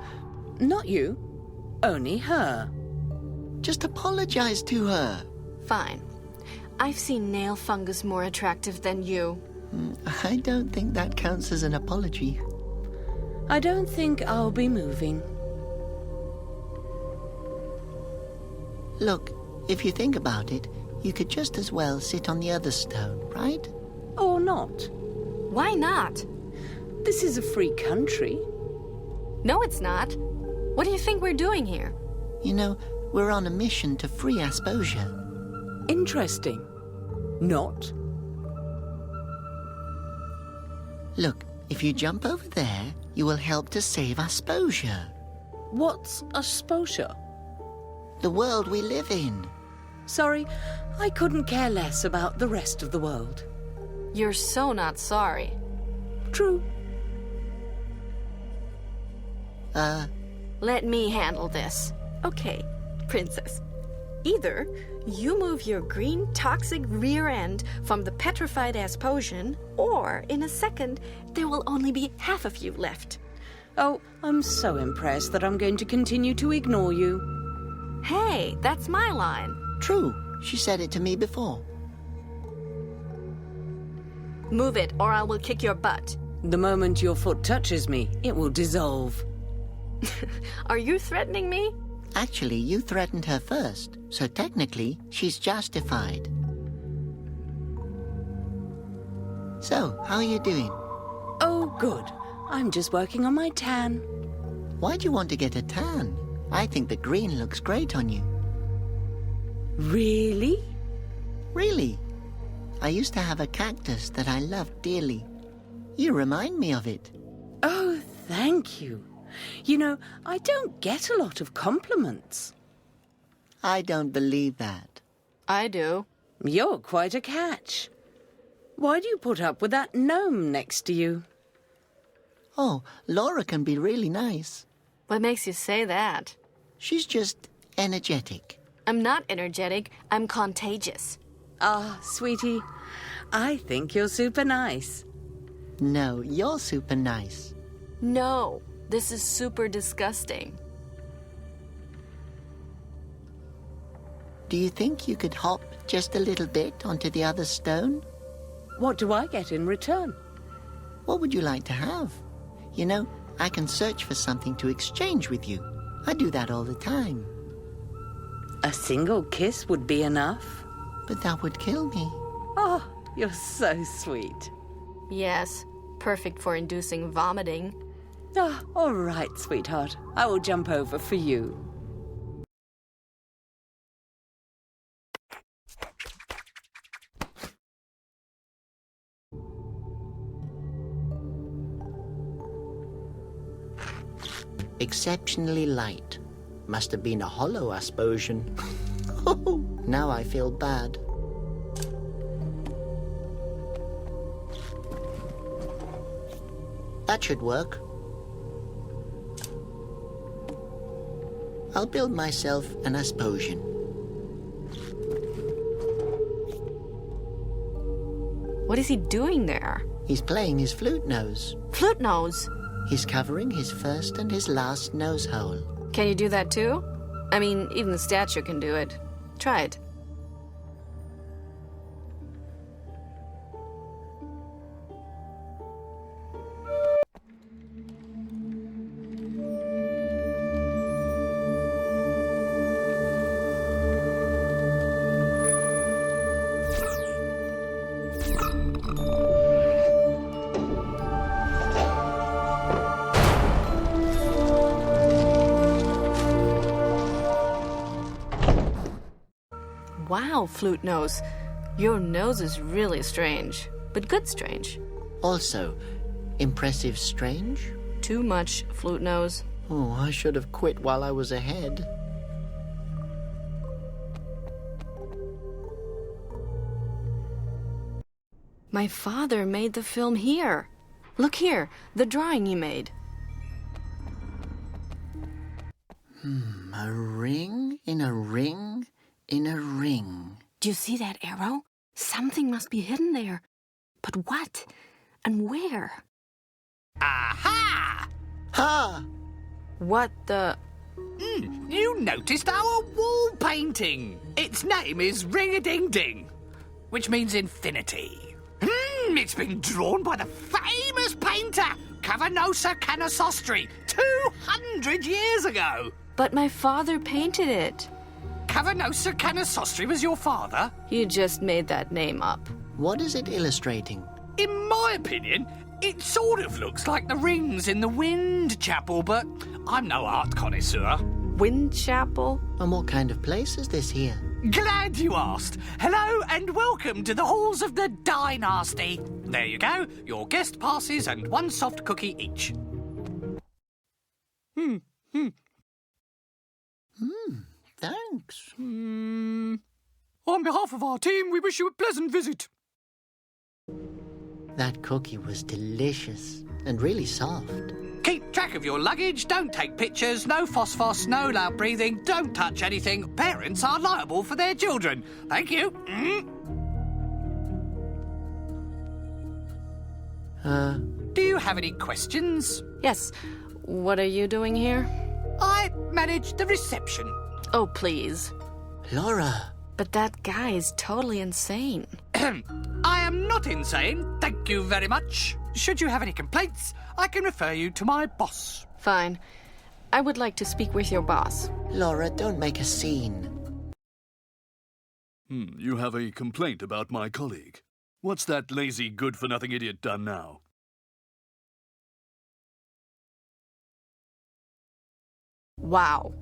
Not you. Only her. Just apologize to her. Fine. I've seen nail fungus more attractive than you. I don't think that counts as an apology. I don't think I'll be moving. Look, if you think about it, you could just as well sit on the other stone, right? Or not. Why not? This is a free country. No, it's not. What do you think we're doing here? You know, we're on a mission to free Asposia. Interesting. Not. Look, if you jump over there, you will help to save Asposia. What's Asposia? The world we live in. Sorry, I couldn't care less about the rest of the world. You're so not sorry. True. Let me handle this. Okay, princess. Either you move your green toxic rear end from the petrified Asposian, or in a second, there will only be half of you left. Oh, I'm so impressed that I'm going to continue to ignore you. Hey, that's my line. True. She said it to me before. Move it, or I will kick your butt. The moment your foot touches me, it will dissolve. Are you threatening me? Actually, you threatened her first, so technically, she's justified. So, how are you doing? Oh, good. I'm just working on my tan. Why do you want to get a tan? I think the green looks great on you. Really? Really. I used to have a cactus that I loved dearly. You remind me of it. Oh, thank you. You know, I don't get a lot of compliments. I don't believe that. I do. You're quite a catch. Why do you put up with that gnome next to you? Oh, Laura can be really nice. What makes you say that? She's just energetic. I'm not energetic. I'm contagious. Ah, sweetie, I think you're super nice. No, you're super nice. No, this is super disgusting. Do you think you could hop just a little bit onto the other stone? What do I get in return? What would you like to have? You know, I can search for something to exchange with you. I do that all the time. A single kiss would be enough. But that would kill me. Oh, you're so sweet. Yes, perfect for inducing vomiting. Ah, all right, sweetheart. I will jump over for you. Exceptionally light. Must have been a hollow Asposian. Now I feel bad. That should work. I'll build myself an Asposian. What is he doing there? He's playing his flute nose. Flute nose? He's covering his first and his last nose hole. Can you do that too? I mean, even the statue can do it. Try it. Wow, Flute Nose. Your nose is really strange, but good strange. Also, impressive strange? Too much, Flute Nose. Oh, I should have quit while I was ahead. My father made the film here. Look here, the drawing he made. A ring in a ring in a ring. Do you see that arrow? Something must be hidden there. But what? And where? Aha! Ha! What the... You noticed our wall painting. Its name is Ring-a-Ding-Ding, which means infinity. It's been drawn by the famous painter Cavanosa Canosostri 200 years ago. But my father painted it. Cavanosa Canosostri was your father? You just made that name up. What is it illustrating? In my opinion, it sort of looks like the rings in the Wind Chapel, but I'm no art connoisseur. Wind Chapel? And what kind of place is this here? Glad you asked. Hello and welcome to the halls of the Dynasty. There you go, your guest passes and one soft cookie each. Thanks. On behalf of our team, we wish you a pleasant visit. That cookie was delicious and really soft. Keep track of your luggage, don't take pictures, no phosphos, no loud breathing, don't touch anything. Parents are liable for their children. Thank you. Do you have any questions? Yes. What are you doing here? I manage the reception. Oh, please. Laura. But that guy is totally insane. I am not insane, thank you very much. Should you have any complaints, I can refer you to my boss. Fine. I would like to speak with your boss. Laura, don't make a scene. You have a complaint about my colleague. What's that lazy, good-for-nothing idiot done now? Wow.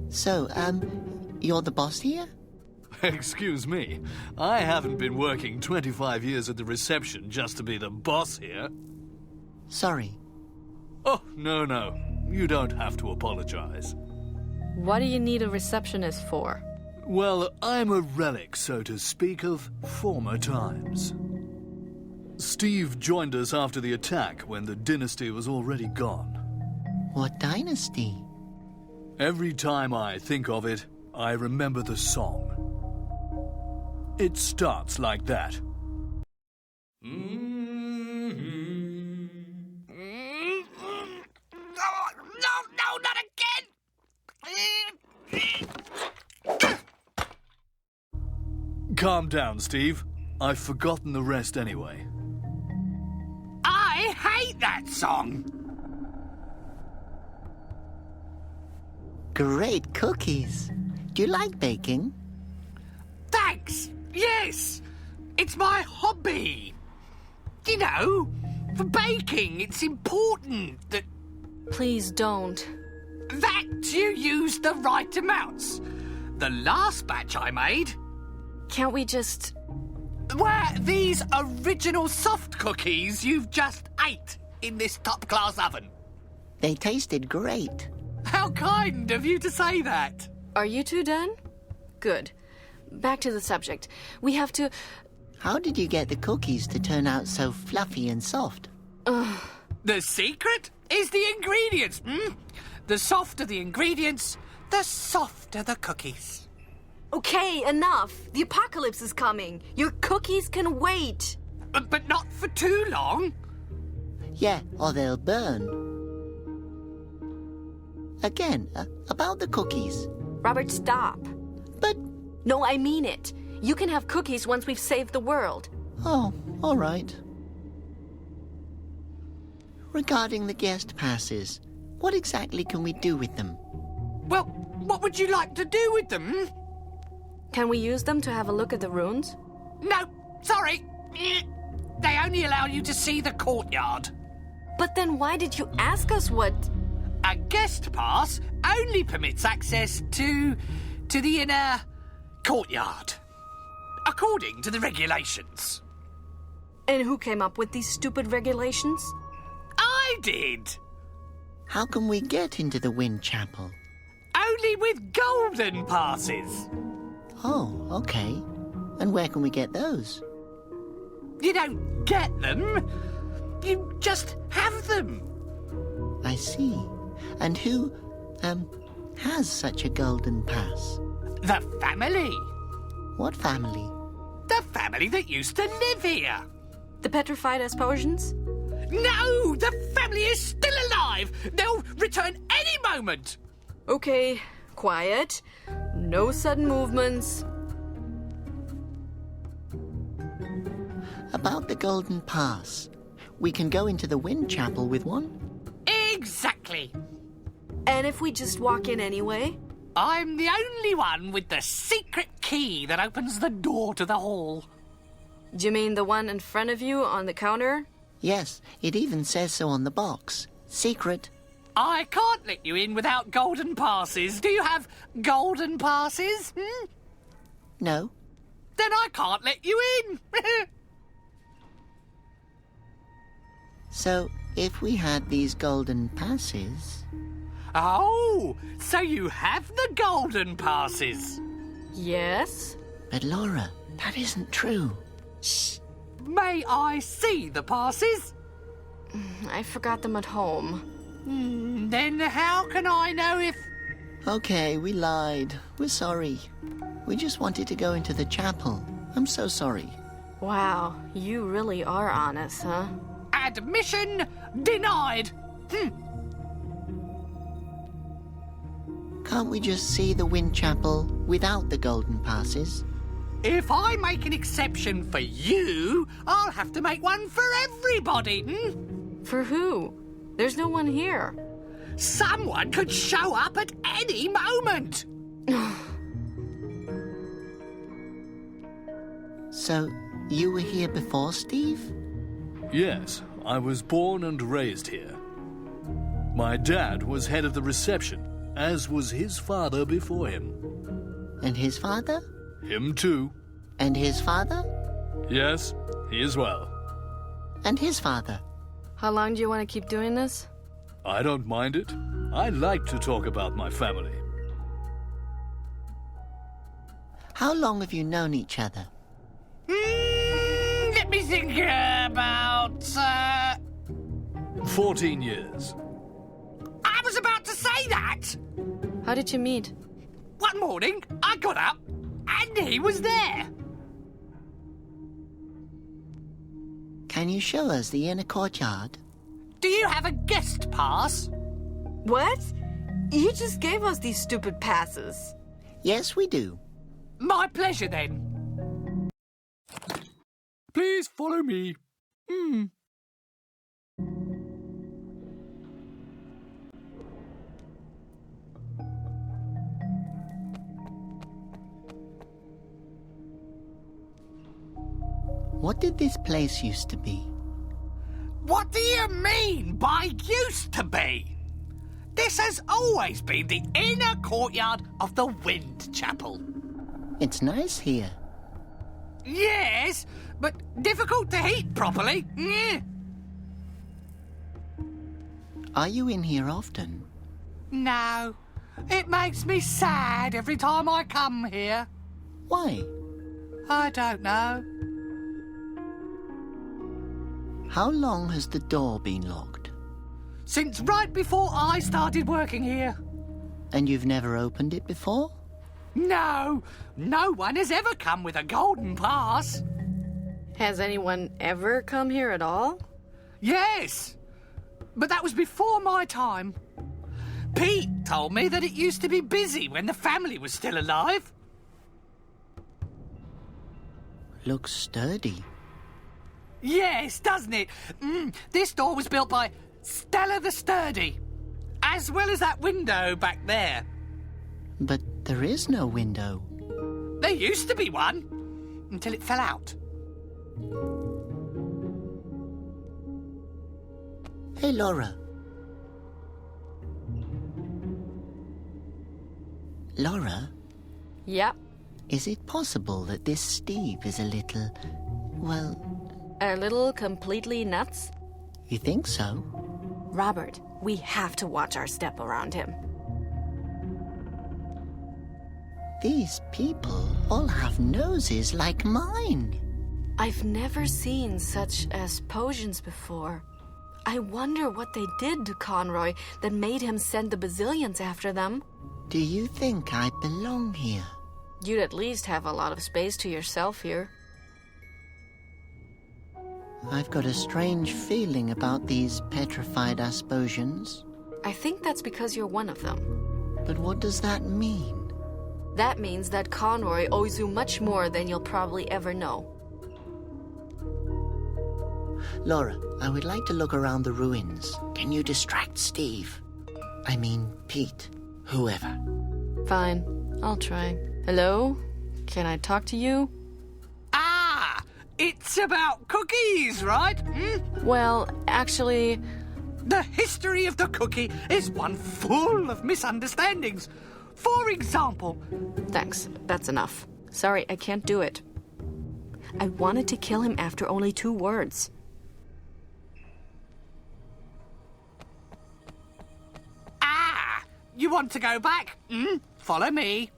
So, you're the boss here? Excuse me. I haven't been working 25 years at the reception just to be the boss here. Sorry. Oh, no. You don't have to apologize. What do you need a receptionist for? Well, I'm a relic, so to speak, of former times. Steve joined us after the attack when the dynasty was already gone. What dynasty? Every time I think of it, I remember the song. It starts like that. No, not again! Calm down, Steve. I've forgotten the rest anyway. I hate that song! Great cookies. Do you like baking? Thanks! Yes! It's my hobby! You know, for baking, it's important that... Please don't. That you use the right amounts. The last batch I made... Can't we just... were these original soft cookies you've just ate in this top-class oven. They tasted great. How kind of you to say that. Are you two done? Good. Back to the subject. We have to... How did you get the cookies to turn out so fluffy and soft? The secret is the ingredients. The softer the ingredients, the softer the cookies. Okay, enough. The apocalypse is coming. Your cookies can wait. But not for too long. Yeah, or they'll burn. Again, about the cookies. Robert, stop. But... No, I mean it. You can have cookies once we've saved the world. Oh, all right. Regarding the guest passes, what exactly can we do with them? Well, what would you like to do with them? Can we use them to have a look at the ruins? No, sorry. They only allow you to see the courtyard. But then why did you ask us what... A guest pass only permits access to the inner courtyard, according to the regulations. And who came up with these stupid regulations? I did! How can we get into the Wind Chapel? Only with golden passes. Oh, okay. And where can we get those? You don't get them. You just have them. I see. And who, has such a golden pass? The family. What family? The family that used to live here. The petrified Asposians? No! The family is still alive! They'll return any moment! Okay, quiet. No sudden movements. About the Golden Pass. We can go into the Wind Chapel with one? Exactly. And if we just walk in anyway? I'm the only one with the secret key that opens the door to the hall. Do you mean the one in front of you on the counter? Yes, it even says so on the box. Secret. I can't let you in without golden passes. Do you have golden passes? No. Then I can't let you in. So, if we had these golden passes... Oh, so you have the golden passes? Yes. But Laura, that isn't true. Shh. May I see the passes? I forgot them at home. Then how can I know if... Okay, we lied. We're sorry. We just wanted to go into the chapel. I'm so sorry. Wow, you really are honest, huh? Admission denied. Can't we just see the Wind Chapel without the golden passes? If I make an exception for you, I'll have to make one for everybody. For who? There's no one here. Someone could show up at any moment. So, you were here before, Steve? Yes, I was born and raised here. My dad was head of the reception, as was his father before him. And his father? Him too. And his father? Yes, he as well. And his father? How long do you want to keep doing this? I don't mind it. I like to talk about my family. How long have you known each other? Let me think about... 14 years. I was about to say that! How did you meet? One morning, I got up, and he was there. Can you show us the inner courtyard? Do you have a guest pass? What? You just gave us these stupid passes. Yes, we do. My pleasure, then. Please follow me. What did this place used to be? What do you mean by used to be? This has always been the inner courtyard of the Wind Chapel. It's nice here. Yes, but difficult to heat properly. Are you in here often? No. It makes me sad every time I come here. Why? I don't know. How long has the door been locked? Since right before I started working here. And you've never opened it before? No, no one has ever come with a golden pass. Has anyone ever come here at all? Yes, but that was before my time. Pete told me that it used to be busy when the family was still alive. Looks sturdy. Yes, doesn't it? This door was built by Stella the Sturdy, as well as that window back there. But there is no window. There used to be one, until it fell out. Hey, Laura. Laura? Yep. Is it possible that this Steve is a little, well, A little completely nuts? You think so? Robert, we have to watch our step around him. These people all have noses like mine. I've never seen such explosions before. I wonder what they did to Conroy that made him send the Basilians after them. Do you think I belong here? You'd at least have a lot of space to yourself here. I've got a strange feeling about these petrified Asposians. I think that's because you're one of them. But what does that mean? That means that Conroy owes you much more than you'll probably ever know. Laura, I would like to look around the ruins. Can you distract Steve? I mean, Pete. Whoever. Fine. I'll try. Hello? Can I talk to you? Ah! It's about cookies, right? Well, actually... The history of the cookie is one full of misunderstandings. For example... Thanks. That's enough. Sorry, I can't do it. I wanted to kill him after only 2 words. Ah! You want to go back? Follow me.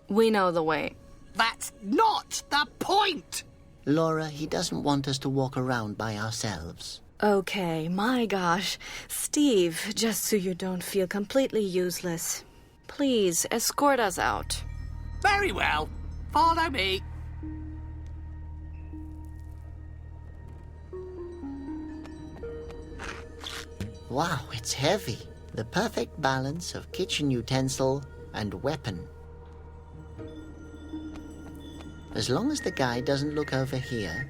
We know the way. That's not the point! Laura, he doesn't want us to walk around by ourselves. Okay, my gosh. Steve, just so you don't feel completely useless, please escort us out. Very well. Follow me. Wow, it's heavy. The perfect balance of kitchen utensil and weapon. As long as the guy doesn't look over here.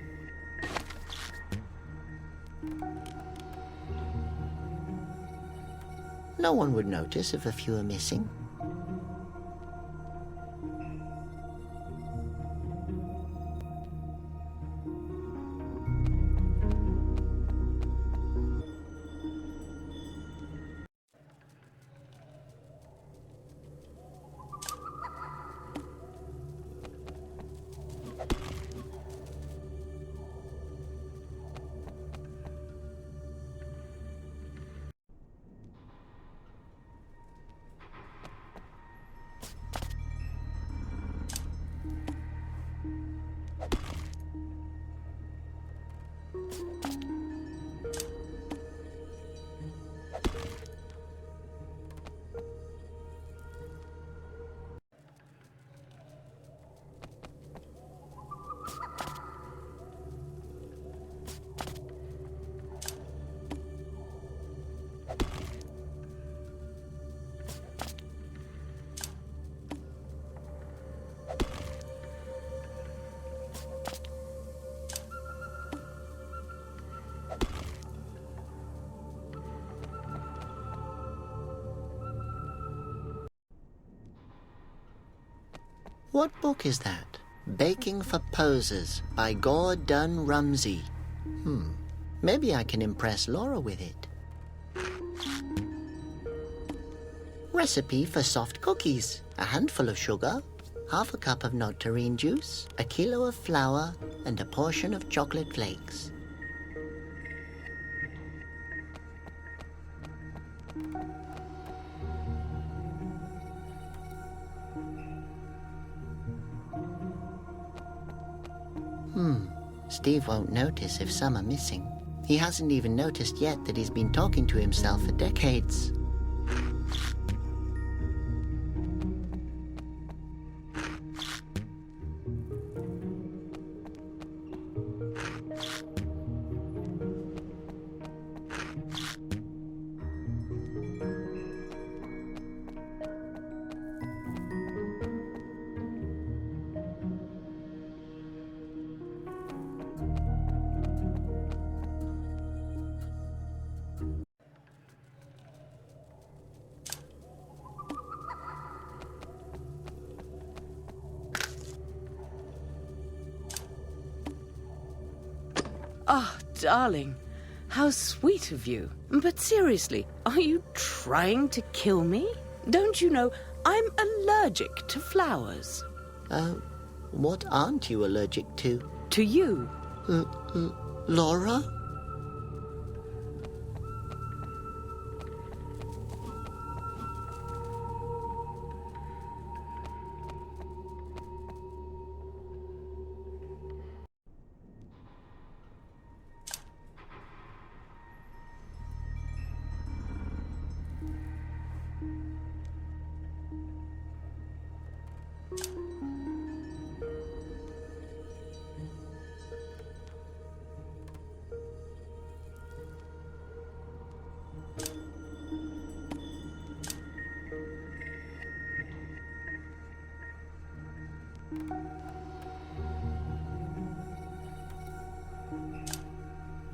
No one would notice if a few are missing. What book is that? Baking for Posers by Gordon Ramsay. Maybe I can impress Laura with it. Recipe for soft cookies. A handful of sugar, half a cup of nectarine juice, a kilo of flour, and a portion of chocolate flakes. Steve won't notice if some are missing. He hasn't even noticed yet that he's been talking to himself for decades. Oh, darling, how sweet of you. But seriously, are you trying to kill me? Don't you know I'm allergic to flowers? What aren't you allergic to? To you. Laura?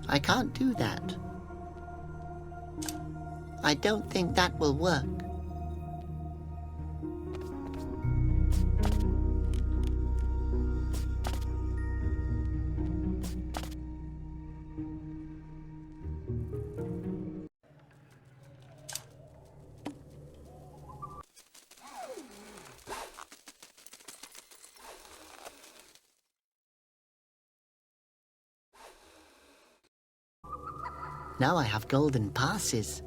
I can't do that. I don't think that will work. Now I have golden passes.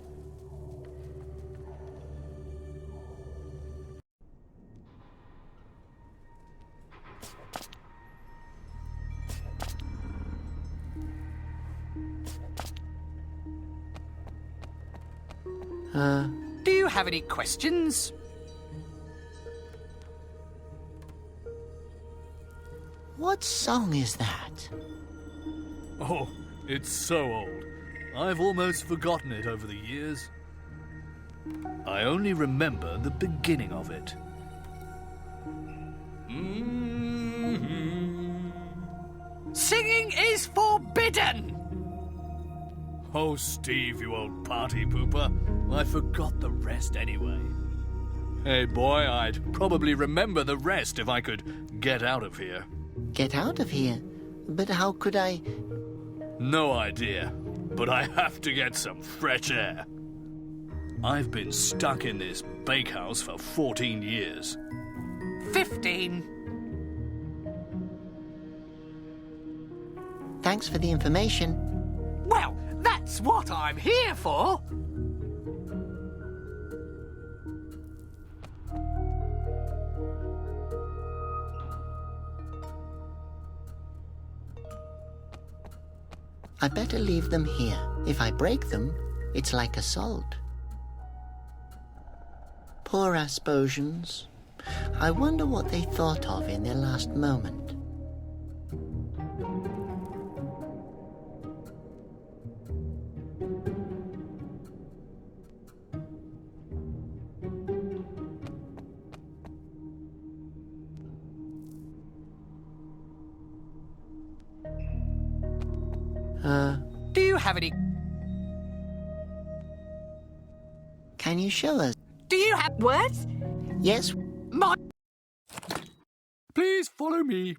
Do you have any questions? What song is that? Oh, it's so old. I've almost forgotten it over the years. I only remember the beginning of it. Singing is forbidden! Oh, Steve, you old party pooper. I forgot the rest anyway. Hey, boy, I'd probably remember the rest if I could get out of here. Get out of here? But how could I... No idea, but I have to get some fresh air. I've been stuck in this bakehouse for 14 years. 15. Thanks for the information. Well, that's what I'm here for. I better leave them here. If I break them, it's like assault. Poor Asposians. I wonder what they thought of in their last moment. Do you have any... Can you show us? Do you have... What? Yes. My... Please follow me.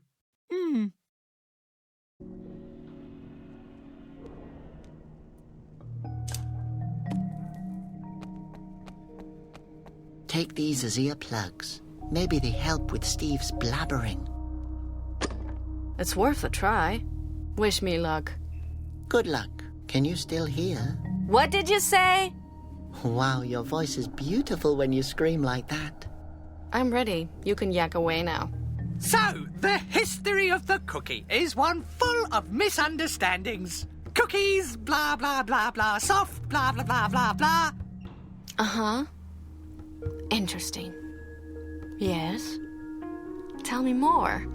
Take these as earplugs. Maybe they help with Steve's blabbering. It's worth a try. Wish me luck. Good luck. Can you still hear? What did you say? Wow, your voice is beautiful when you scream like that. I'm ready. You can yak away now. So, the history of the cookie is one full of misunderstandings. Cookies, blah, blah, blah, blah, soft, blah, blah, blah, blah, blah. Uh-huh. Interesting. Yes? Tell me more.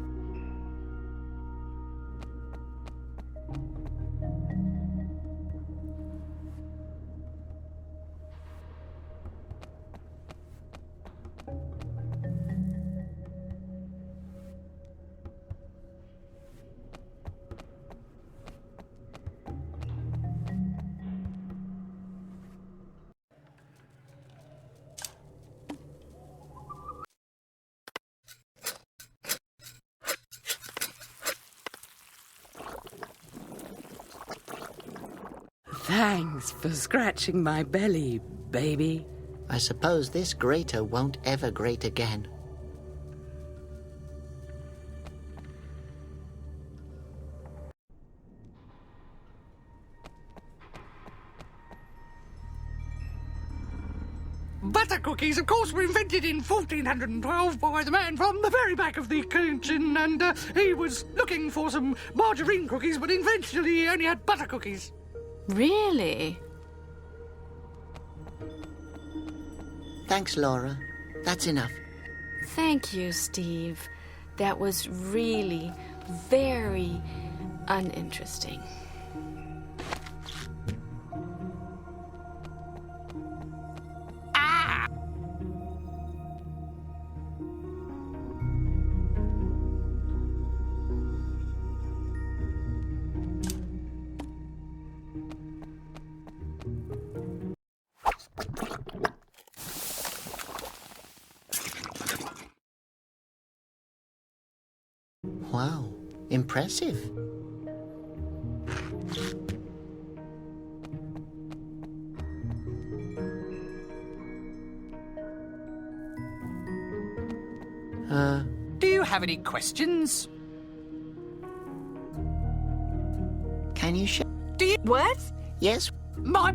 Thanks for scratching my belly, baby. I suppose this grater won't ever grate again. butter cookies, of course, were invented in 1412 by the man from the very back of the kitchen, and he was looking for some margarine cookies, but eventually he only had butter cookies. Really? Thanks, Laura. That's enough. Thank you, Steve. That was really very uninteresting. Wow, impressive. Do you have any questions? Can you show? Do you... What? Yes. My...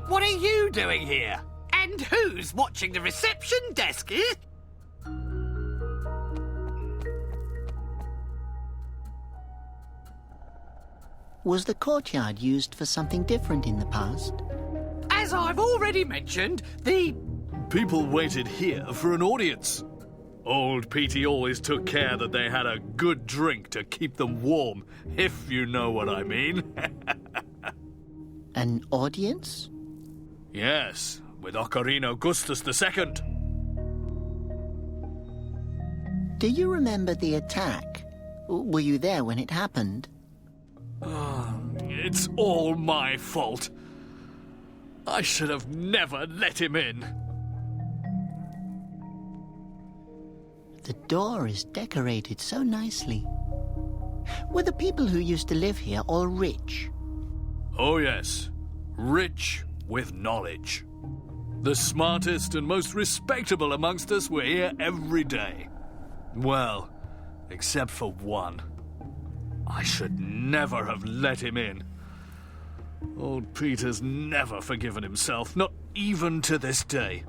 What are you doing here? And who's watching the reception desk here? Was the courtyard used for something different in the past? As I've already mentioned, the... People waited here for an audience. Old Petey always took care that they had a good drink to keep them warm, if you know what I mean. An audience? Yes, with Ocarina Augustus II. Do you remember the attack? Were you there when it happened? It's all my fault. I should have never let him in. The door is decorated so nicely. Were the people who used to live here all rich? Oh yes, rich with knowledge. The smartest and most respectable amongst us were here every day. Well, except for one. I should never have let him in. Old Peter's never forgiven himself, not even to this day.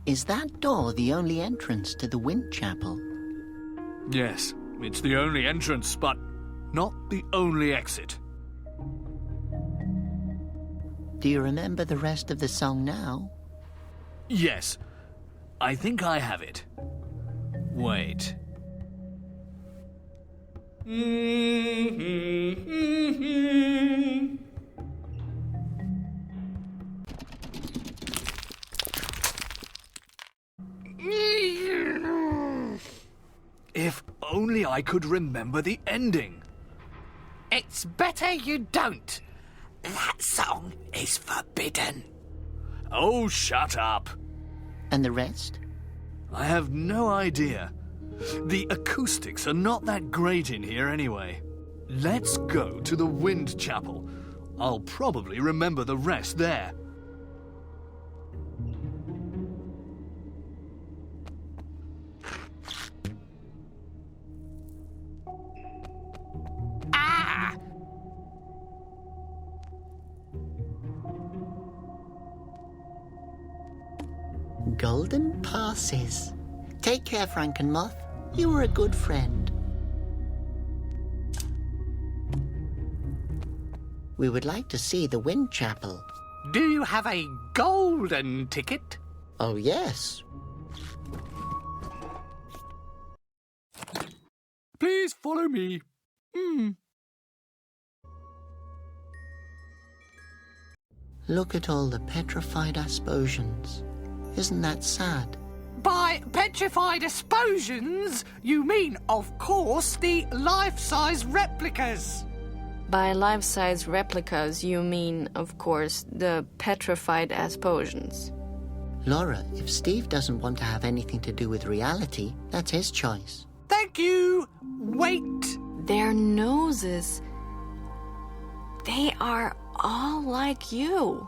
Is that door the only entrance to the Wind Chapel? Yes, it's the only entrance, but not the only exit. Do you remember the rest of the song now? Yes, I think I have it. Wait. If only I could remember the ending. It's better you don't. That song is forbidden. Oh, shut up. And the rest? I have no idea. The acoustics are not that great in here anyway. Let's go to the Wind Chapel. I'll probably remember the rest there. Golden passes. Take care, Frankenmoth. You were a good friend. We would like to see the Wind Chapel. Do you have a golden ticket? Oh, yes. Please follow me. Look at all the petrified Asposians. Isn't that sad? By petrified Asposians, you mean, of course, the life-size replicas. By life-size replicas, you mean, of course, the petrified Asposians. Laura, if Steve doesn't want to have anything to do with reality, that's his choice. Thank you. Wait. Their noses, they are all like you.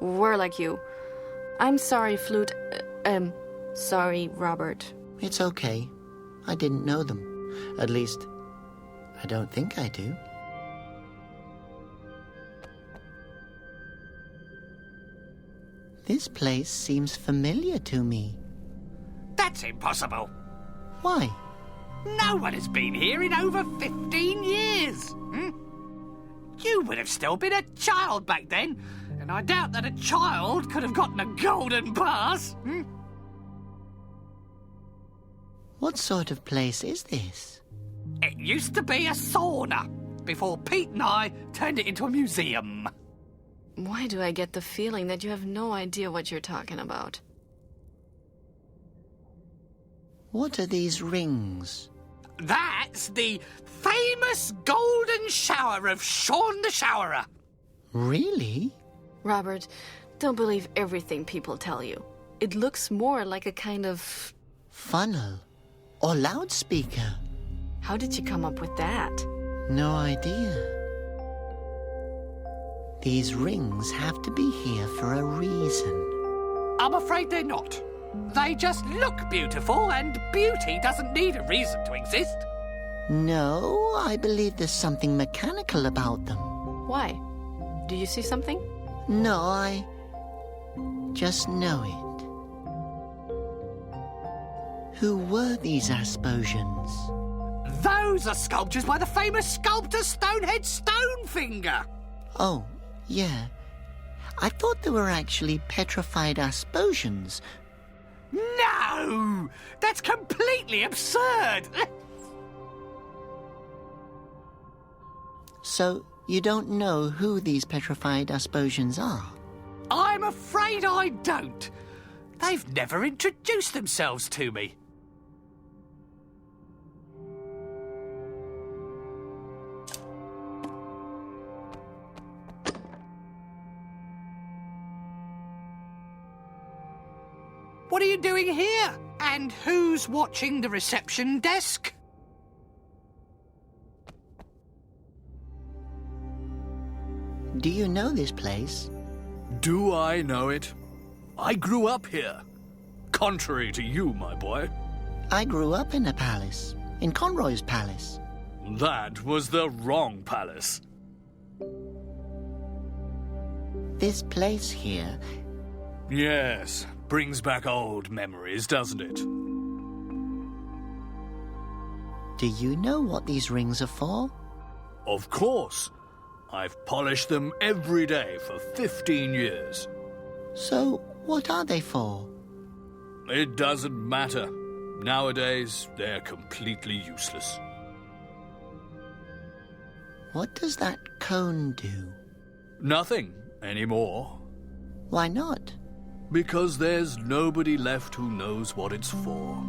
We're like you. I'm sorry, Flute. Sorry, Robert. It's okay. I didn't know them. At least, I don't think I do. This place seems familiar to me. That's impossible. Why? No one has been here in over 15 years. You would have still been a child back then, and I doubt that a child could have gotten a golden pass. What sort of place is this? It used to be a sauna, before Pete and I turned it into a museum. Why do I get the feeling that you have no idea what you're talking about? What are these rings? That's the famous golden shower of Sean the Showerer. Really? Robert, don't believe everything people tell you. It looks more like a kind of... funnel. Or loudspeaker. How did you come up with that? No idea. These rings have to be here for a reason. I'm afraid they're not. They just look beautiful, and beauty doesn't need a reason to exist. No, I believe there's something mechanical about them. Why? Do you see something? No, I just know it. Who were these Asposians? Those are sculptures by the famous sculptor Stonehead Stonefinger. Oh, yeah. I thought they were actually petrified Asposians. No! That's completely absurd! So, you don't know who these petrified Asposians are? I'm afraid I don't. They've never introduced themselves to me. What are you doing here? And who's watching the reception desk? Do you know this place? Do I know it? I grew up here. Contrary to you, my boy. I grew up in a palace. In Conroy's palace. That was the wrong palace. This place here... Yes, brings back old memories, doesn't it? Do you know what these rings are for? Of course. I've polished them every day for 15 years. So, what are they for? It doesn't matter. Nowadays, they're completely useless. What does that cone do? Nothing anymore. Why not? Because there's nobody left who knows what it's for.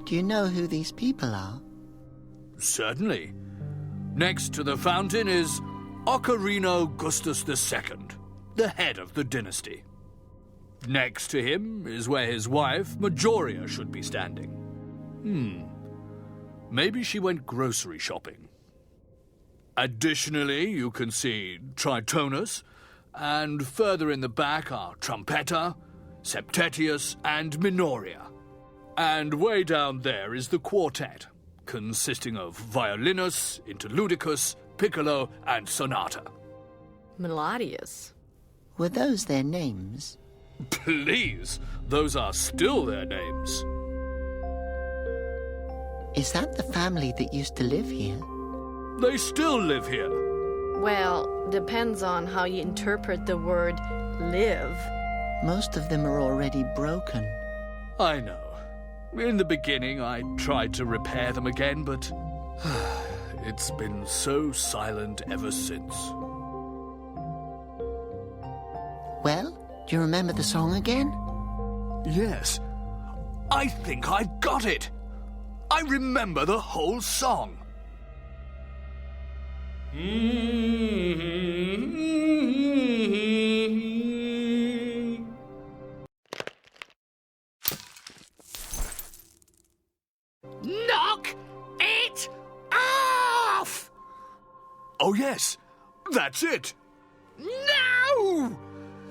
Do you know who these people are? Certainly. Next to the fountain is Ocarino Augustus II, the head of the dynasty. Next to him is where his wife, Majoria, should be standing. Maybe she went grocery shopping. Additionally, you can see Tritonus, and further in the back are Trumpeta, Septetius, and Minoria. And way down there is the quartet, consisting of Violinus, Interludicus, Piccolo, and Sonata. Melodious. Were those their names? Please, those are still their names. Is that the family that used to live here? They still live here. Well, depends on how you interpret the word live. Most of them are already broken. I know. In the beginning, I tried to repair them again, but it's been so silent ever since. Well, do you remember the song again? Yes. I think I've got it. I remember the whole song. Knock it off! Oh, yes. That's it. No!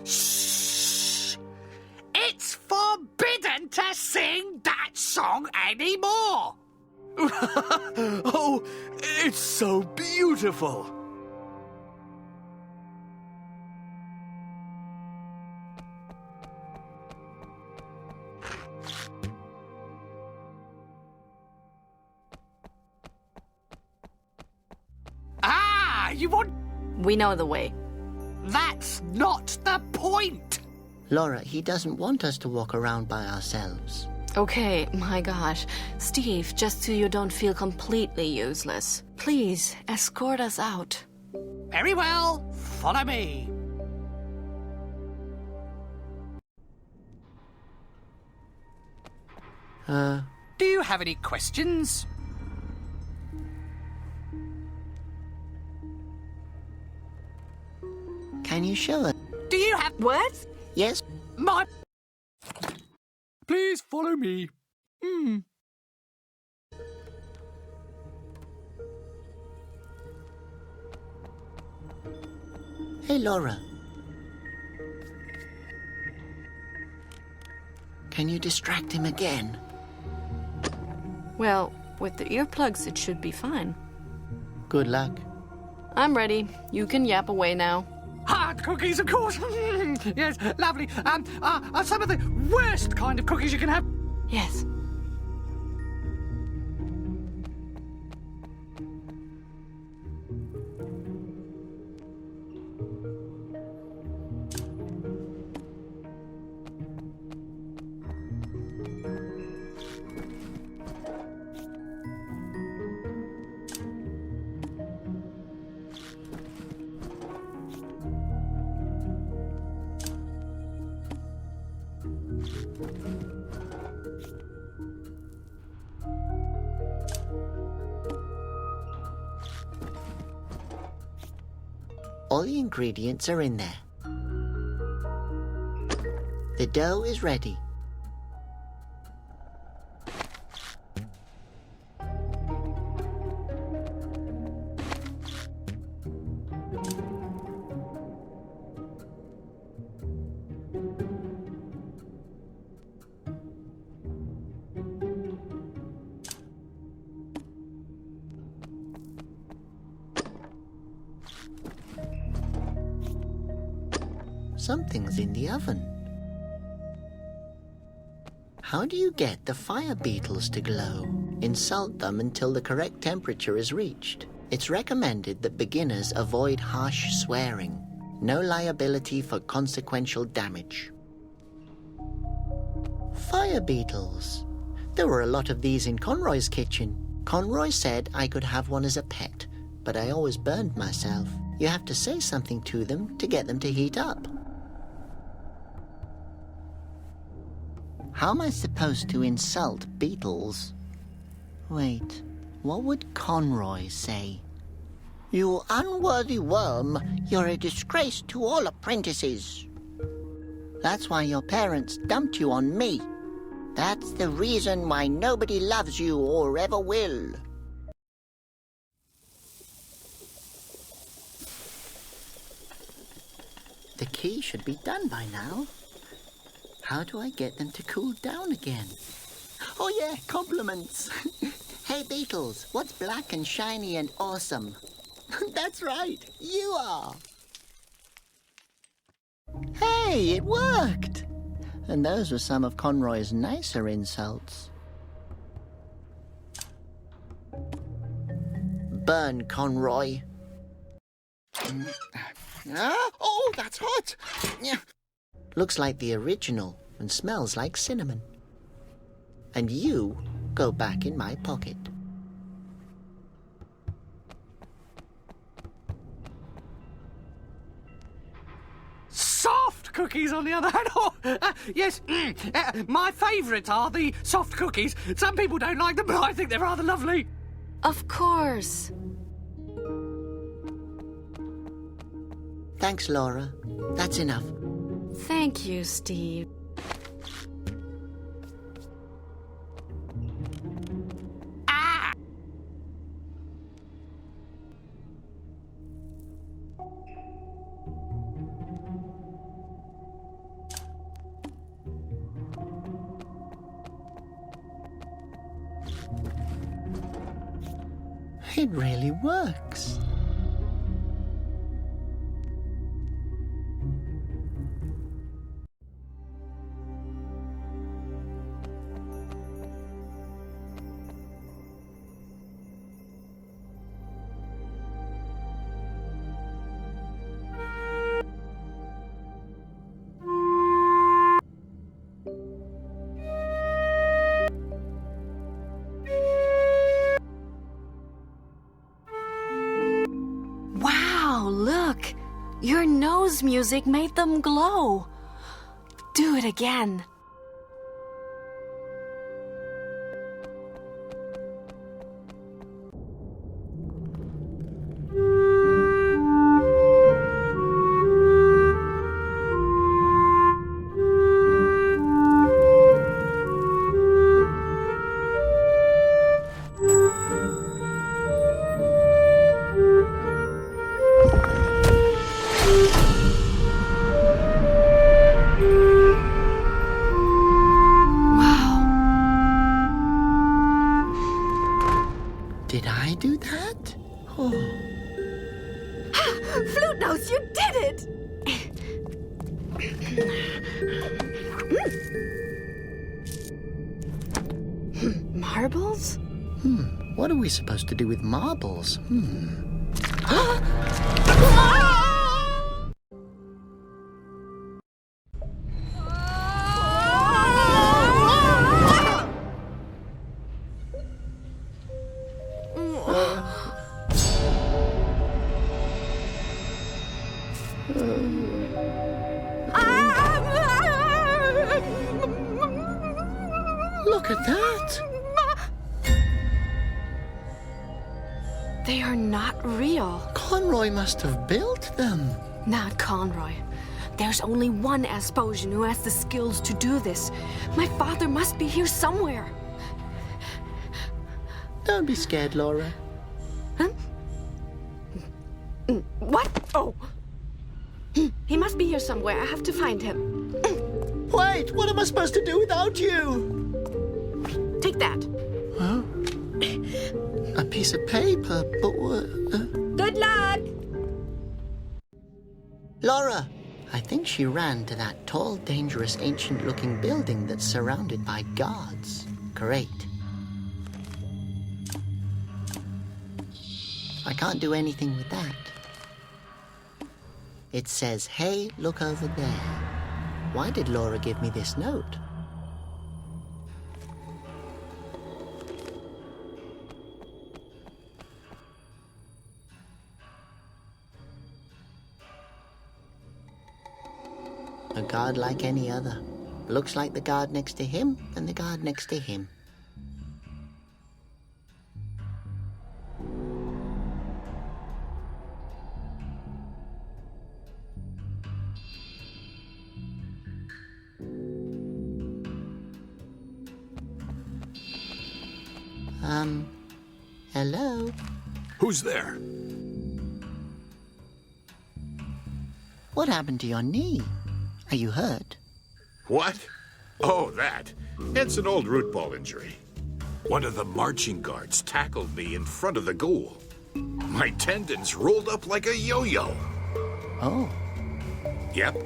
Shh! It's forbidden to sing that that song anymore. Oh, it's so beautiful. Ah, you want... We know the way. That's not the point. Laura, he doesn't want us to walk around by ourselves. Okay, my gosh. Steve, just so you don't feel completely useless, please escort us out. Very well. Follow me. Do you have any questions? Can you show us? Do you have... What? Yes. My... Please follow me. Hey, Laura. Can you distract him again? Well, with the earplugs, it should be fine. Good luck. I'm ready. You can yap away now. Hard cookies, of course. Yes, lovely. Some of the worst kind of cookies you can have. Yes. All the ingredients are in there. The dough is ready. Something's in the oven. How do you get the fire beetles to glow? Insult them until the correct temperature is reached. It's recommended that beginners avoid harsh swearing. No liability for consequential damage. Fire beetles. There were a lot of these in Conroy's kitchen. Conroy said I could have one as a pet, but I always burned myself. You have to say something to them to get them to heat up. How am I supposed to insult beetles? Wait, what would Conroy say? You unworthy worm, you're a disgrace to all apprentices. That's why your parents dumped you on me. That's the reason why nobody loves you or ever will. The key should be done by now. How do I get them to cool down again? Oh yeah, compliments. Hey beetles, what's black and shiny and awesome? That's right, you are. Hey, it worked! And those were some of Conroy's nicer insults. Burn, Conroy. Oh, that's hot! Looks like the original and smells like cinnamon. And you go back in my pocket. Soft cookies, on the other hand. Oh, yes, my favourites are the soft cookies. Some people don't like them, but I think they're rather lovely. Of course. Thanks, Laura. That's enough. Thank you, Steve. It really works. Wow, look! Your nose music made them glow. Do it again. Did I do that? Oh. Flute Nose, you did it! Marbles? What are we supposed to do with marbles? Look at that! They are not real. Conroy must have built them. Not Conroy. There's only one Asposian who has the skills to do this. My father must be here somewhere. Don't be scared, Laura. Huh? What? Oh. He must be here somewhere. I have to find him. Wait, what am I supposed to do without you? Take that. Huh? A piece of paper, but Good luck! Laura! I think she ran to that tall, dangerous, ancient-looking building that's surrounded by guards. Great. I can't do anything with that. It says, hey, look over there. Why did Laura give me this note? A guard like any other. Looks like the guard next to him and the guard next to him. Hello? Who's there? What happened to your knee? Are you hurt? What? Oh, that. It's an old root ball injury. One of the marching guards tackled me in front of the goal. My tendons rolled up like a yo-yo. Oh. Yep.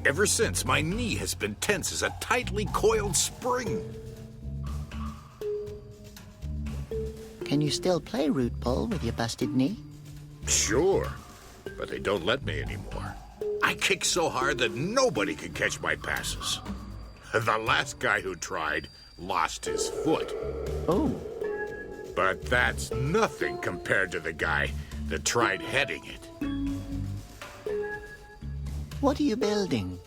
Ever since, my knee has been tense as a tightly coiled spring. Can you still play root ball with your busted knee? Sure, but they don't let me anymore. I kick so hard that nobody can catch my passes. The last guy who tried lost his foot. Oh. But that's nothing compared to the guy that tried heading it. What are you building?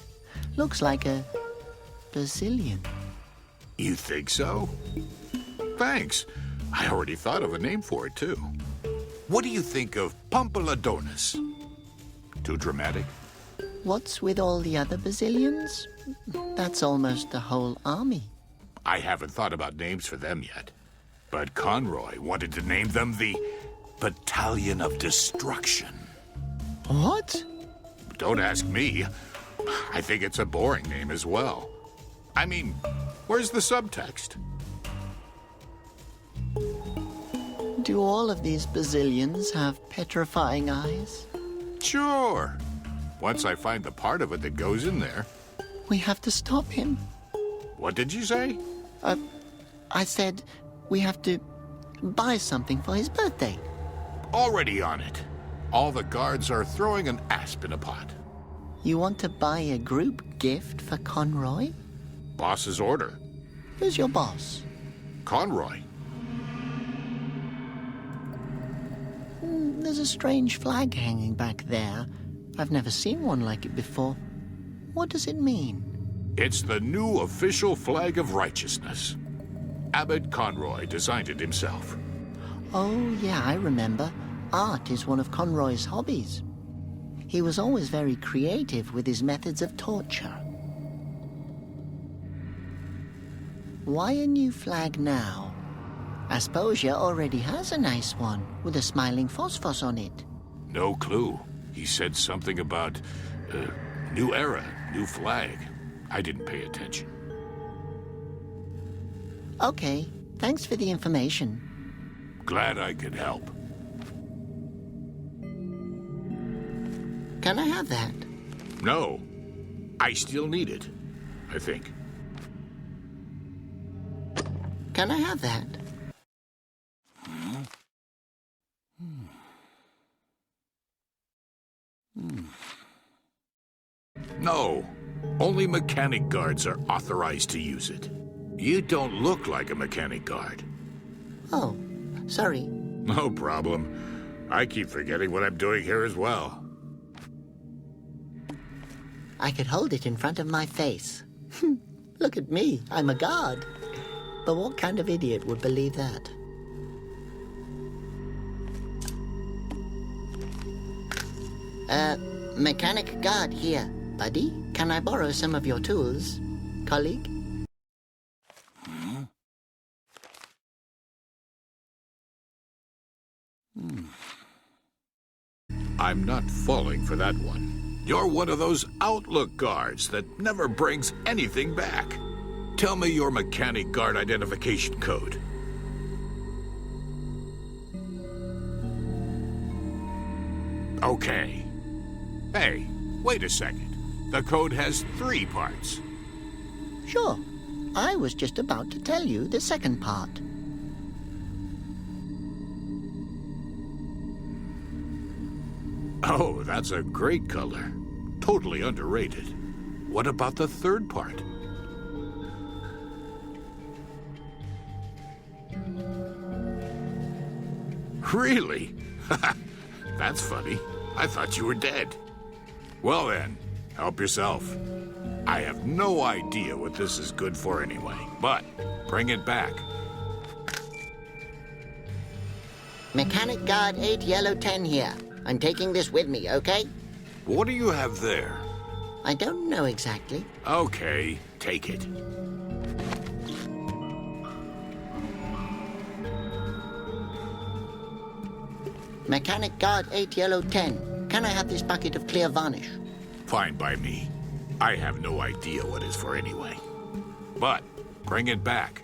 Looks like a Brazilian. You think so? Thanks. I already thought of a name for it, too. What do you think of Pampaladonis? Too dramatic? What's with all the other Brazilians? That's almost the whole army. I haven't thought about names for them yet. But Conroy wanted to name them the Battalion of Destruction. What? Don't ask me. I think it's a boring name as well. I mean, where's the subtext? Do all of these bazillions have petrifying eyes? Sure. Once I find the part of it that goes in there. We have to stop him. What did you say? I said we have to buy something for his birthday. Already on it. All the guards are throwing an asp in a pot. You want to buy a group gift for Conroy? Boss's order. Who's your boss? Conroy. There's a strange flag hanging back there. I've never seen one like it before. What does it mean? It's the new official flag of righteousness. Abbot Conroy designed it himself. Oh, yeah, I remember. Art is one of Conroy's hobbies. He was always very creative with his methods of torture. Why a new flag now? Asposia already has a nice one with a smiling phosphos on it. No clue. He said something about new era, new flag. I didn't pay attention. Okay, thanks for the information. Glad I could help. Can I have that? No. I still need it, I think. Can I have that? No. Only mechanic guards are authorized to use it. You don't look like a mechanic guard. Oh, sorry. No problem. I keep forgetting what I'm doing here as well. I could hold it in front of my face. Look at me, I'm a guard. But what kind of idiot would believe that? Mechanic guard here. Buddy, can I borrow some of your tools? Colleague? I'm not falling for that one. You're one of those outlook guards that never brings anything back. Tell me your mechanic guard identification code. Okay. Hey, wait a second. The code has 3 parts. Sure. I was just about to tell you the second part. Oh, that's a great color. Totally underrated. What about the 3rd part? Really? That's funny. I thought you were dead. Well then, help yourself. I have no idea what this is good for anyway, but bring it back. Mechanic Guard 8 Yellow 10 here. I'm taking this with me, okay? What do you have there? I don't know exactly. Okay, take it. Mechanic Guard 8 Yellow 10. Can I have this bucket of clear varnish? Fine by me. I have no idea what it's for anyway. But bring it back.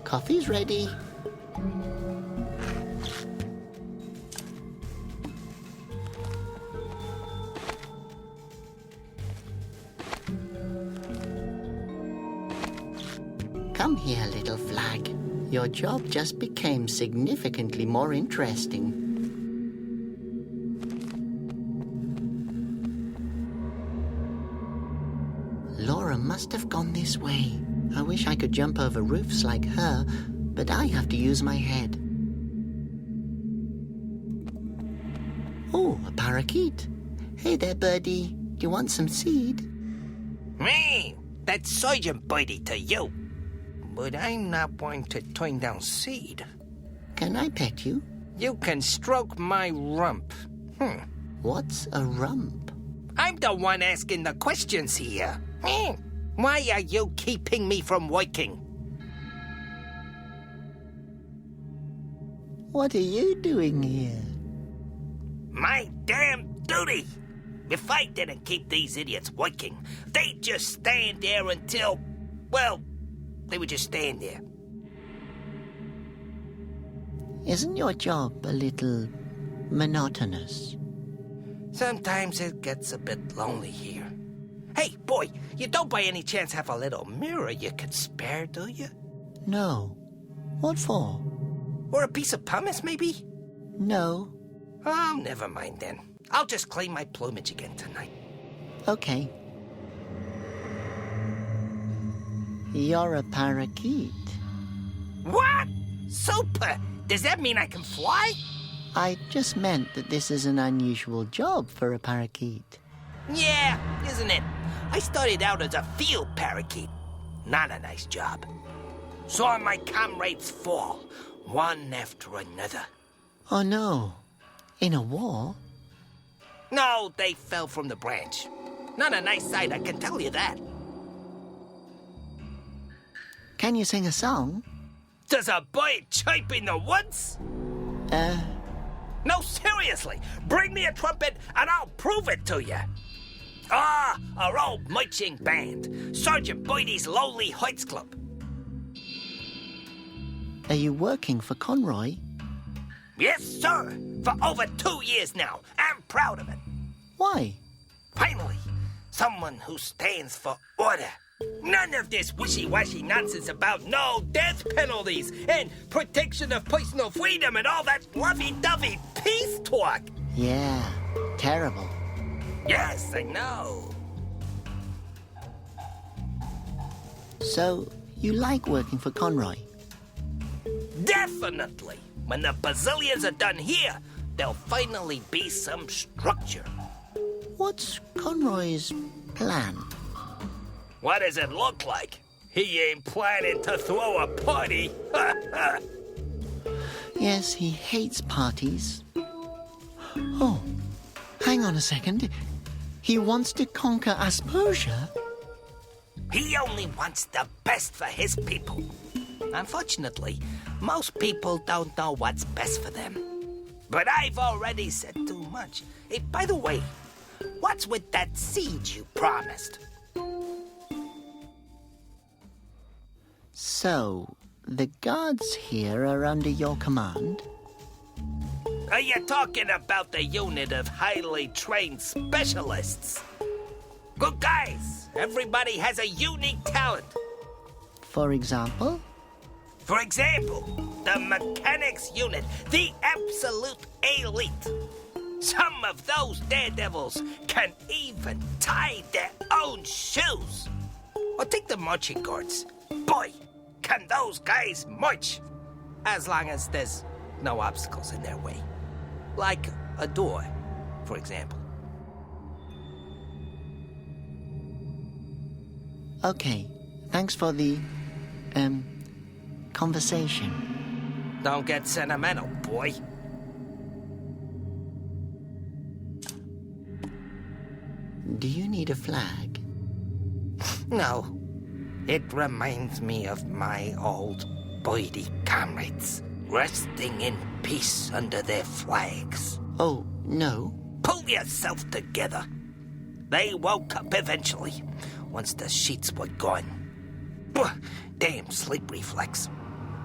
Coffee's ready. Come here, little flag. Your job just became significantly more interesting. Laura must have gone this way. I wish I could jump over roofs like her, but I have to use my head. Oh, a parakeet. Hey there, birdie. Do you want some seed? Me? That's Sergeant Birdie to you. But I'm not one to turn down seed. Can I pet you? You can stroke my rump. What's a rump? I'm the one asking the questions here. Why are you keeping me from working? What are you doing here? My damn duty. If I didn't keep these idiots working, they'd just stand there until, well, they would just stand there. Isn't your job a little monotonous? Sometimes it gets a bit lonely here. Hey, boy, you don't by any chance have a little mirror you could spare, do you? No. What for? Or a piece of pumice, maybe? No. Oh, never mind then. I'll just clean my plumage again tonight. Okay. You're a parakeet. What? Super! Does that mean I can fly? I just meant that this is an unusual job for a parakeet. Yeah, isn't it? I started out as a field parakeet. Not a nice job. Saw my comrades fall, one after another. Oh no. In a war? No, they fell from the branch. Not a nice sight, I can tell you that. Can you sing a song? Does a bird chirp in the woods? No, seriously. Bring me a trumpet and I'll prove it to you. Ah, our old marching band. Sergeant Boydie's Lowly Heights Club. Are you working for Conroy? Yes, sir. For over 2 years now. I'm proud of it. Why? Finally, someone who stands for order. None of this wishy-washy nonsense about no death penalties and protection of personal freedom and all that lovey-dovey peace talk. Yeah, terrible. Yes, I know. So, you like working for Conroy? Definitely. When the Bazillions are done here, there'll finally be some structure. What's Conroy's plan? What does it look like? He ain't planning to throw a party. Yes, he hates parties. Oh, hang on a second. He wants to conquer Asposia? He only wants the best for his people. Unfortunately, most people don't know what's best for them. But I've already said too much. Hey, by the way, what's with that siege you promised? So, the guards here are under your command? Are you talking about the unit of highly trained specialists? Good guys. Everybody has a unique talent. For example? For example, the mechanics unit, the absolute elite. Some of those daredevils can even tie their own shoes. Or take the marching guards. Boy, can those guys march! As long as there's no obstacles in their way. Like a door, for example. Okay, thanks for the, conversation. Don't get sentimental, boy. Do you need a flag? No. It reminds me of my old Boydie comrades, resting in peace under their flags. Oh, no. Pull yourself together. They woke up eventually, once the sheets were gone. Damn sleep reflex.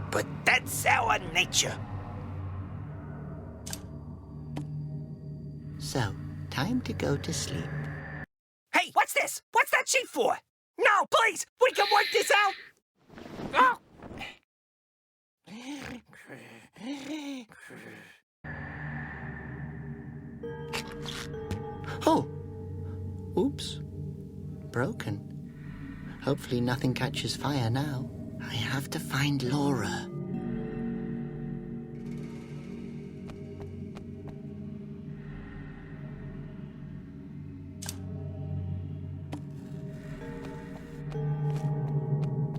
But that's our nature. So, time to go to sleep. Hey, what's this? What's that sheet for? No, please! We can work this out! Oh. Oh! Oops. Broken. Hopefully nothing catches fire now. I have to find Laura.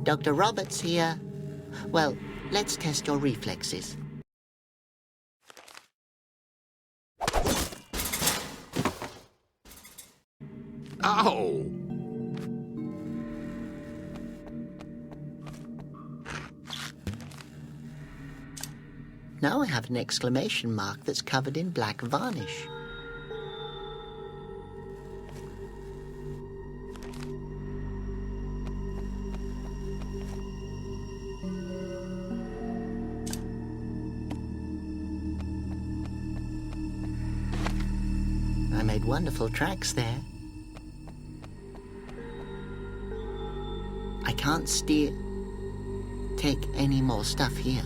Dr. Roberts here. Well, let's test your reflexes. Ow! Now I have an exclamation mark that's covered in black varnish. I made wonderful tracks there. I can't take any more stuff here.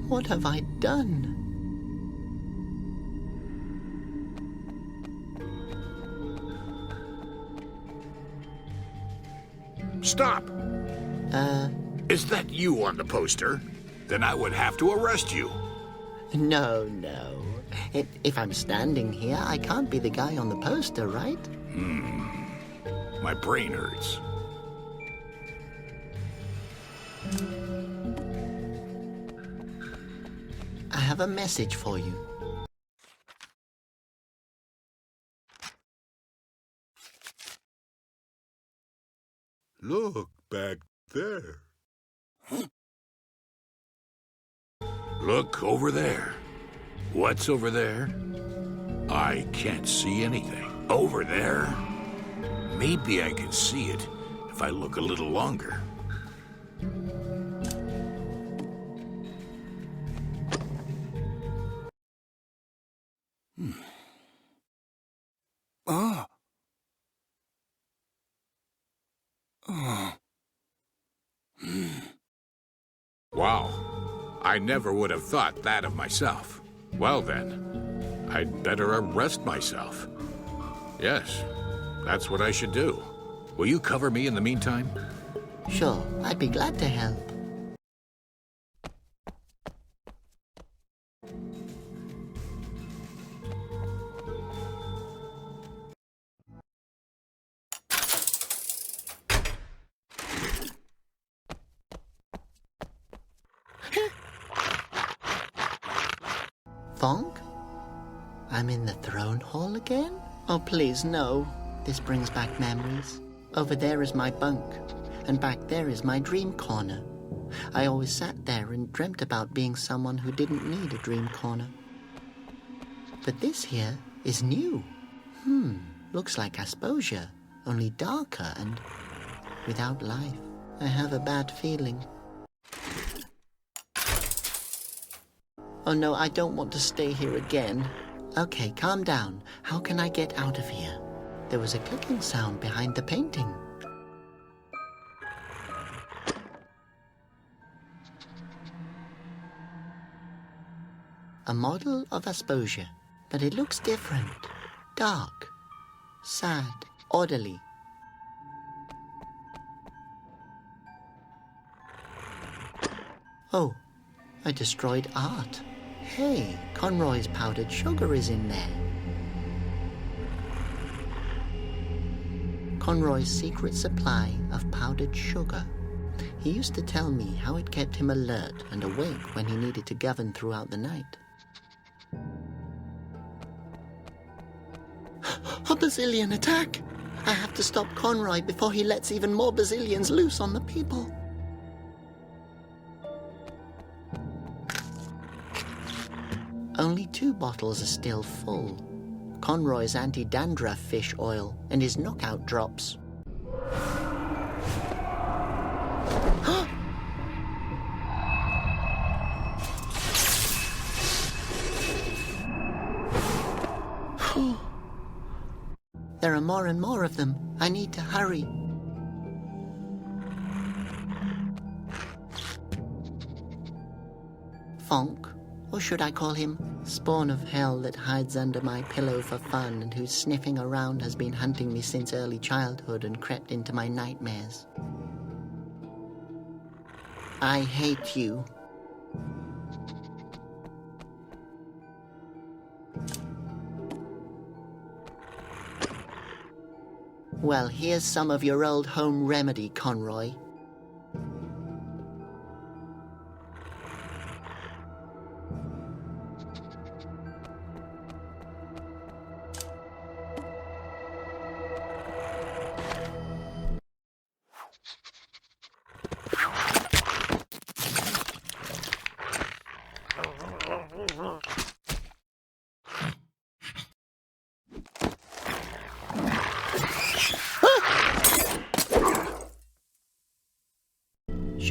What have I done? Stop! Is that you on the poster? Then I would have to arrest you. No. If I'm standing here, I can't be the guy on the poster, right? My brain hurts. I have a message for you. Look back there. Look over there. What's over there? I can't see anything. Over there? Maybe I can see it if I look a little longer. Wow. I never would have thought that of myself. Well then, I'd better arrest myself. Yes, that's what I should do. Will you cover me in the meantime? Sure, I'd be glad to help. Fonk? I'm in the throne hall again? Oh, please, no. This brings back memories. Over there is my bunk, and back there is my dream corner. I always sat there and dreamt about being someone who didn't need a dream corner. But this here is new. Looks like Asposia, only darker and without life. I have a bad feeling. Oh no, I don't want to stay here again. Okay, calm down. How can I get out of here? There was a clicking sound behind the painting. A model of Asposia, but it looks different. Dark, sad, orderly. Oh, I destroyed art. Hey, Conroy's powdered sugar is in there. Conroy's secret supply of powdered sugar. He used to tell me how it kept him alert and awake when he needed to govern throughout the night. A Basilian attack! I have to stop Conroy before he lets even more Basilians loose on the people. Only 2 bottles are still full. Conroy's anti-dandruff fish oil and his knockout drops. There are more and more of them. I need to hurry. Fonk, or should I call him Spawn of Hell that hides under my pillow for fun and whose sniffing around has been hunting me since early childhood and crept into my nightmares. I hate you. Well, here's some of your old home remedy, Conroy.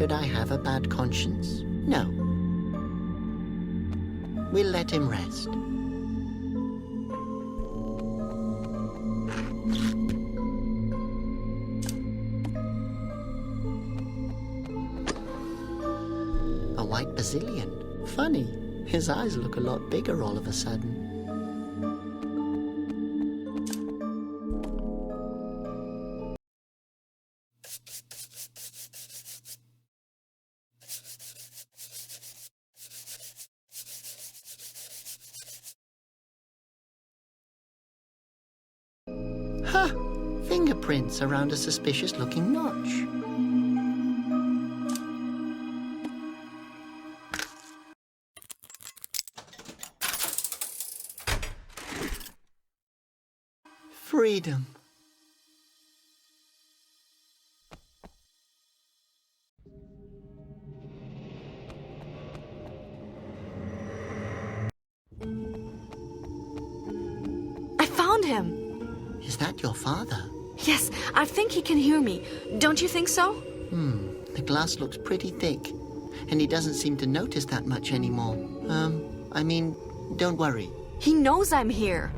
Should I have a bad conscience? No. We'll let him rest. A white Brazilian. Funny. His eyes look a lot bigger all of a sudden. Ha! Fingerprints around a suspicious-looking notch. Freedom. I found him. Is that your father? Yes, I think he can hear me. Don't you think so? The glass looks pretty thick, and he doesn't seem to notice that much anymore. I mean, don't worry. He knows I'm here.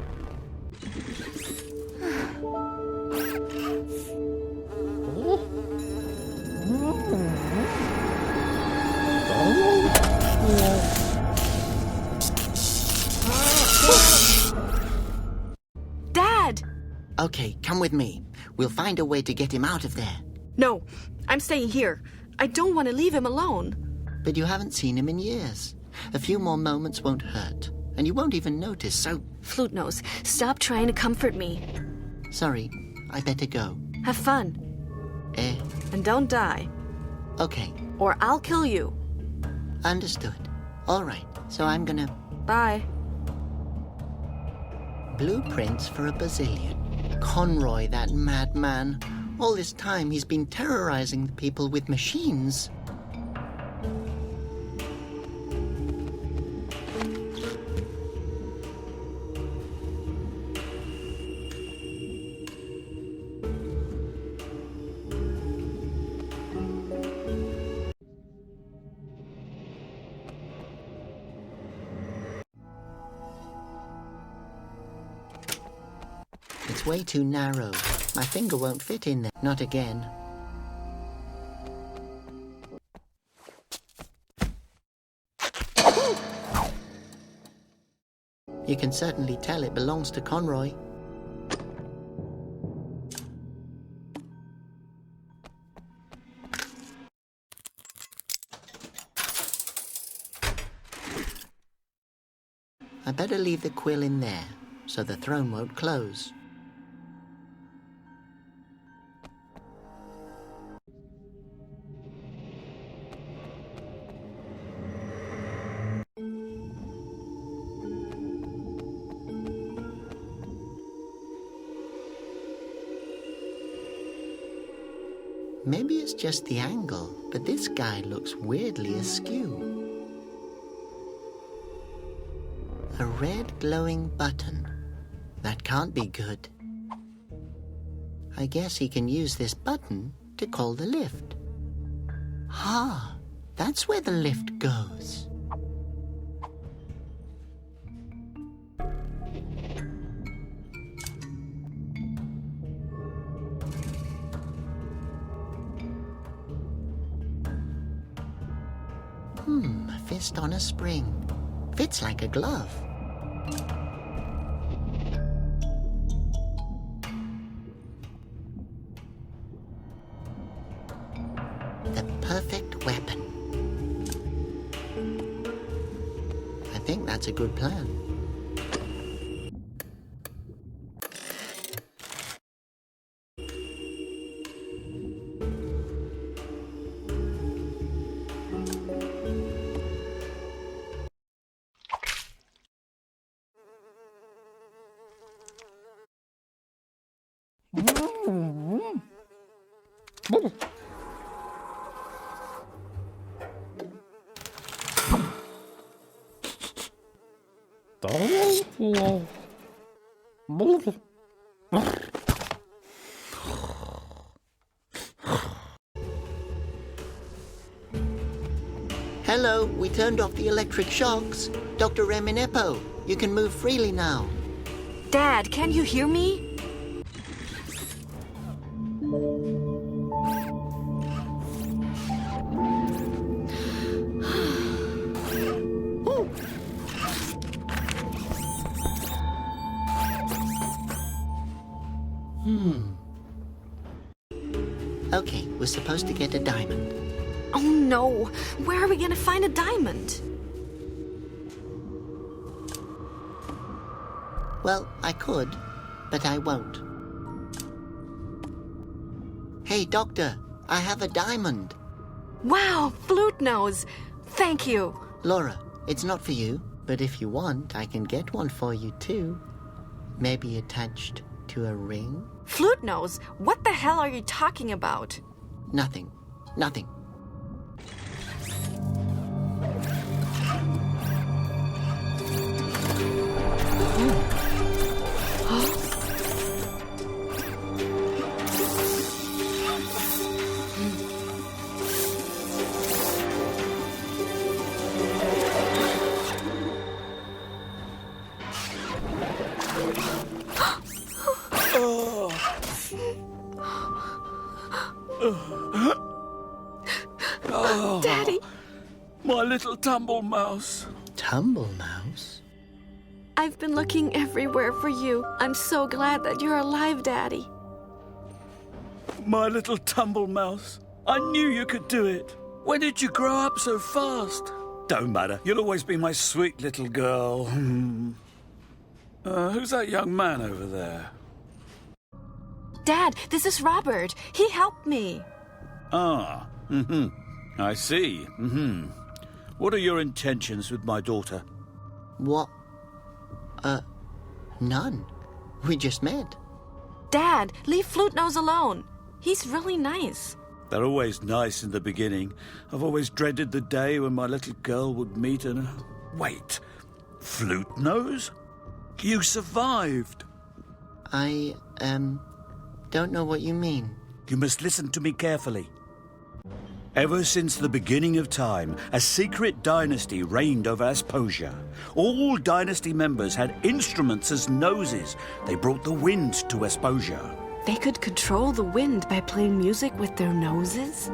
Dad! Okay, come with me. We'll find a way to get him out of there. No, I'm staying here. I don't want to leave him alone. But you haven't seen him in years. A few more moments won't hurt, and you won't even notice, so... Flute Nose, stop trying to comfort me. Sorry, I better go. Have fun. And don't die. Okay. Or I'll kill you. Understood. All right, so I'm gonna... Bye. Blueprints for a Brazilian. Conroy, that madman. All this time he's been terrorizing the people with machines. It's way too narrow. My finger won't fit in there. Not again. You can certainly tell it belongs to Conroy. I better leave the quill in there, so the throne won't close. Maybe it's just the angle, but this guy looks weirdly askew. A red glowing button. That can't be good. I guess he can use this button to call the lift. Ah, that's where the lift goes. A fist on a spring. Fits like a glove. The perfect weapon. I think that's a good plan. Hello, we turned off the electric shocks. Dr. Reminepo, you can move freely now. Dad, can you hear me? Okay, we're supposed to get a diamond. Oh no, where are we gonna find a diamond? Well, I could, but I won't. Hey, Doctor, I have a diamond. Wow, flute nose. Thank you. Laura, it's not for you, but if you want, I can get one for you too. Maybe attached to a ring? Flute nose, what the hell are you talking about? Nothing. Nothing. Daddy! My little tumble mouse. Tumble mouse? I've been looking everywhere for you. I'm so glad that you're alive, Daddy. My little tumble mouse. I knew you could do it. When did you grow up so fast? Don't matter. You'll always be my sweet little girl. Who's that young man over there? Dad, this is Robert. He helped me. Ah, I see. What are your intentions with my daughter? What? None. We just met. Dad, leave Flute Nose alone. He's really nice. They're always nice in the beginning. I've always dreaded the day when my little girl would meet an... Wait, Flute Nose? You survived. I, don't know what you mean. You must listen to me carefully. Ever since the beginning of time, a secret dynasty reigned over Asposia. All dynasty members had instruments as noses. They brought the wind to Asposia. They could control the wind by playing music with their noses?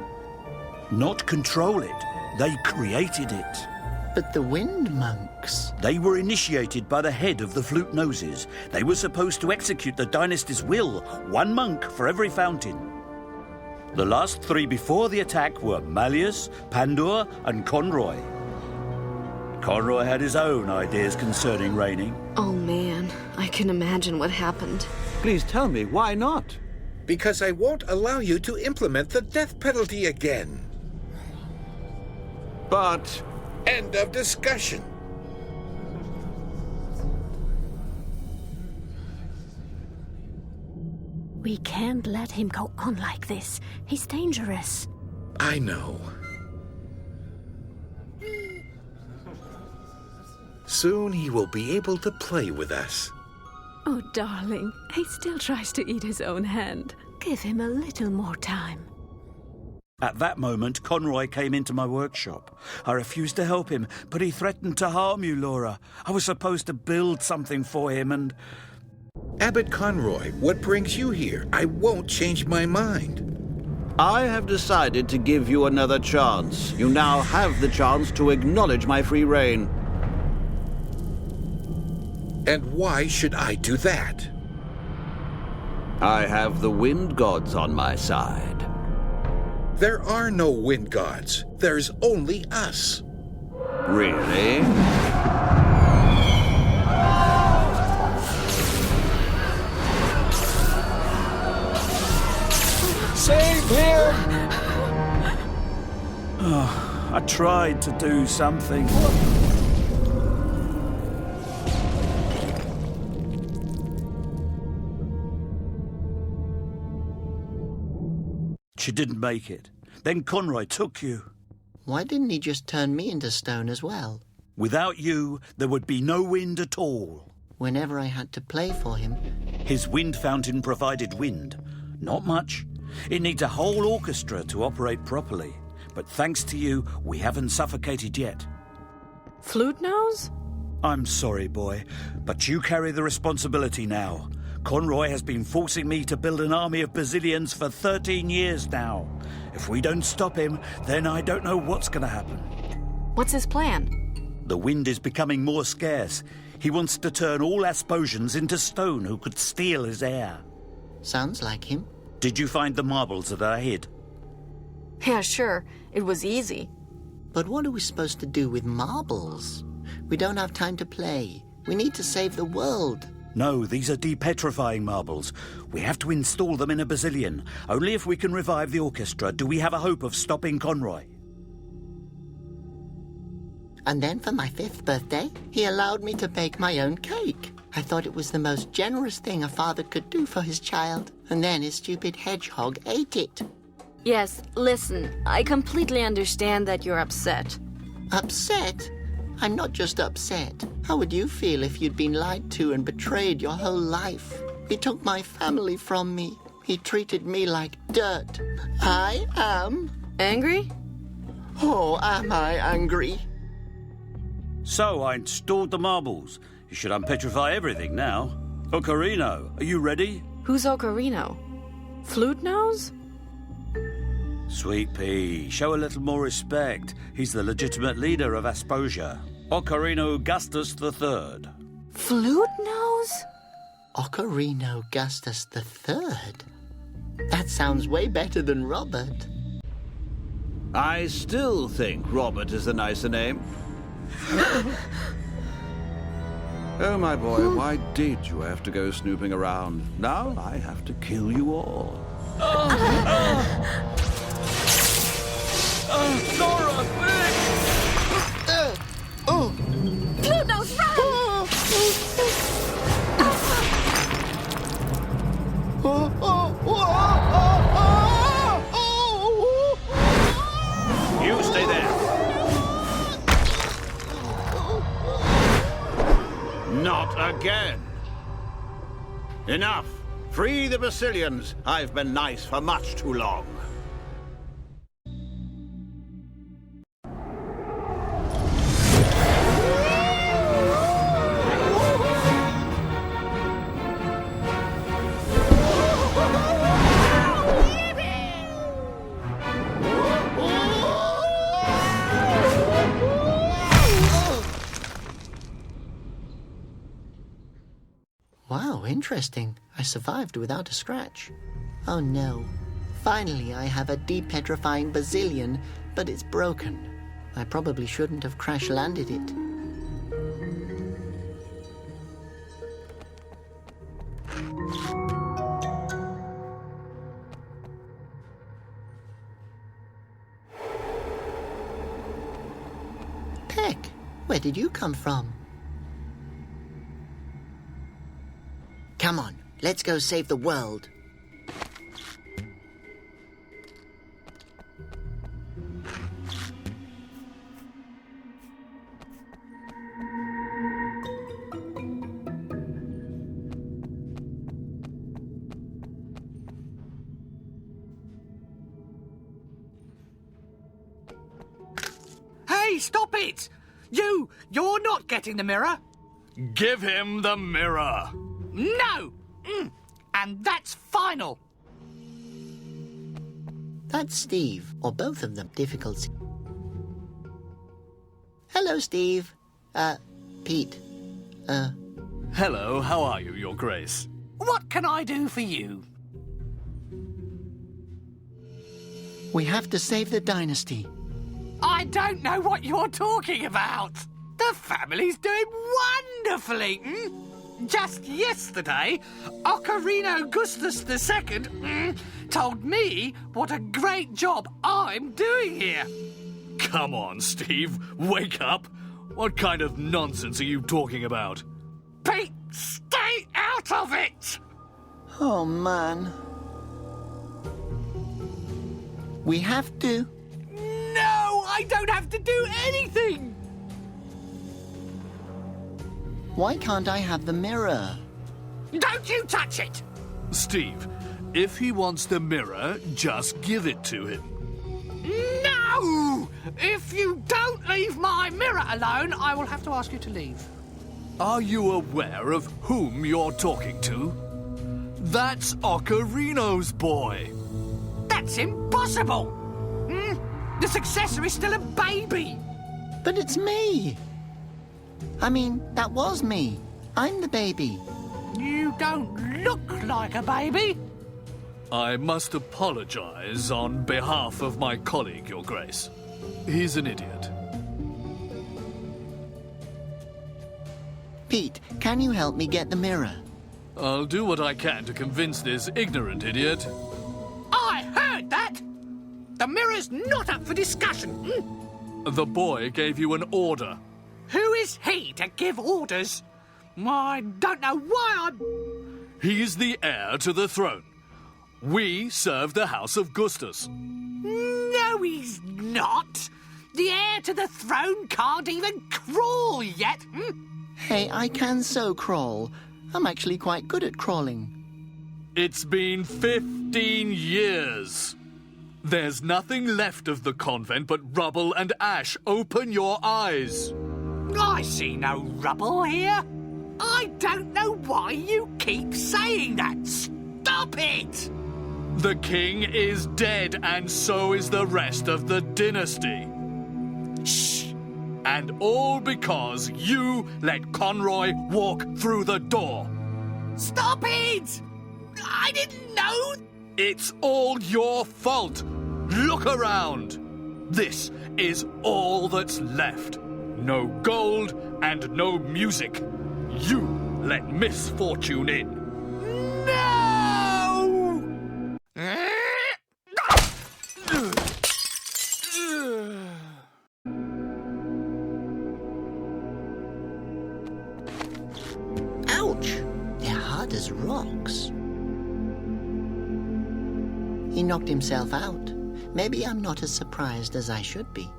Not control it. They created it. But the wind monks... They were initiated by the head of the flute noses. They were supposed to execute the dynasty's will, one monk for every fountain. The last three before the attack were Malleus, Pandor, and Conroy. Conroy had his own ideas concerning reigning. Oh man, I can imagine what happened. Please tell me, why not? Because I won't allow you to implement the death penalty again. But... End of discussion. We can't let him go on like this. He's dangerous. I know. Soon he will be able to play with us. Oh, darling, he still tries to eat his own hand. Give him a little more time. At that moment, Conroy came into my workshop. I refused to help him, but he threatened to harm you, Laura. I was supposed to build something for him and... Abbot Conroy, what brings you here? I won't change my mind. I have decided to give you another chance. You now have the chance to acknowledge my free reign. And why should I do that? I have the wind gods on my side. There are no wind gods. There's only us. Really? Save him! Oh, I tried to do something. She didn't make it. Then Conroy took you. Why didn't he just turn me into stone as well? Without you, there would be no wind at all. Whenever I had to play for him... His wind fountain provided wind. Not much. It needs a whole orchestra to operate properly. but thanks to you, we haven't suffocated yet. Flute nose? I'm sorry, boy, but you carry the responsibility now. Conroy has been forcing me to build an army of Basilians for 13 years now. If we don't stop him, then I don't know what's going to happen. What's his plan? The wind is becoming more scarce. He wants to turn all Asposians into stone who could steal his air. Sounds like him. Did you find the marbles that I hid? Yeah, sure. It was easy. But what are we supposed to do with marbles? We don't have time to play. We need to save the world. No, these are depetrifying marbles. We have to install them in a Basilian. Only if we can revive the orchestra do we have a hope of stopping Conroy. And then for my 5th birthday, he allowed me to bake my own cake. I thought it was the most generous thing a father could do for his child. And then his stupid hedgehog ate it. Yes, listen, I completely understand that you're upset. Upset? I'm not just upset. How would you feel if you'd been lied to and betrayed your whole life? He took my family from me. He treated me like dirt. I am... Angry? Oh, am I angry? So I installed the marbles. You should unpetrify everything now. Ocarino, are you ready? Who's Ocarino? Flute nose? Sweet pea, show a little more respect. He's the legitimate leader of Asposia. Ocarino Augustus III. Flute nose? Ocarino Augustus III? That sounds way better than Robert. I still think Robert is the nicer name. Oh, my boy, why did you have to go snooping around? Now I have to kill you all. Nora! Flute nose, run! You stay there. Not again. Enough. Free the Basilians. I've been nice for much too long. Wow, interesting. I survived without a scratch. Oh no. Finally, I have a depetrifying Basilian, but it's broken. I probably shouldn't have crash-landed it. Peck, where did you come from? Come on, let's go save the world. Hey, stop it! You're not getting the mirror. Give him the mirror. No! And that's final. That's Steve, or both of them. Difficult. Hello, Steve. Pete. Hello, how are you, Your Grace? What can I do for you? We have to save the dynasty. I don't know what you're talking about. The family's doing wonderfully. Just yesterday, Ocarino Augustus II told me what a great job I'm doing here. Come on, Steve, wake up. What kind of nonsense are you talking about? Pete, stay out of it! Oh, man. We have to... No, I don't have to do anything! Why can't I have the mirror? Don't you touch it! Steve, if he wants the mirror, just give it to him. No! If you don't leave my mirror alone, I will have to ask you to leave. Are you aware of whom you're talking to? That's Ocarino's boy. That's impossible! The successor is still a baby! But it's me! I mean, that was me. I'm the baby. You don't look like a baby. I must apologize on behalf of my colleague, Your Grace. He's an idiot. Pete, can you help me get the mirror? I'll do what I can to convince this ignorant idiot. I heard that! The mirror's not up for discussion. The boy gave you an order. Who is he to give orders? I don't know why He's the heir to the throne. We serve the House of Gustus. No, he's not. The heir to the throne can't even crawl yet. Hey, I can so crawl. I'm actually quite good at crawling. It's been 15 years. There's nothing left of the convent but rubble and ash. Open your eyes. I see no rubble here. I don't know why you keep saying that. Stop it! The king is dead, and so is the rest of the dynasty. Shh! And all because you let Conroy walk through the door. Stop it! I didn't know. It's all your fault. Look around. This is all that's left. No gold and no music. You let misfortune in. No! Ouch! They're hard as rocks. He knocked himself out. Maybe I'm not as surprised as I should be.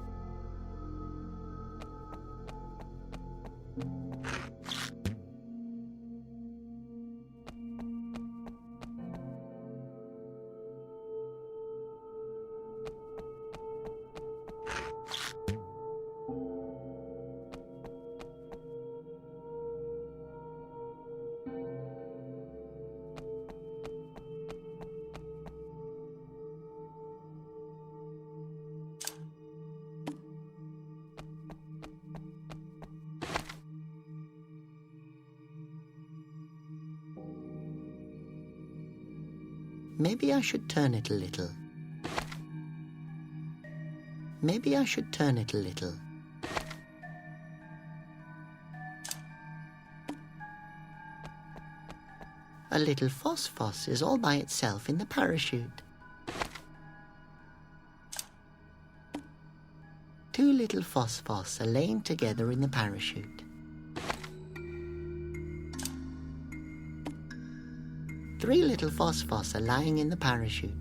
Maybe I should turn it a little. Maybe I should turn it a little. A little phosphos is all by itself in the parachute. Two little phosphos are laying together in the parachute. Three little phosphos are lying in the parachute.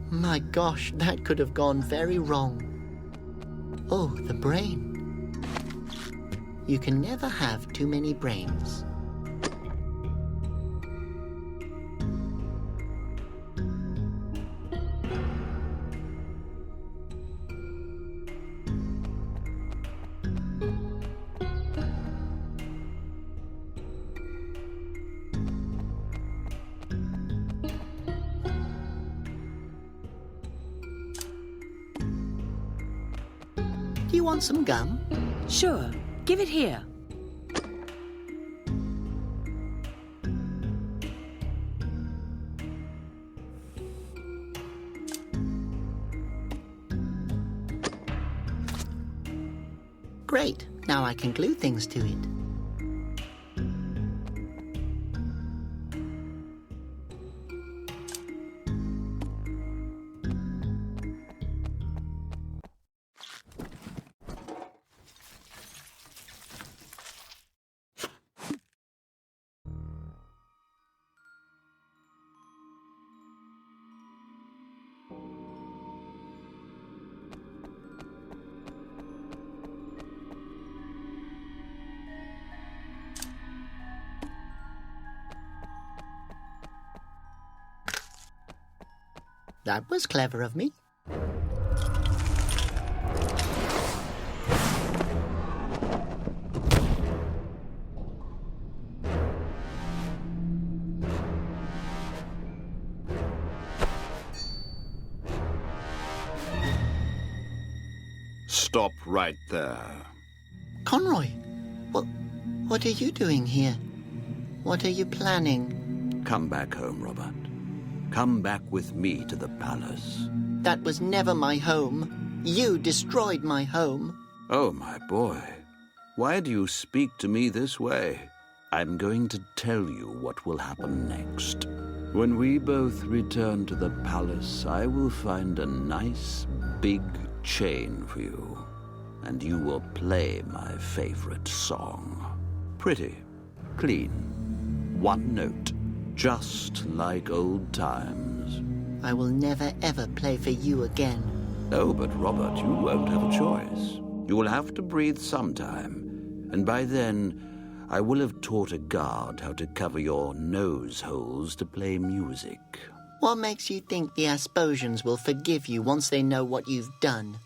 My gosh, that could have gone very wrong. Oh, the brain. You can never have too many brains. Do you want some gum? Sure. Give it here. Great. Now I can glue things to it. That was clever of me. Stop right there. Conroy, what are you doing here? What are you planning? Come back home, Robert. Come back with me to the palace. That was never my home. You destroyed my home. Oh, my boy. Why do you speak to me this way? I'm going to tell you what will happen next. When we both return to the palace, I will find a nice, big chain for you, and you will play my favorite song. Pretty, clean, one note, just like old times. I will never ever play for you again. Oh, but Robert, you won't have a choice. You will have to breathe sometime, and by then I will have taught a guard how to cover your nose holes to play music. What makes you think the Asposians will forgive you once they know what you've done?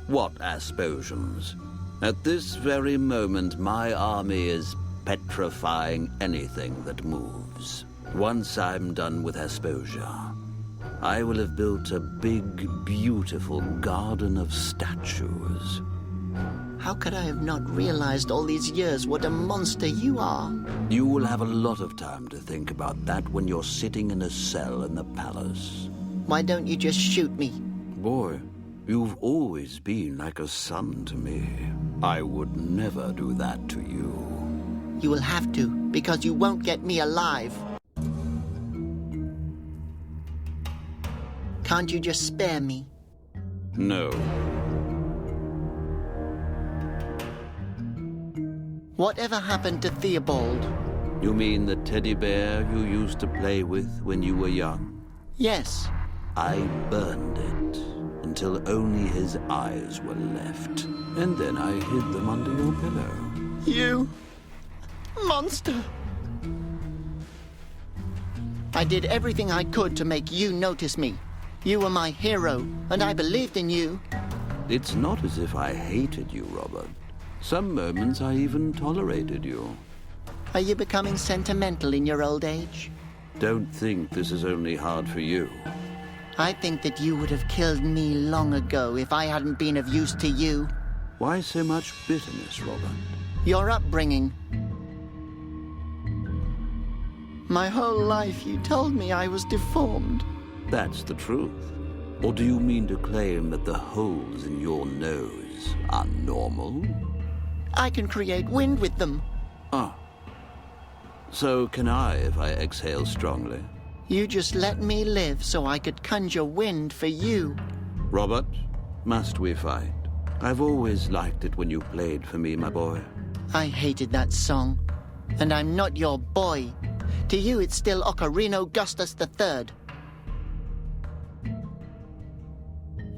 What Asposians? At this very moment, my army is petrifying anything that moves. Once I'm done with Asposia, I will have built a big, beautiful garden of statues. How could I have not realized all these years what a monster you are? You will have a lot of time to think about that when you're sitting in a cell in the palace. Why don't you just shoot me? Boy, you've always been like a son to me. I would never do that to you. You will have to, because you won't get me alive. Can't you just spare me? No. Whatever happened to Theobald? You mean the teddy bear you used to play with when you were young? Yes. I burned it until only his eyes were left. And then I hid them under your pillow. You monster! I did everything I could to make you notice me. You were my hero, and I believed in you. It's not as if I hated you, Robert. Some moments I even tolerated you. Are you becoming sentimental in your old age? Don't think this is only hard for you. I think that you would have killed me long ago if I hadn't been of use to you. Why so much bitterness, Robert? Your upbringing. My whole life you told me I was deformed. That's the truth. Or do you mean to claim that the holes in your nose are normal? I can create wind with them. Ah. So can I if I exhale strongly? You just let me live so I could conjure wind for you. Robert, must we fight? I've always liked it when you played for me, my boy. I hated that song. And I'm not your boy. To you, it's still Ocarino Gustus III.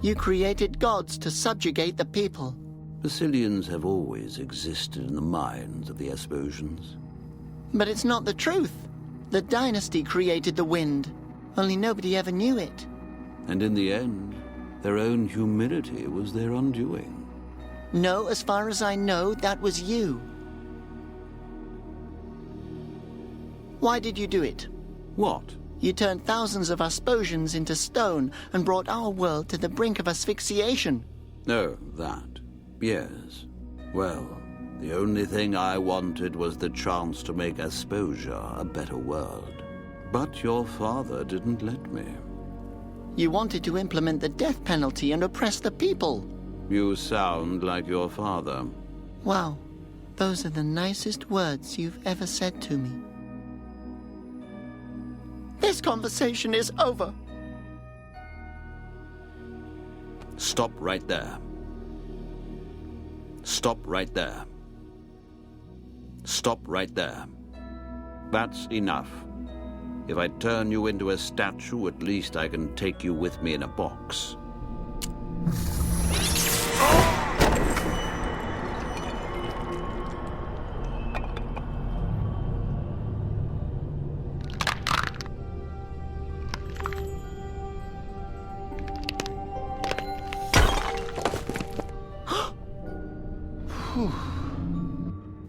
You created gods to subjugate the people. Basilians have always existed in the minds of the Asposians. But it's not the truth. The dynasty created the wind. Only nobody ever knew it. And in the end, their own humility was their undoing. No, as far as I know, that was you. Why did you do it? What? You turned thousands of Asposians into stone and brought our world to the brink of asphyxiation. Oh, that. Yes. Well, the only thing I wanted was the chance to make Asposia a better world. But your father didn't let me. You wanted to implement the death penalty and oppress the people. You sound like your father. Wow, those are the nicest words you've ever said to me. This conversation is over. Stop right there. Stop right there. Stop right there. That's enough. If I turn you into a statue, at least I can take you with me in a box.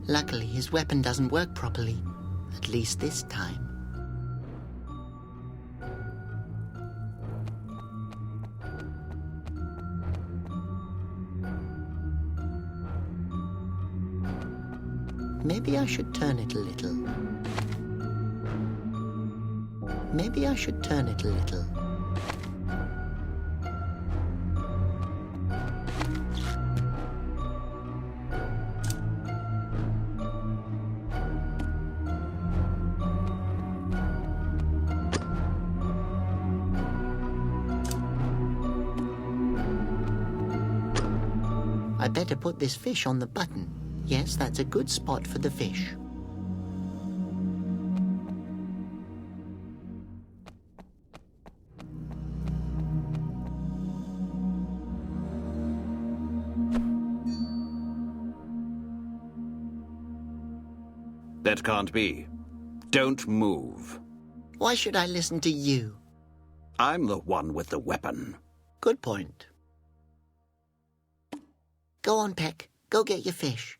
Luckily, his weapon doesn't work properly. At least this time. Maybe I should turn it a little. Maybe I should turn it a little. I better put this fish on the button. Yes, that's a good spot for the fish. That can't be. Don't move. Why should I listen to you? I'm the one with the weapon. Good point. Go on, Peck. Go get your fish.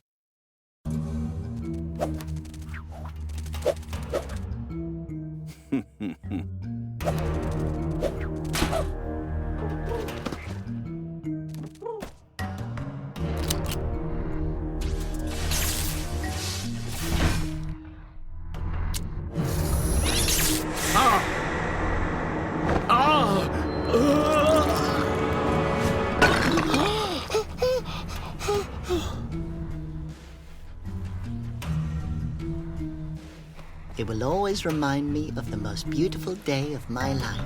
It will always remind me of the most beautiful day of my life.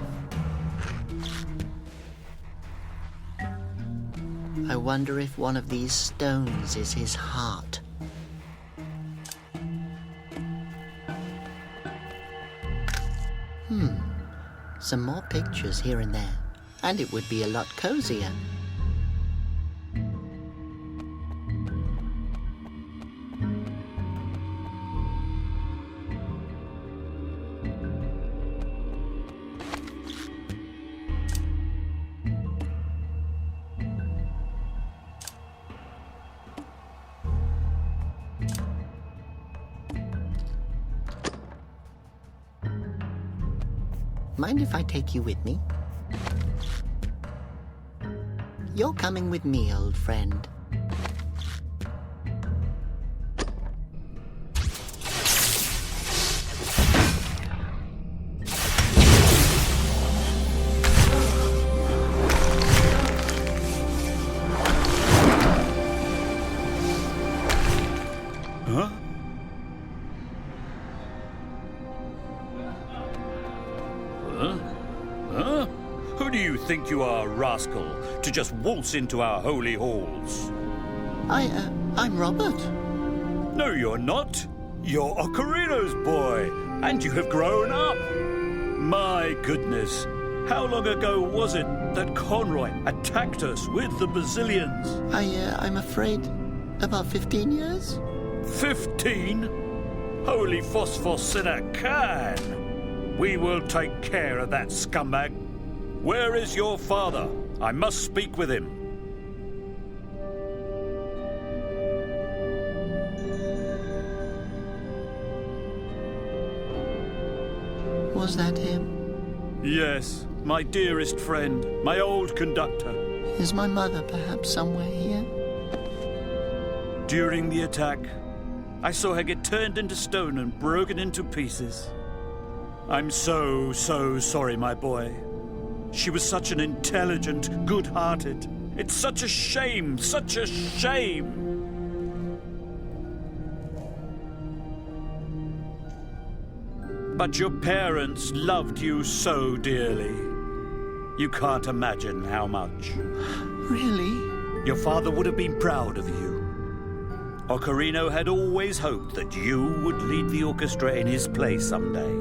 I wonder if one of these stones is his heart. Some more pictures here and there, and it would be a lot cozier. Mind if I take you with me? You're coming with me, old friend. Huh? Huh? Who do you think you are, rascal, to just waltz into our holy halls? I'm Robert. No, you're not. You're Ocarino's boy, and you have grown up. My goodness, how long ago was it that Conroy attacked us with the Basilians? I'm afraid about 15 years. 15? Holy phosphos in a can! We will take care of that scumbag. Where is your father? I must speak with him. Was that him? Yes, my dearest friend, my old conductor. Is my mother perhaps somewhere here? During the attack, I saw her get turned into stone and broken into pieces. I'm so sorry, my boy. She was such an intelligent, good-hearted. It's such a shame, such a shame. But your parents loved you so dearly. You can't imagine how much. Really? Your father would have been proud of you. Ocarino had always hoped that you would lead the orchestra in his place someday.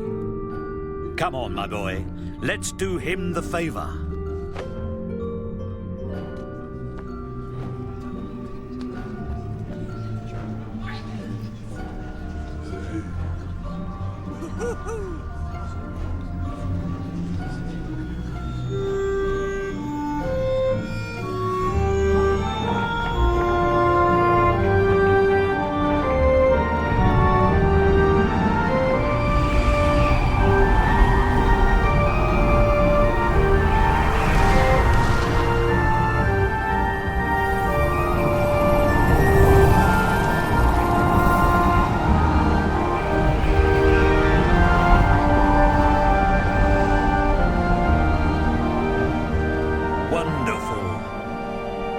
Come on, my boy. Let's do him the favor.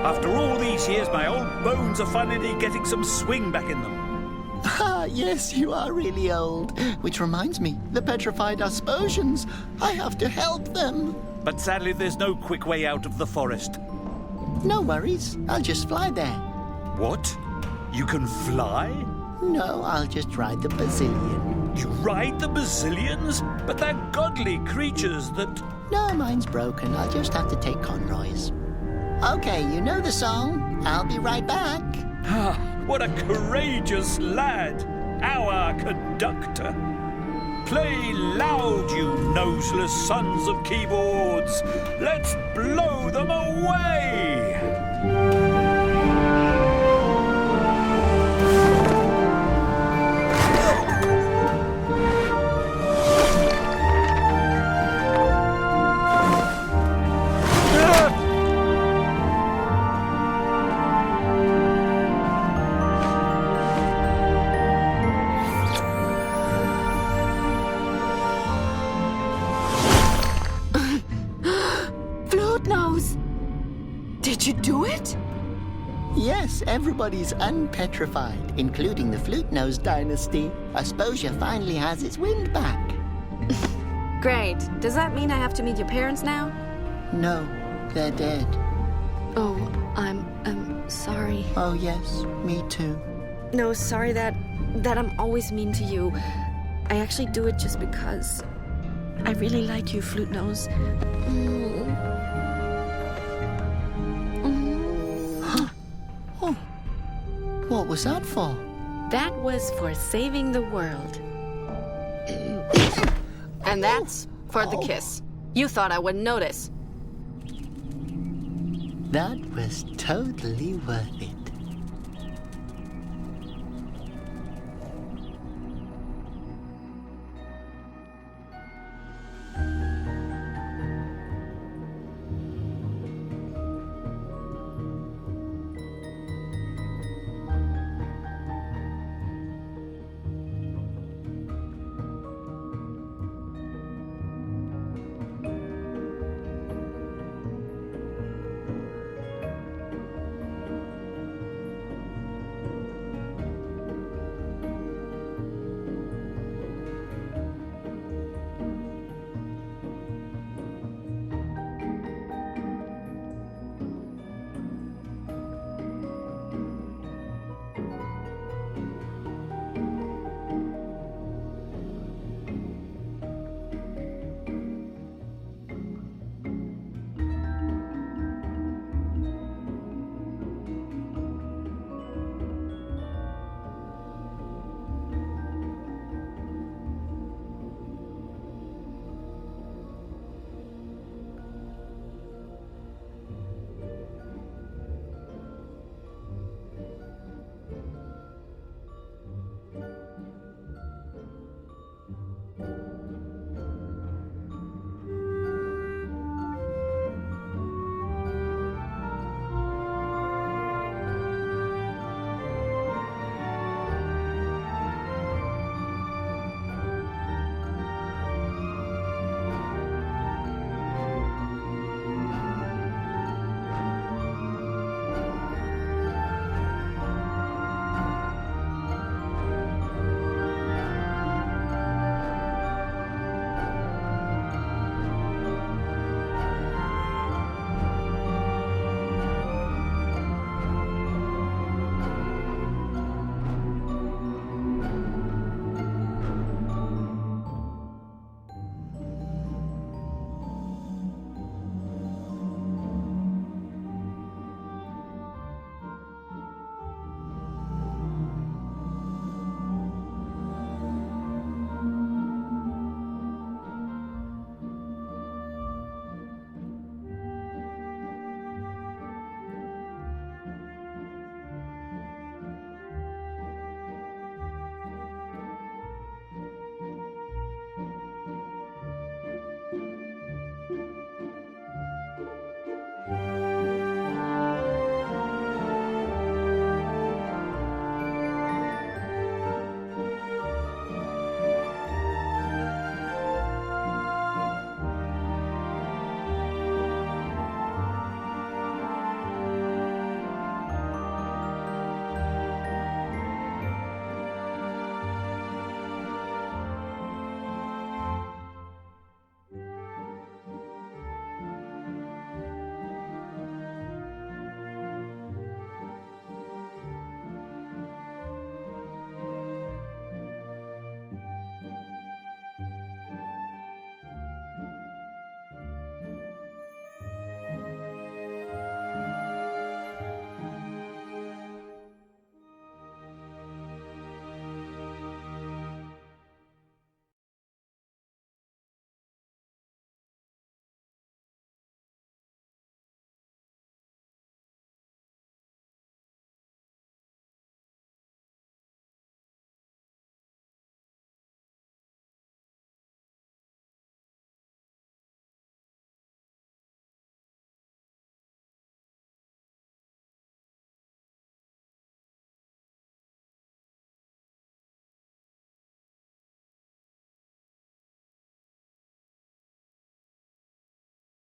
After all these years, my old bones are finally getting some swing back in them. Ah, yes, you are really old. Which reminds me, the petrified Asposians. I have to help them. But sadly, there's no quick way out of the forest. No worries. I'll just fly there. What? You can fly? No, I'll just ride the Basilian. You ride the Basilians? But they're godly creatures that... No, mine's broken. I'll just have to take Conroy's. Okay, you know the song. I'll be right back. Ah, what a courageous lad! Our conductor! Play loud, you noseless sons of keyboards! Let's blow them away! Did you do it? Yes, everybody's unpetrified, including the Flute Nose dynasty. Asposia finally has its wind back. Great. Does that mean I have to meet your parents now? No, they're dead. Oh, I'm sorry. Oh, yes, me too. No, sorry that I'm always mean to you. I actually do it just because I really like you, Flute Nose. What was that for? That was for saving the world. And that's for the kiss. You thought I wouldn't notice. That was totally worth it.